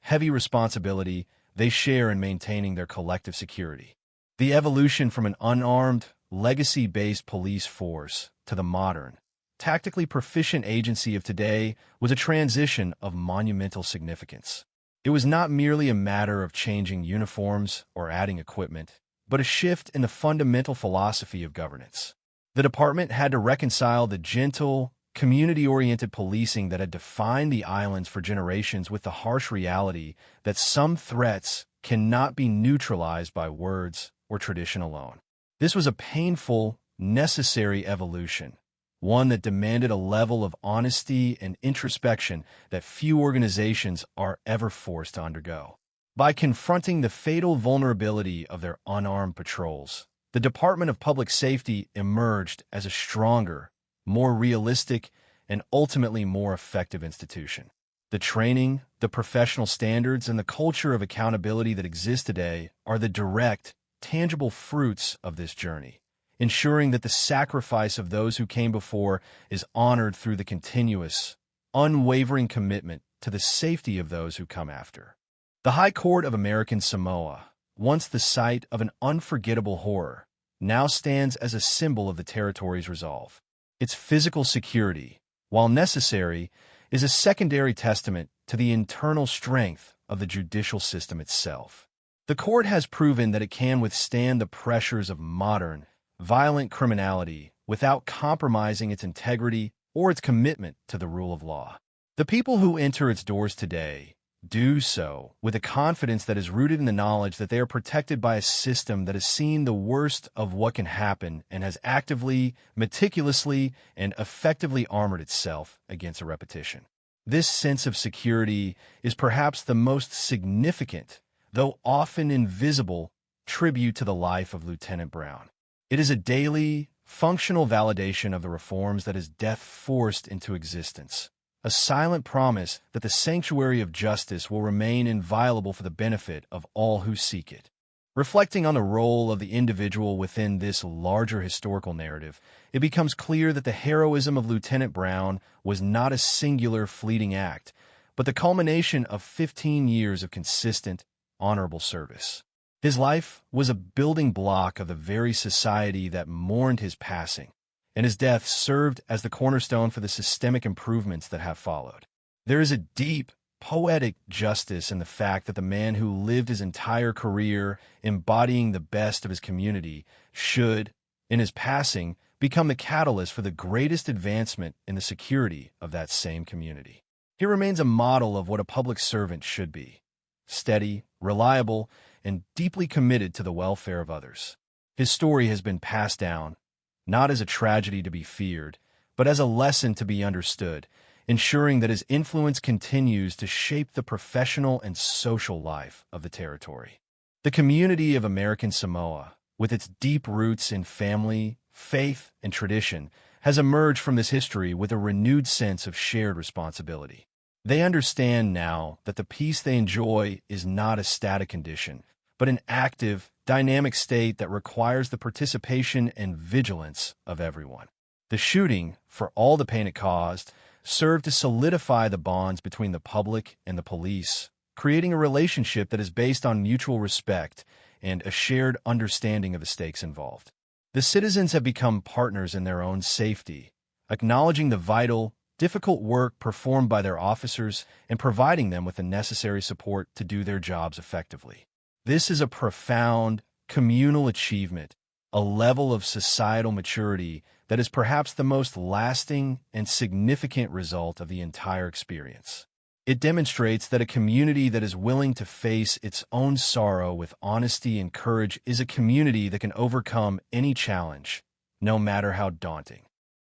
heavy responsibility they share in maintaining their collective security. The evolution from an unarmed, legacy-based police force to the modern, tactically proficient agency of today was a transition of monumental significance. It was not merely a matter of changing uniforms or adding equipment, but a shift in the fundamental philosophy of governance. The department had to reconcile the gentle, community-oriented policing that had defined the islands for generations with the harsh reality that some threats cannot be neutralized by words or tradition alone. This was a painful, necessary evolution, one that demanded a level of honesty and introspection that few organizations are ever forced to undergo. By confronting the fatal vulnerability of their unarmed patrols, the Department of Public Safety emerged as a stronger, more realistic, and ultimately more effective institution. The training, the professional standards, and the culture of accountability that exists today are the direct, tangible fruits of this journey, ensuring that the sacrifice of those who came before is honored through the continuous, unwavering commitment to the safety of those who come after. The High Court of American Samoa, once the site of an unforgettable horror, now stands as a symbol of the territory's resolve. Its physical security, while necessary, is a secondary testament to the internal strength of the judicial system itself. The court has proven that it can withstand the pressures of modern, violent criminality without compromising its integrity or its commitment to the rule of law. The people who enter its doors today do so with a confidence that is rooted in the knowledge that they are protected by a system that has seen the worst of what can happen and has actively, meticulously, and effectively armored itself against a repetition. This sense of security is perhaps the most significant, though often invisible, tribute to the life of Lieutenant Brown. It is a daily, functional validation of the reforms that his death forced into existence, a silent promise that the sanctuary of justice will remain inviolable for the benefit of all who seek it. Reflecting on the role of the individual within this larger historical narrative, it becomes clear that the heroism of Lieutenant Brown was not a singular fleeting act, but the culmination of 15 years of consistent, honorable service. His life was a building block of the very society that mourned his passing, and his death served as the cornerstone for the systemic improvements that have followed. There is a deep, poetic justice in the fact that the man who lived his entire career embodying the best of his community should, in his passing, become the catalyst for the greatest advancement in the security of that same community. He remains a model of what a public servant should be: steady, reliable, and deeply committed to the welfare of others. His story has been passed down, not as a tragedy to be feared, but as a lesson to be understood, ensuring that his influence continues to shape the professional and social life of the territory. The community of American Samoa, with its deep roots in family, faith, and tradition, has emerged from this history with a renewed sense of shared responsibility. They understand now that the peace they enjoy is not a static condition, but an active, dynamic state that requires the participation and vigilance of everyone. The shooting, for all the pain it caused, served to solidify the bonds between the public and the police, creating a relationship that is based on mutual respect and a shared understanding of the stakes involved. The citizens have become partners in their own safety, acknowledging the vital, difficult work performed by their officers and providing them with the necessary support to do their jobs effectively. This is a profound, communal achievement, a level of societal maturity that is perhaps the most lasting and significant result of the entire experience. It demonstrates that a community that is willing to face its own sorrow with honesty and courage is a community that can overcome any challenge, no matter how daunting.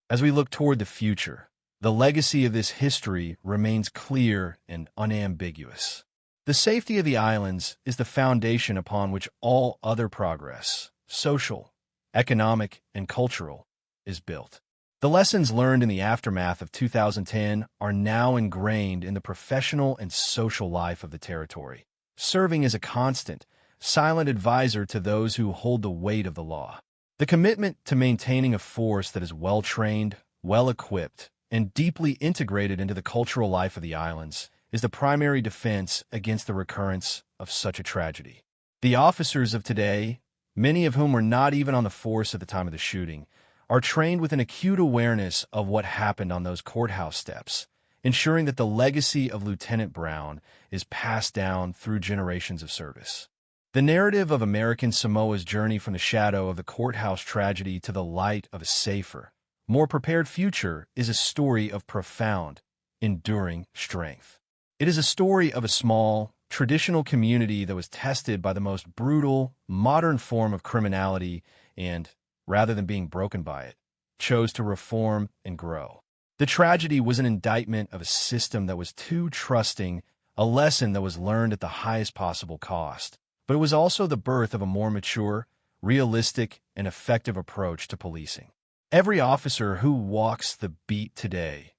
As we look toward the future, the legacy of this history remains clear and unambiguous. The safety of the islands is the foundation upon which all other progress, social, economic, and cultural, is built. The lessons learned in the aftermath of 2010 are now ingrained in the professional and social life of the territory, serving as a constant, silent advisor to those who hold the weight of the law. The commitment to maintaining a force that is well-trained, well-equipped, and deeply integrated into the cultural life of the islands is the primary defense against the recurrence of such a tragedy. The officers of today, many of whom were not even on the force at the time of the shooting, are trained with an acute awareness of what happened on those courthouse steps, ensuring that the legacy of Lieutenant Brown is passed down through generations of service. The narrative of American Samoa's journey from the shadow of the courthouse tragedy to the light of a safer, more prepared future is a story of profound, enduring strength. It is a story of a small, traditional community that was tested by the most brutal, modern form of criminality and, rather than being broken by it, chose to reform and grow. The tragedy was an indictment of a system that was too trusting, a lesson that was learned at the highest possible cost, but it was also the birth of a more mature, realistic, and effective approach to policing. Every officer who walks the beat today,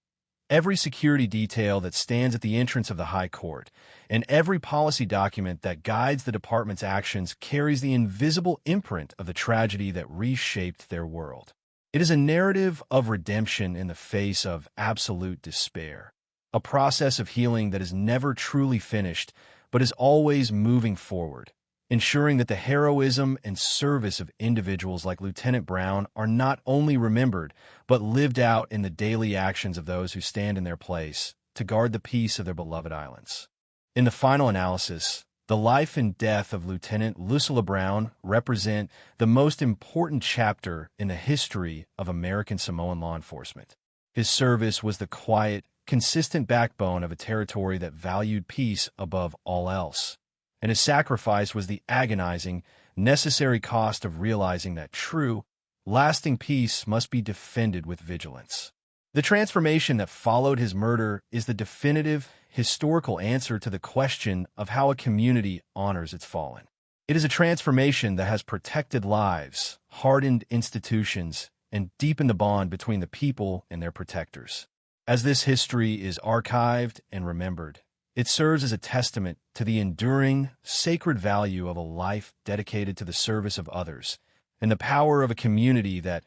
every security detail that stands at the entrance of the High Court, and every policy document that guides the department's actions carries the invisible imprint of the tragedy that reshaped their world. It is a narrative of redemption in the face of absolute despair, a process of healing that is never truly finished, but is always moving forward, ensuring that the heroism and service of individuals like Lieutenant Brown are not only remembered, but lived out in the daily actions of those who stand in their place to guard the peace of their beloved islands. In the final analysis, the life and death of Lieutenant Lucilla Brown represent the most important chapter in the history of American Samoan law enforcement. His service was the quiet, consistent backbone of a territory that valued peace above all else, and his sacrifice was the agonizing, necessary cost of realizing that true, lasting peace must be defended with vigilance. The transformation that followed his murder is the definitive, historical answer to the question of how a community honors its fallen. It is a transformation that has protected lives, hardened institutions, and deepened the bond between the people and their protectors. As this history is archived and remembered, it serves as a testament to the enduring, sacred value of a life dedicated to the service of others, and the power of a community that,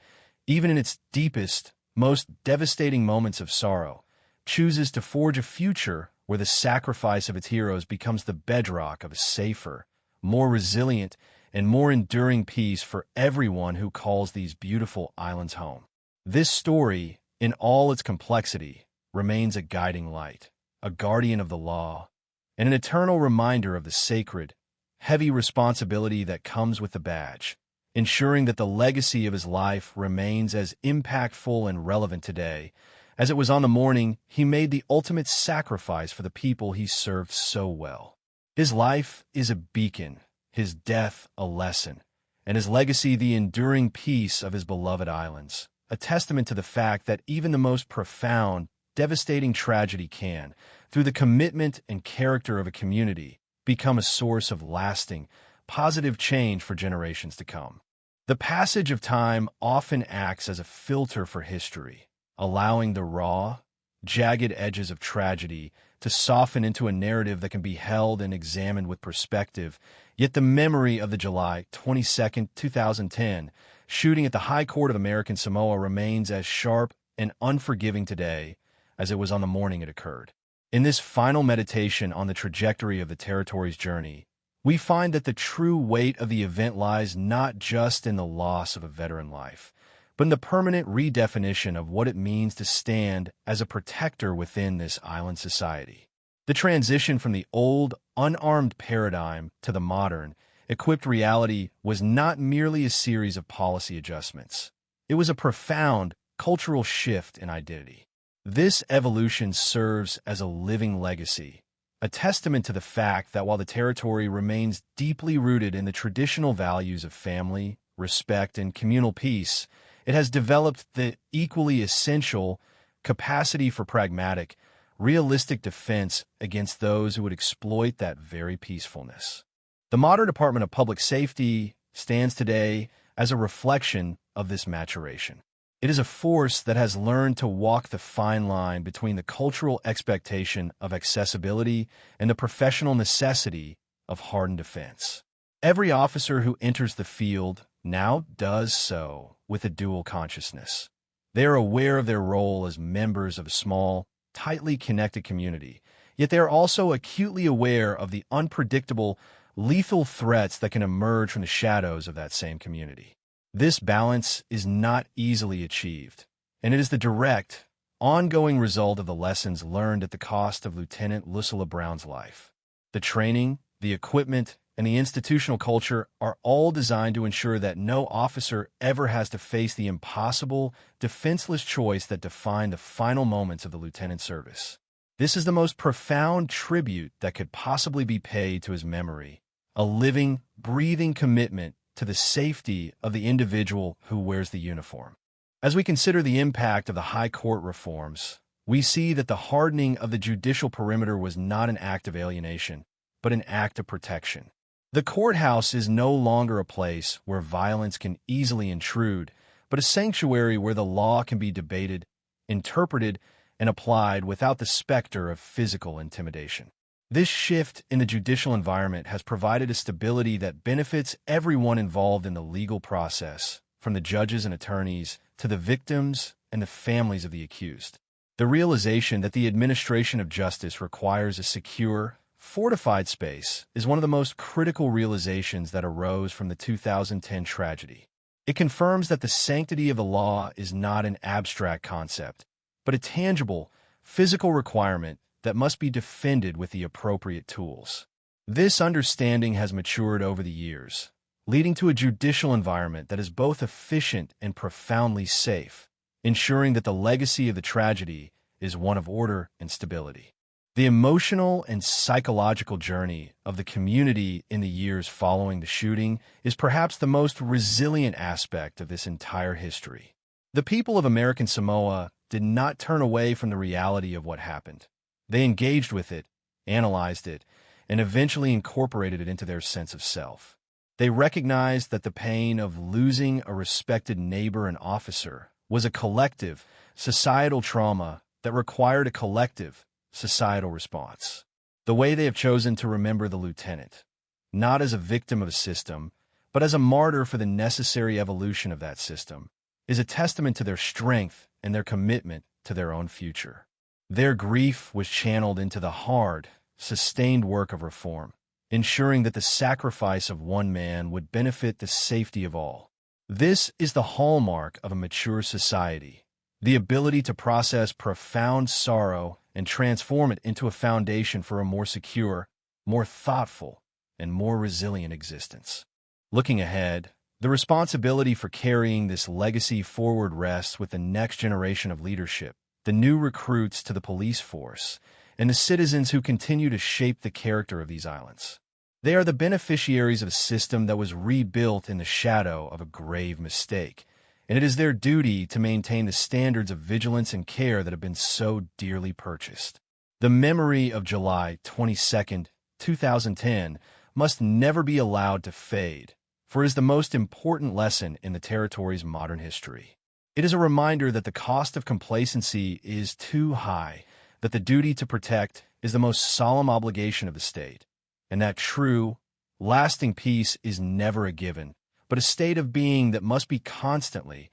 even in its deepest, most devastating moments of sorrow, chooses to forge a future where the sacrifice of its heroes becomes the bedrock of a safer, more resilient, and more enduring peace for everyone who calls these beautiful islands home. This story, in all its complexity, remains a guiding light, a guardian of the law, and an eternal reminder of the sacred, heavy responsibility that comes with the badge, ensuring that the legacy of his life remains as impactful and relevant today as it was on the morning he made the ultimate sacrifice for the people he served so well. His life is a beacon, his his death a lesson, and his legacy the enduring peace of his beloved islands, a testament to the fact that even the most profound, devastating tragedy can, through the commitment and character of a community, become a source of lasting, positive change for generations to come. The passage of time often acts as a filter for history, allowing the raw, jagged edges of tragedy to soften into a narrative that can be held and examined with perspective. Yet the memory of the July 22, 2010, shooting at the High Court of American Samoa remains as sharp and unforgiving today as it was on the morning it occurred. In this final meditation on the trajectory of the territory's journey, we find that the true weight of the event lies not just in the loss of a veteran life, but in the permanent redefinition of what it means to stand as a protector within this island society. The transition from the old, unarmed paradigm to the modern, equipped reality was not merely a series of policy adjustments. It was a profound cultural shift in identity. This evolution serves as a living legacy, a testament to the fact that while the territory remains deeply rooted in the traditional values of family, respect, and communal peace, it has developed the equally essential capacity for pragmatic, realistic defense against those who would exploit that very peacefulness. The modern Department of Public Safety stands today as a reflection of this maturation. It is a force that has learned to walk the fine line between the cultural expectation of accessibility and the professional necessity of hardened defense. Every officer who enters the field now does so with a dual consciousness. They are aware of their role as members of a small, tightly connected community, yet they are also acutely aware of the unpredictable, lethal threats that can emerge from the shadows of that same community. This balance is not easily achieved, and it is the direct, ongoing result of the lessons learned at the cost of Lieutenant Lucilla Brown's life. The training, the equipment, and the institutional culture are all designed to ensure that no officer ever has to face the impossible, defenseless choice that defined the final moments of the lieutenant's service. This is the most profound tribute that could possibly be paid to his memory, a living, breathing commitment to the safety of the individual who wears the uniform. As we consider the impact of the High Court reforms, we see that the hardening of the judicial perimeter was not an act of alienation, but an act of protection. The courthouse is no longer a place where violence can easily intrude, but a sanctuary where the law can be debated, interpreted, and applied without the specter of physical intimidation. This shift in the judicial environment has provided a stability that benefits everyone involved in the legal process, from the judges and attorneys to the victims and the families of the accused. The realization that the administration of justice requires a secure, fortified space is one of the most critical realizations that arose from the 2010 tragedy. It confirms that the sanctity of the law is not an abstract concept, but a tangible, physical requirement that must be defended with the appropriate tools. This understanding has matured over the years, leading to a judicial environment that is both efficient and profoundly safe, ensuring that the legacy of the tragedy is one of order and stability. The emotional and psychological journey of the community in the years following the shooting is perhaps the most resilient aspect of this entire history. The people of American Samoa did not turn away from the reality of what happened. They engaged with it, analyzed it, and eventually incorporated it into their sense of self. They recognized that the pain of losing a respected neighbor and officer was a collective, societal trauma that required a collective, societal response. The way they have chosen to remember the lieutenant, not as a victim of a system, but as a martyr for the necessary evolution of that system, is a testament to their strength and their commitment to their own future. Their grief was channeled into the hard, sustained work of reform, ensuring that the sacrifice of one man would benefit the safety of all. This is the hallmark of a mature society, the ability to process profound sorrow and transform it into a foundation for a more secure, more thoughtful, and more resilient existence. Looking ahead, the responsibility for carrying this legacy forward rests with the next generation of leadership, the new recruits to the police force, and the citizens who continue to shape the character of these islands. They are the beneficiaries of a system that was rebuilt in the shadow of a grave mistake, and it is their duty to maintain the standards of vigilance and care that have been so dearly purchased. The memory of July 22, 2010 must never be allowed to fade, for it is the most important lesson in the territory's modern history. It is a reminder that the cost of complacency is too high, that the duty to protect is the most solemn obligation of the state, and that true, lasting peace is never a given, but a state of being that must be constantly,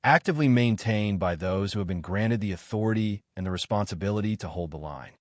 actively maintained by those who have been granted the authority and the responsibility to hold the line.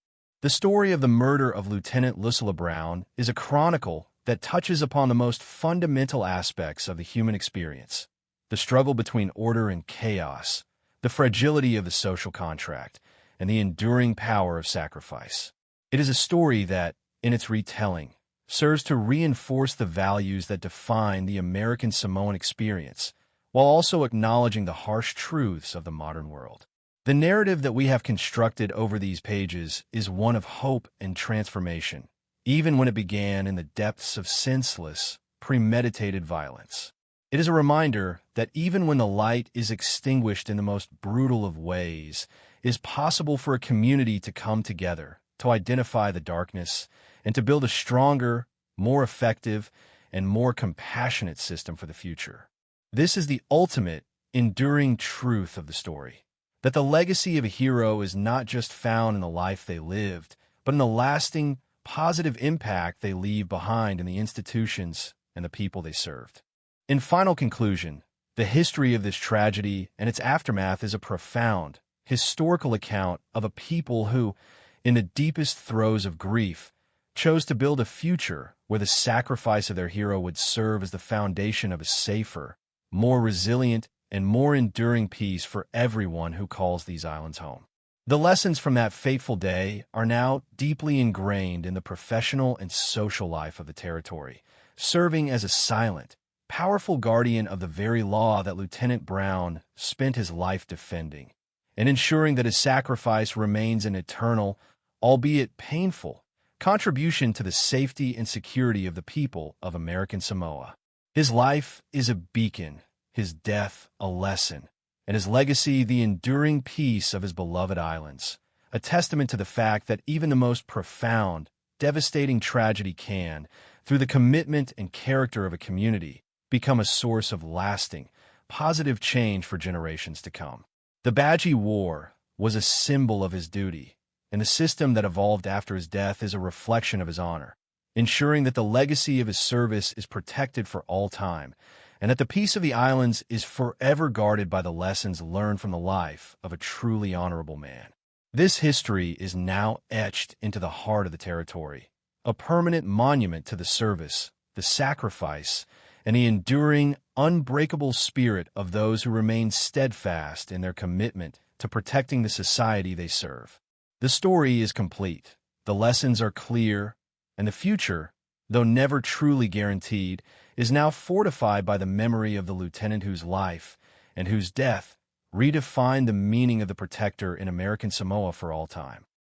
The story of the murder of Lieutenant Lucilla Brown is a chronicle that touches upon the most fundamental aspects of the human experience: the struggle between order and chaos, the fragility of the social contract, and the enduring power of sacrifice. It is a story that, in its retelling, serves to reinforce the values that define the American Samoan experience, while also acknowledging the harsh truths of the modern world. The narrative that we have constructed over these pages is one of hope and transformation, even when it began in the depths of senseless, premeditated violence. It is a reminder that even when the light is extinguished in the most brutal of ways, it is possible for a community to come together, to identify the darkness, and to build a stronger, more effective, and more compassionate system for the future. This is the ultimate, enduring truth of the story, that the legacy of a hero is not just found in the life they lived, but in the lasting, positive impact they leave behind in the institutions and the people they served. In final conclusion, the history of this tragedy and its aftermath is a profound, historical account of a people who, in the deepest throes of grief, chose to build a future where the sacrifice of their hero would serve as the foundation of a safer, more resilient, and more enduring peace for everyone who calls these islands home. The lessons from that fateful day are now deeply ingrained in the professional and social life of the territory, serving as a silent, powerful guardian of the very law that Lieutenant Brown spent his life defending, and ensuring that his sacrifice remains an eternal, albeit painful, contribution to the safety and security of the people of American Samoa. His life is a beacon, his death a lesson, and his legacy the enduring peace of his beloved islands, a testament to the fact that even the most profound, devastating tragedy can, through the commitment and character of a community, become a source of lasting, positive change for generations to come. The Badgie War was a symbol of his duty, and the system that evolved after his death is a reflection of his honor, ensuring that the legacy of his service is protected for all time, and that the peace of the islands is forever guarded by the lessons learned from the life of a truly honorable man. This history is now etched into the heart of the territory, a permanent monument to the service, the sacrifice, and the enduring, unbreakable spirit of those who remain steadfast in their commitment to protecting the society they serve. The story is complete, the lessons are clear, and the future, though never truly guaranteed, is now fortified by the memory of the lieutenant whose life and whose death redefined the meaning of the protector in American Samoa for all time.